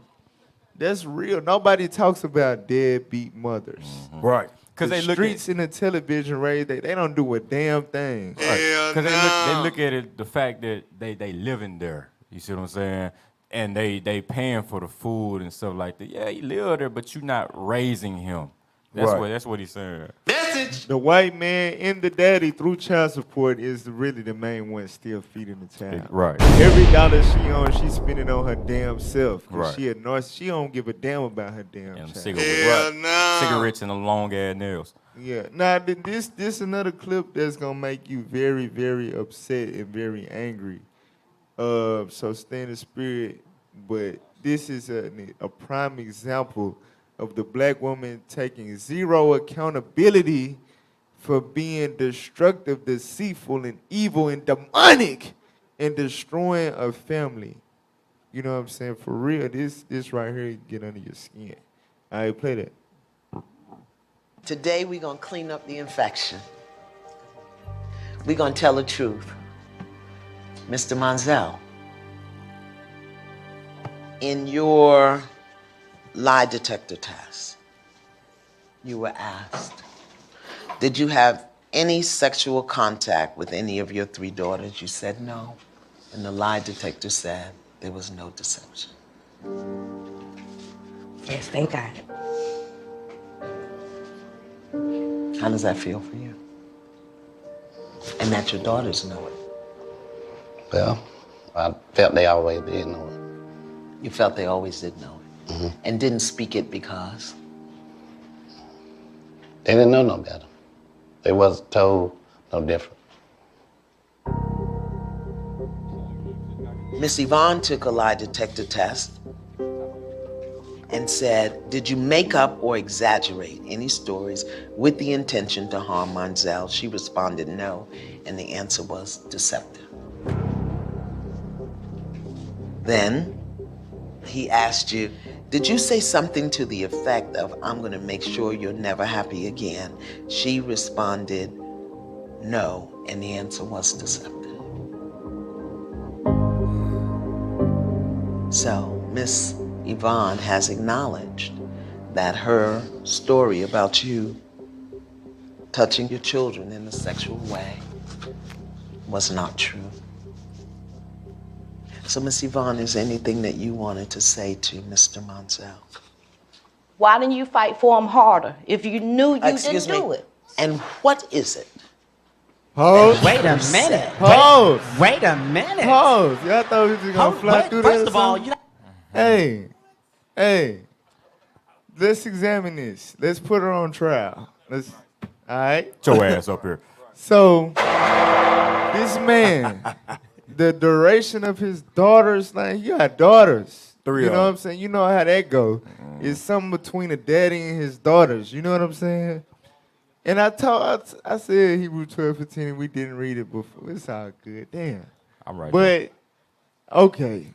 that's real. Nobody talks about deadbeat mothers. Right. Because the streets and the television raise, they don't do a damn thing. Because they look at it, the fact that they living there. You see what I'm saying? And they paying for the food and stuff like that. Yeah, you live there, but you're not raising him. That's what he's saying. Message. The white man and the daddy through child support is really the main one still feeding the child. Right. Every dollar she owns, she's spending on her damn self. 'Cause Right. she a narcissist. She don't give a damn about her damn child. Cigarettes and the long ass nails. Yeah. Now this another clip that's gonna make you very, very upset and very angry. So stay in the spirit. But this is a prime example of the black woman taking zero accountability for being destructive, deceitful, and evil and demonic and destroying a family. You know what I'm saying? For real, this right here get under your skin. All right, play that. Today we're going to clean up the infection. We're going to tell the truth. Mr. Monzel, in your lie detector test, you were asked, did you have any sexual contact with any of your 3 daughters? You said no. And the lie detector said there was no deception. Yes, thank God. How does that feel for you? And that your daughters know it. Well, I felt they always did know it. You felt they always did know it. And didn't speak it because? They didn't know no better. They wasn't told no different. Miss Yvonne took a lie detector test and said, did you make up or exaggerate any stories with the intention to harm Monzel? She responded no, and the answer was deceptive. Then he asked you, did you say something to the effect of, I'm going to make sure you're never happy again? She responded no, and the answer was deceptive. So Miss Yvonne has acknowledged that her story about you touching your children in a sexual way was not true. So, Miss Yvonne, is there anything that you wanted to say to Mr. Monzel? Why didn't you fight for him harder if you knew you didn't do it? And what is it? Pause. Wait a minute. Pause. Wait a minute. Pause. Y'all thought we was just gonna fly through that. First of all, you Hey, let's examine this. Let's put her on trial. All right? Get your ass up here. So, this man, the duration of his daughters, like, you got daughters. 3 You of know what them. I'm saying? You know how that go. It's something between a daddy and his daughters. You know what I'm saying? And I said Hebrew 12:15, and we didn't read it before. It's all good. Damn. I'm right. But, okay.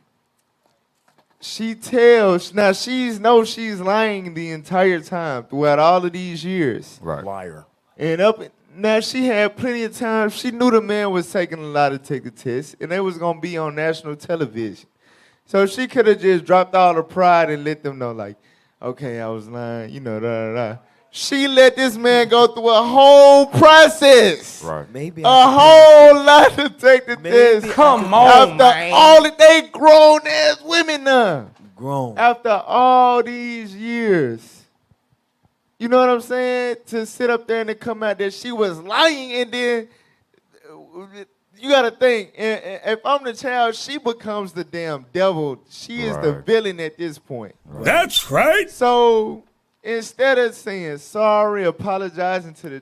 She tells, now she's lying the entire time throughout all of these years. Right. Liar. And now she had plenty of time. She knew the man was taking a lie detector test, and they was gonna be on national television. So she could have just dropped all her pride and let them know, like, okay, I was lying, you know, da. She let this man go through a whole process. Right. Maybe a whole lie detector test. Come on, After man. all that they grown ass women now. Grown. After all these years. You know what I'm saying? To sit up there and to come out there, she was lying, and then you got to think, if I'm the child, she becomes the damn devil. She is the villain at this point. Right. That's right. So instead of saying sorry, apologizing to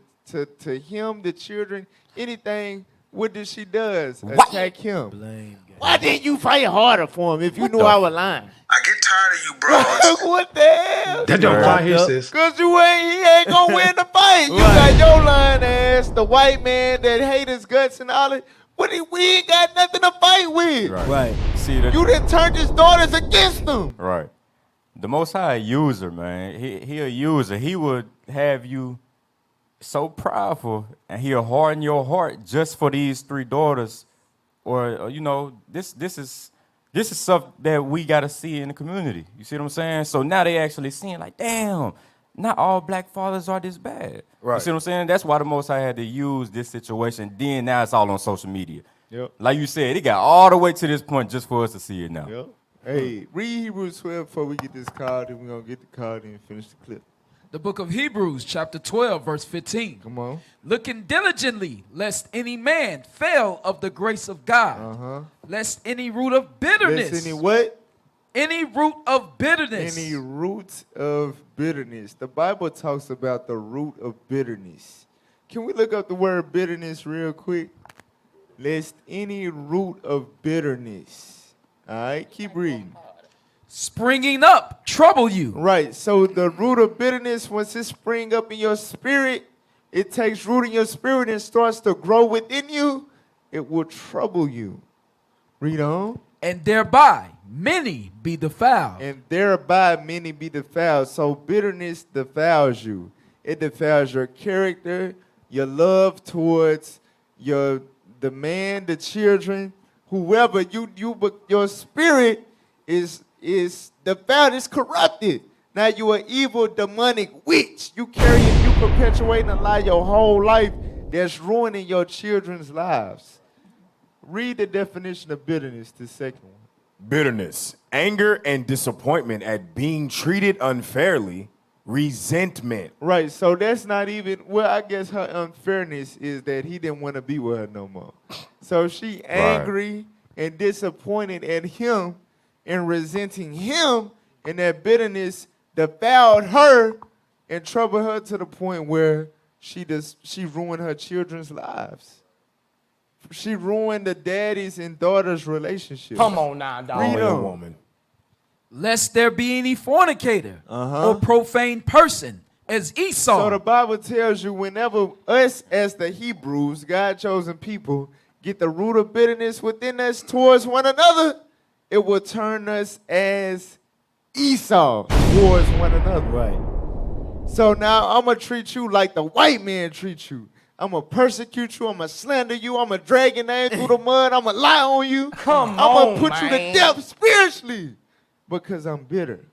him, the children, anything, what does she does? Attack him. Blame. Why didn't you fight harder for him if you knew I was lying? I get tired of you, bro. What the hell? That don't fly here, sis. Cause he ain't gonna win the fight. You got your lying ass, the white man that hate his guts and all that. We ain't got nothing to fight with. Right. See that? You done turned his daughters against him. Right. The Most High a user, man. He a user. He would have you so prideful, and he'll harden your heart just for these 3 daughters or you know, this is stuff that we gotta see in the community. You see what I'm saying? So now they actually seeing like, damn, not all black fathers are this bad. Right. You see what I'm saying? That's why the Most High had to use this situation. Then now it's all on social media. Yep. Like you said, it got all the way to this point just for us to see it now. Yep. Hey, read Hebrews 12 before we get this card, and we're going to get the card and finish the clip. The book of Hebrews, chapter 12, verse 15. Come on. Looking diligently, lest any man fail of the grace of God, lest any root of bitterness. Lest any what? Any root of bitterness. Any root of bitterness. The Bible talks about the root of bitterness. Can we look up the word bitterness real quick? Lest any root of bitterness. All right, keep reading. Springing up, trouble you. Right, so the root of bitterness, once it spring up in your spirit, it takes root in your spirit and starts to grow within you, it will trouble you. Read on. And thereby many be defiled. And thereby many be defiled. So bitterness defiles you. It defiles your character, your love towards the man, the children, whoever. Your spirit is defiled, is corrupted. Now you are evil, demonic witch. You perpetuating a lie your whole life that's ruining your children's lives. Read the definition of bitterness, the second one. Bitterness, anger and disappointment at being treated unfairly, resentment. Right, so that's not even, well, I guess her unfairness is that he didn't want to be with her no more. So she angry and disappointed at him and resenting him, and that bitterness defiled her and troubled her to the point where she ruined her children's lives. She ruined the daddy's and daughter's relationship. Come on now, dog. Read on. Woman. Lest there be any fornicator or profane person as Esau. So the Bible tells you whenever us as the Hebrews, God-chosen people, get the root of bitterness within us towards one another, it will turn us as Esau towards one another. Right. So now I'm going to treat you like the white man treats you. I'm going to persecute you. I'm going to slander you. I'm going to drag your name through the mud. I'm going to lie on you. I'm going to put you to death spiritually because I'm bitter.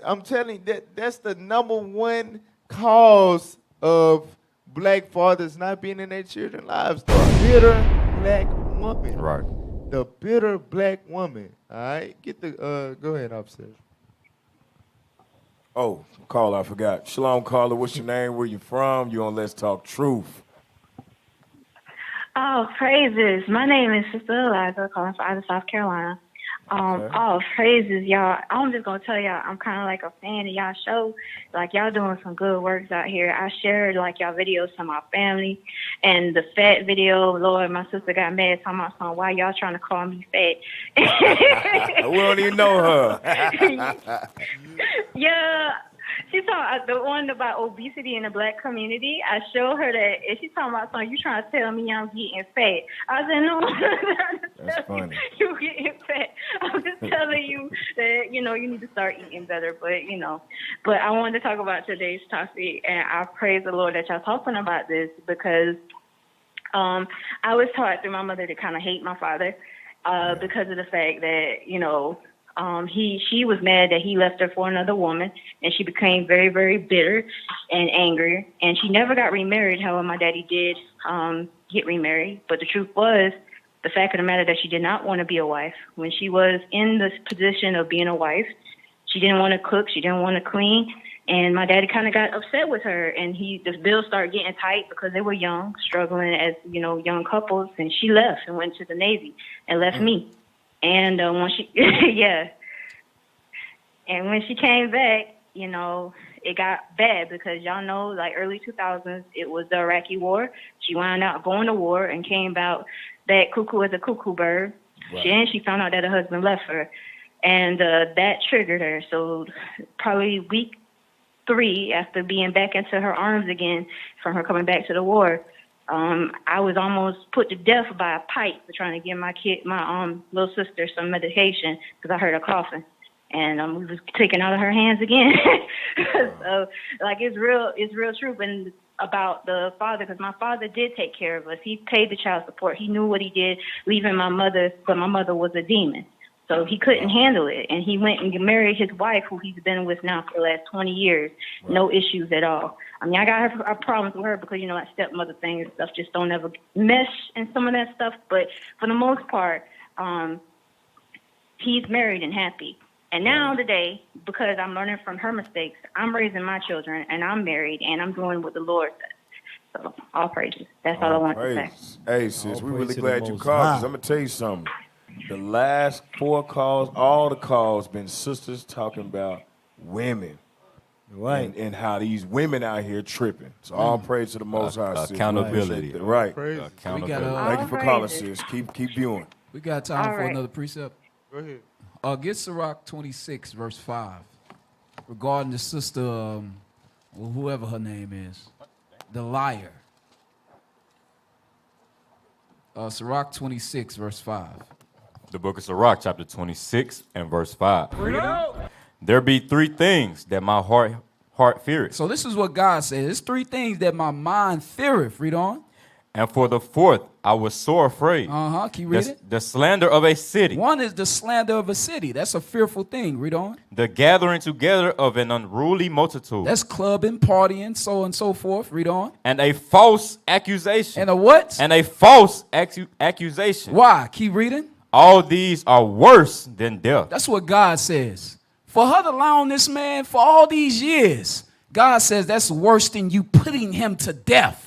I'm telling you, that's the number one cause of black fathers not being in their children's lives. The bitter black woman. Right. The bitter black woman. All right? Go ahead, officer. Oh, caller, I forgot. Shalom, caller. What's your name? Where you from? You on Let's Talk Truth. Oh, praises. My name is Sister Eliza, calling from out of South Carolina. Oh, praises, y'all. I'm just going to tell y'all, I'm kind of like a fan of y'all show. Like, y'all doing some good works out here. I shared, like, y'all videos to my family. And the fat video, Lord, my sister got mad talking about why y'all trying to call me fat. We don't even know her. Yeah. She's talking the one about obesity in the black community. I showed her that, and she's talking about something. You trying to tell me I'm getting fat? I said no. That's funny. You getting fat? I'm just telling you that you need to start eating better. But I wanted to talk about today's topic, and I praise the Lord that y'all talking about this because I was taught through my mother to kind of hate my father because of the fact that she was mad that he left her for another woman, and she became very, very bitter and angry, and she never got remarried. However, my daddy did get remarried, but the truth was, the fact of the matter that she did not want to be a wife. When she was in this position of being a wife, she didn't want to cook, she didn't want to clean, and my daddy kind of got upset with her, and the bills started getting tight because they were young, struggling as, young couples, and she left and went to the Navy and left me. And when she, and when she came back, it got bad because y'all know, like early 2000s, it was the Iraqi war. She wound up going to war and came back cuckoo as a cuckoo bird. Right. Then she found out that her husband left her, and that triggered her. So probably week 3 after being back into her arms again from her coming back to the war, I was almost put to death by a pipe for trying to give my little sister some medication because I heard her coughing, and we was taken out of her hands again. So, like, it's real true. And about the father, because my father did take care of us. He paid the child support. He knew what he did, leaving my mother, but my mother was a demon. So he couldn't handle it. And he went and married his wife, who he's been with now for the last 20 years. Right. No issues at all. I mean, I got problems with her because, you know, that stepmother thing and stuff just don't ever mesh and some of that stuff. But for the most part, he's married and happy. And now today, because I'm learning from her mistakes, I'm raising my children, and I'm married, and I'm doing what the Lord says. So all praises. That's all I want to say. Hey, sis, we're really glad you called, because I'm going to tell you something. The last 4 calls, all the calls been sisters talking about women. Right. And how these women out here tripping. So all praise to the Most High, sis. Accountability. Right. Accountability. Thank you for calling, sis. Keep viewing. We got time for another precept. Go ahead. Get Sirach 26, verse 5, regarding the sister, whoever her name is, the liar. Sirach 26, verse 5. The book of Sirach, chapter 26 and verse 5. There be 3 things that my heart feareth. So this is what God says. There's 3 things that my mind feareth. Read on. And for the 4th, I was sore afraid. Keep reading. The slander of a city. One is the slander of a city. That's a fearful thing. Read on. The gathering together of an unruly multitude. That's clubbing, partying, so on and so forth. Read on. And a false accusation. And a what? And a false accusation. Why? Keep reading. All these are worse than death. That's what God says. For her to lie on this man for all these years, God says that's worse than you putting him to death.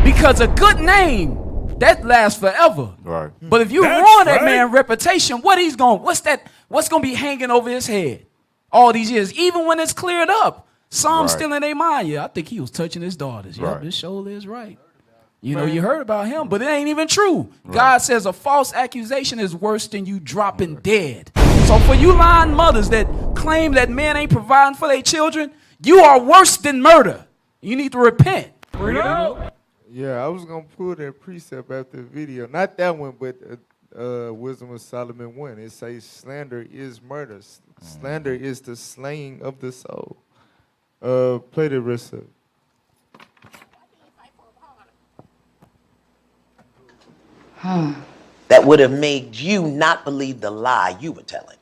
Because a good name, that lasts forever. Right. But if you ruin that man's reputation, what's gonna be hanging over his head all these years, even when it's cleared up? Some still in their mind. Yeah, I think he was touching his daughters. Yeah, this shoulder is right. You know, you heard about him, but it ain't even true. God says a false accusation is worse than you dropping dead. So for you lying mothers that claim that men ain't providing for their children, you are worse than murder. You need to repent. Yeah, I was going to pull that precept after the video. Not that one, but Wisdom of Solomon 1. It says slander is murder. Slander is the slaying of the soul. Play the rest of it. That would have made you not believe the lie you were telling.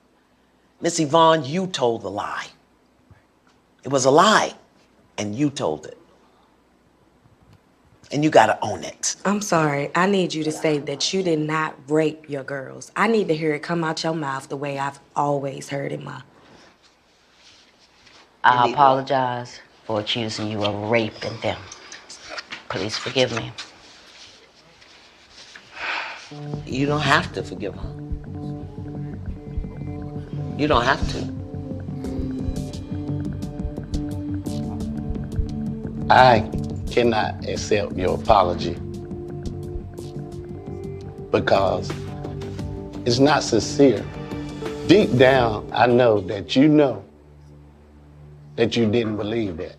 Miss Yvonne, you told the lie. It was a lie, and you told it. And you gotta own it. I'm sorry. I need you to say that you did not rape your girls. I need to hear it come out your mouth the way I've always heard it, Ma. I apologize for accusing you of raping them. Please forgive me. You don't have to forgive her. You don't have to. I cannot accept your apology because it's not sincere. Deep down, I know that you didn't believe that.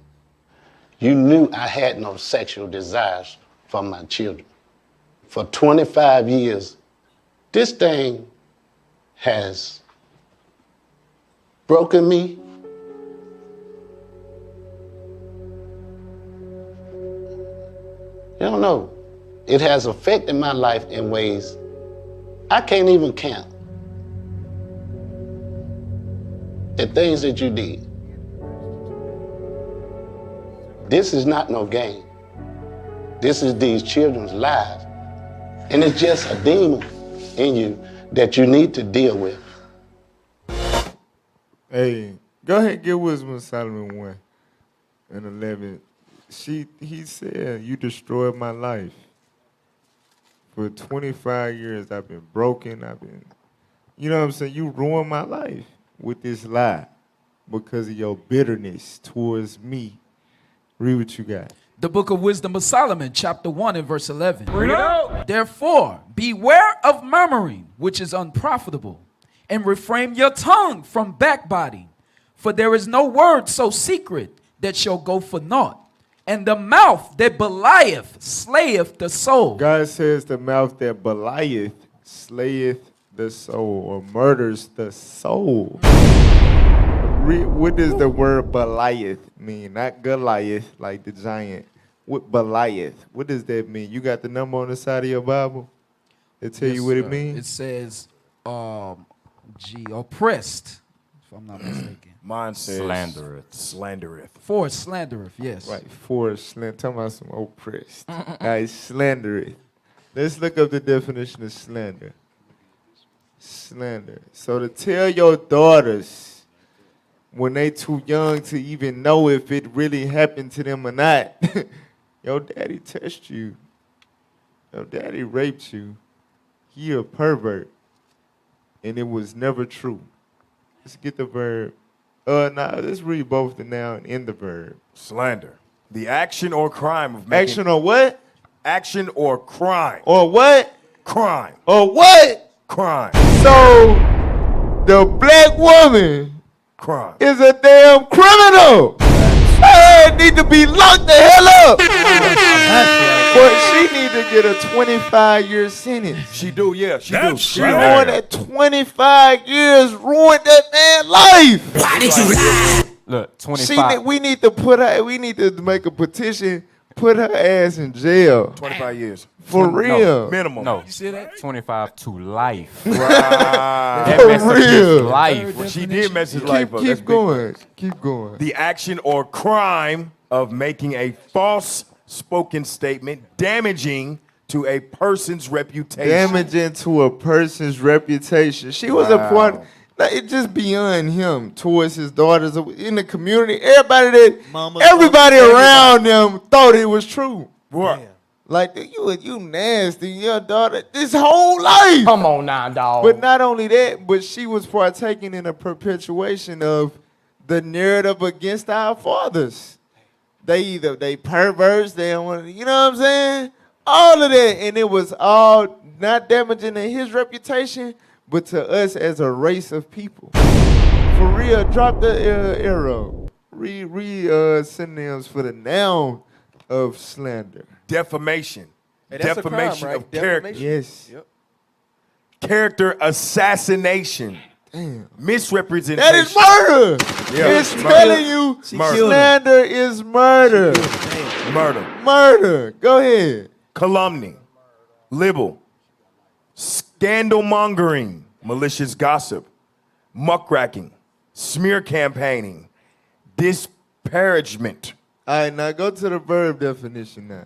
You knew I had no sexual desires for my children. For 25 years, this thing has broken me. You don't know. It has affected my life in ways I can't even count. The things that you did. This is not no game. This is these children's lives. And it's just a demon in you that you need to deal with. Hey, go ahead and get Wisdom of Solomon 1 and 11. He said, you destroyed my life. For 25 years, I've been broken. You know what I'm saying? You ruined my life with this lie because of your bitterness towards me. Read what you got. The book of Wisdom of Solomon, chapter 1 and verse 11. Therefore, beware of murmuring, which is unprofitable, and refrain your tongue from backbiting. For there is no word so secret that shall go for naught. And the mouth that belieth slayeth the soul. God says the mouth that belieth slayeth the soul or murders the soul. What does the word belieth mean? Not Goliath, like the giant, What Goliath? What does that mean? You got the number on the side of your Bible? It tell you what it means? It says, oppressed, if I'm not mistaken. Mine says Slandereth. Slandereth. For slandereth, yes. Right, for slander. Talking about some oppressed. All right, slandereth. Let's look up the definition of slander. Slander. So to tell your daughters when they too young to even know if it really happened to them or not, your daddy touched you. Your daddy raped you. He a pervert. And it was never true. Let's get the verb. Let's read both the noun and the verb. Slander. The action or crime of making... Action or what? Action or crime. Or what? Crime. Or what? Crime. So, the black woman crime is a damn criminal. Her need to be locked the hell up. But she need to get a 25-year sentence. She do, yeah. She That's do. She ruined that 25 years, ruined that man's life. Why did you lie? Look, 25. We need to make a petition, put her ass in jail. 25 years. For real. No, minimum. No. You see that? 25 to life. Right. That For messed up his real. life. Well, she did mess his life up. That's Keep big. going. Keep going. The action or crime of making a false spoken statement damaging to a person's reputation. Damaging to a person's reputation. She was a part. Like, it's just beyond him towards his daughters in the community. Everybody around them thought it was true. Right. Like you nasty, your daughter this whole life. Come on now, dog. But not only that, but she was partaking in a perpetuation of the narrative against our fathers. They perverts, they don't want to, you know what I'm saying? All of that, and it was all not damaging to his reputation, but to us as a race of people. For real, drop the arrow. Read synonyms for the noun of slander. Defamation. Hey, that's Defamation a crime, right? of character. Yes. Yep. Character assassination. Damn. Misrepresentation. That is murder. Yeah, It's murder. telling you slander is murder. Murder. Murder. Go ahead. Calumny. Libel. Scandal mongering. Malicious gossip. Muckracking. Smear campaigning. Disparagement. All right, now go to the verb definition now.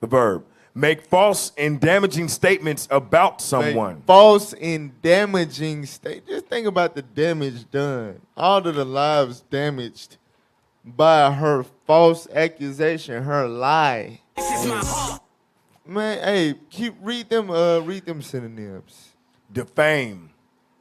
The verb. Make false and damaging statements about someone. Make false and damaging state. Just think about the damage done. All of the lives damaged by her false accusation, her lie. Man, hey, read them synonyms. Defame.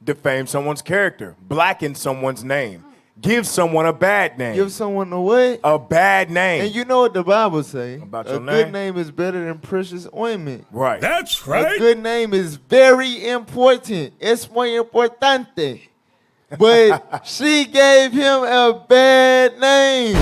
Defame someone's character. Blacken someone's name. Give someone a bad name. Give someone a what? A bad name. And you know what the Bible say? About your a good name? name is better than precious ointment. Right. That's right. A good name is very important. Es muy importante. But she gave him a bad name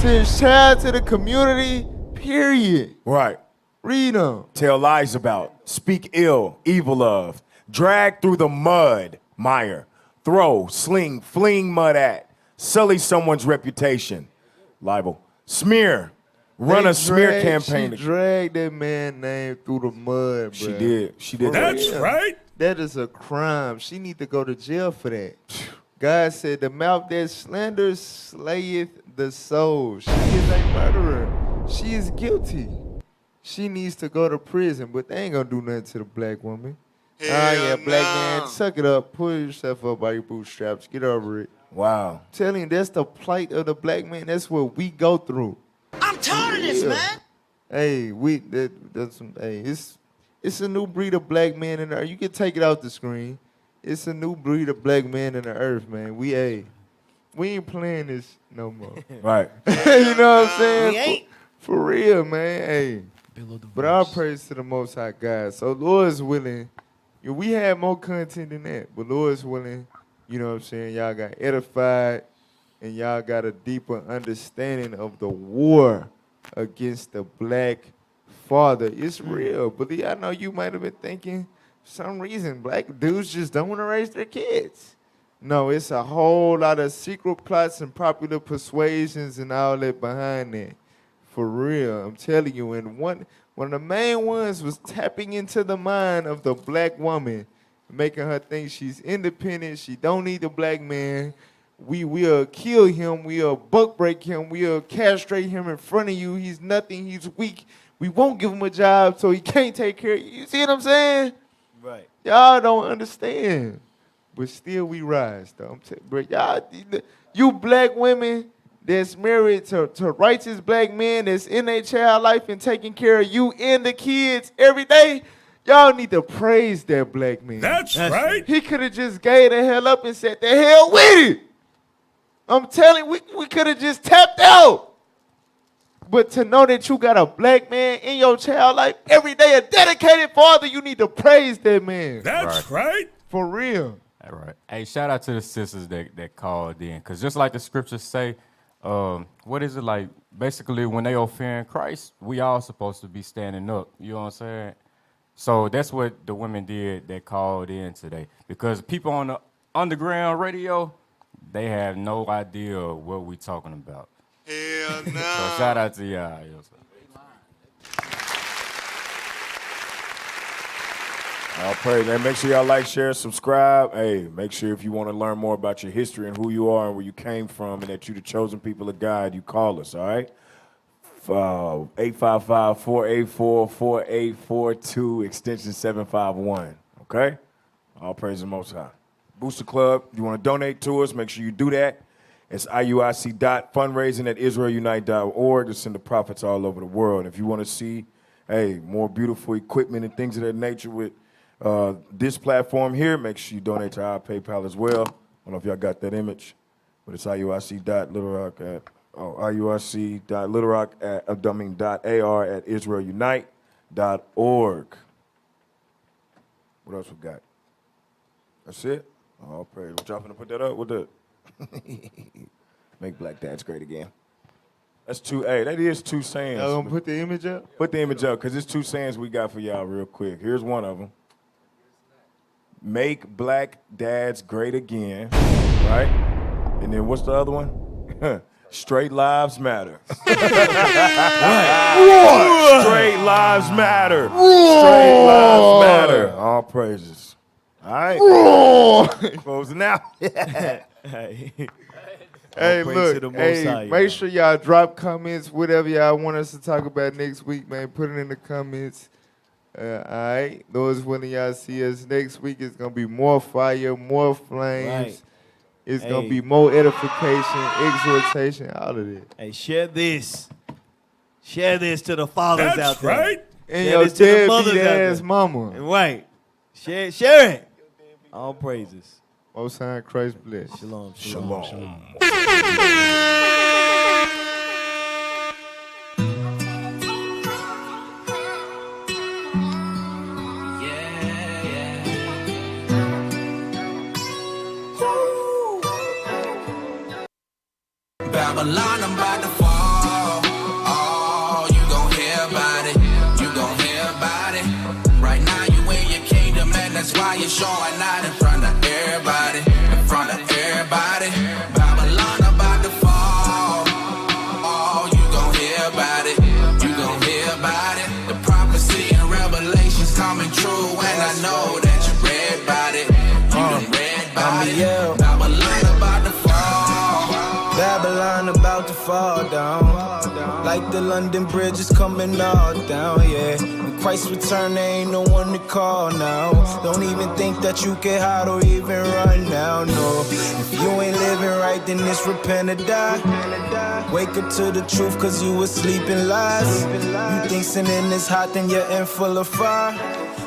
to his child, to the community, period. Right. Read them. Tell lies about. Speak ill, evil of. Drag through the mud, mire. Throw, sling, fling mud at. Sully someone's reputation. Libel. Smear. Run a smear campaign. She dragged that man's name through the mud, bro. She did. She did. That's right. That is a crime. She need to go to jail for that. God said, the mouth that slanders slayeth the soul. She is a murderer. She is guilty. She needs to go to prison, but they ain't gonna do nothing to the black woman. Yeah, black man, suck it up. Pull yourself up by your bootstraps. Get over it. Wow. Telling you, that's the plight of the black man. That's what we go through. I'm tired of this, man. Hey, it's a new breed of black men in the earth. You can take it out the screen. It's a new breed of black men in the earth, man. We ain't playing this no more. Right. You know what I'm saying? We ain't. For real, man. Hey. But all praise to the Most High God. So Lord's willing. We had more content than that, but Lord's willing, you know what I'm saying, y'all got edified and y'all got a deeper understanding of the war against the black father. It's real. But I know you might have been thinking, for some reason, black dudes just don't want to raise their kids. No, it's a whole lot of secret plots and popular persuasions and all that behind that. For real, I'm telling you. And one of the main ones was tapping into the mind of the black woman, making her think she's independent. She don't need the black man. We will kill him. We'll buck break him. We'll castrate him in front of you. He's nothing. He's weak. We won't give him a job, so he can't take care of you. You see what I'm saying? Right. Y'all don't understand. But still we rise, though. I'm telling you, y'all, you black women that's married to righteous black men that's in their child life and taking care of you and the kids every day, y'all need to praise that black man. That's right. He could have just gave the hell up and said, the hell with it. I'm telling you, we could have just tapped out. But to know that you got a black man in your child life every day, a dedicated father, you need to praise that man. That's right. For real. All right. Hey, shout out to the sisters that called in. Because just like the scriptures say, what is it like? Basically, when they offend Christ, we all supposed to be standing up. You know what I'm saying? So that's what the women did that called in today. Because people on the underground radio, they have no idea what we talking about. Hell no. So shout out to y'all. You know what I'm saying? I'll pray, man. Make sure y'all like, share, subscribe. Hey, make sure if you want to learn more about your history and who you are and where you came from and that you're the chosen people of God, you call us, all right? 855-484-4842, extension 751, okay? All praise the Most High. Booster Club, you want to donate to us, make sure you do that. It's IUIC.fundraising@israelunite.org to send the prophets all over the world. If you want to see, hey, more beautiful equipment and things of that nature with this platform here, make sure you donate to our PayPal as well. I don't know if y'all got that image, but it's IUIC.ar@israelunite.org. What else we got? That's it? Oh, praise. What y'all finna put that up? What the? Make black dads great again. That's two. Hey, that is two sayings. Y'all gonna put the image up? Put the image up, because it's two sayings we got for y'all real quick. Here's one of them. Make black dads great again, right? And then what's the other one? Straight lives matter. Straight lives matter. Straight lives matter. All praises. All right. Closing out. Hey, look, make sure y'all drop comments, whatever y'all want us to talk about next week, man. Put it in the comments. All right. Those when y'all see us next week, it's going to be more fire, more flames. Right. It's going to be more edification, exhortation, all of it. Hey, share this. Share this to the fathers That's out there. right. And Share your this to the deadbeat mothers out ass there. mama. Right. Share it. All praises. Most High Christ bless. Shalom. Shalom. Babylon, I'm about to fall. Oh, you gon' hear about it. You gon' hear about it. Right now you in your kingdom, and that's why you're showing out in front of everybody. In front of everybody. Babylon about to fall. Oh, you gon' hear about it. You gon' hear about it. The prophecy and revelations coming true, and I know that you read about it. You done read about it. Babylon about to fall. Babylon about to fall down. Like the London Bridge is coming all down, yeah. When Christ return, there ain't no one to call now. Don't even think that you can hide or even run now, no. If you ain't living right, then it's repent or die. Wake up to the truth, cause you was sleeping lies. You think sinning is hot, then you're in full of fire.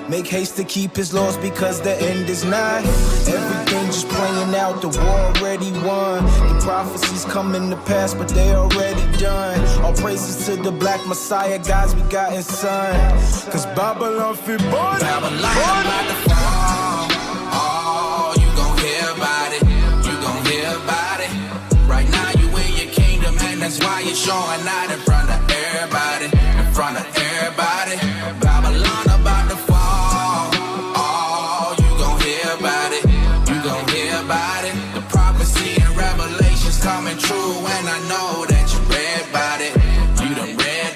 Make haste to keep his laws because the end is nigh. Everything just playing out, the war already won. The prophecies coming to pass, but they already done. All praises to the black Messiah, God's begotten son. Cause Babylon fit born. Babylon about to fall. Oh, you gon' hear about it. You gon' hear about it. Right now you in your kingdom, and that's why you're showing out in front of everybody. In front of everybody. Babylon about to fall. Coming true, and I know that you read about it. You done read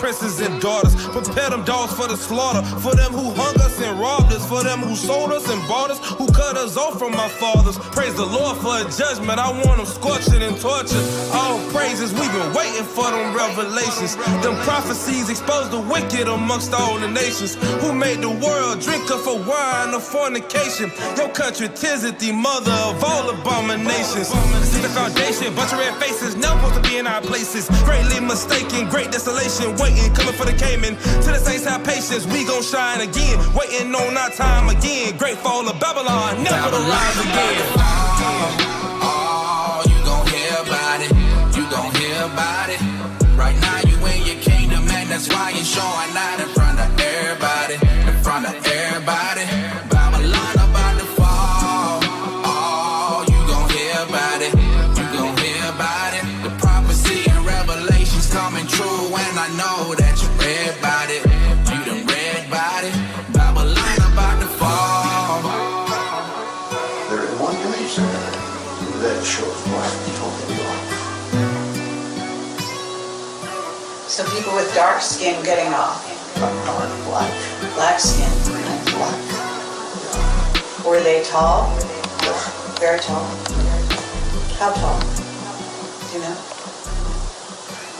princes and daughters. Prepare them dogs for the slaughter. For them who hung us and robbed us. For them who sold us and bought us. Who cut us off from our fathers. Praise the Lord for a judgment. I want them scorching and tortured. All praises, we've been waiting for them revelations. Them prophecies expose the wicked amongst all the nations. Who made the world drink up for wine of fornication. Your country, 'tis it, the mother of all abominations. See the foundation, bunch of red faces, never supposed to be in our places. Greatly mistaken, great desolation, waiting, coming for the Cayman. To the saints have patience, we gon' shine again. Waiting on our time again. Great fall of Babylon, never to rise again. Oh, you gon' hear about it. You gon' hear about it. Right now you in your kingdom, and that's why you're showing out in front of everybody. In front of everybody. Babylon about to fall. Oh, you gon' hear about it. You gon' hear about it. The prophecy and revelations coming true, and I know that you read about it. You done read about it. Babylon about to fall. There is one image there that shows what totally off. So people with dark skin getting off. Black. Black skin. Black. Were they tall? Yes. Very tall. How tall? Do you know?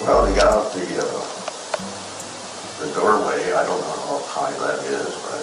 Well, they got out the doorway. I don't know how high that is, but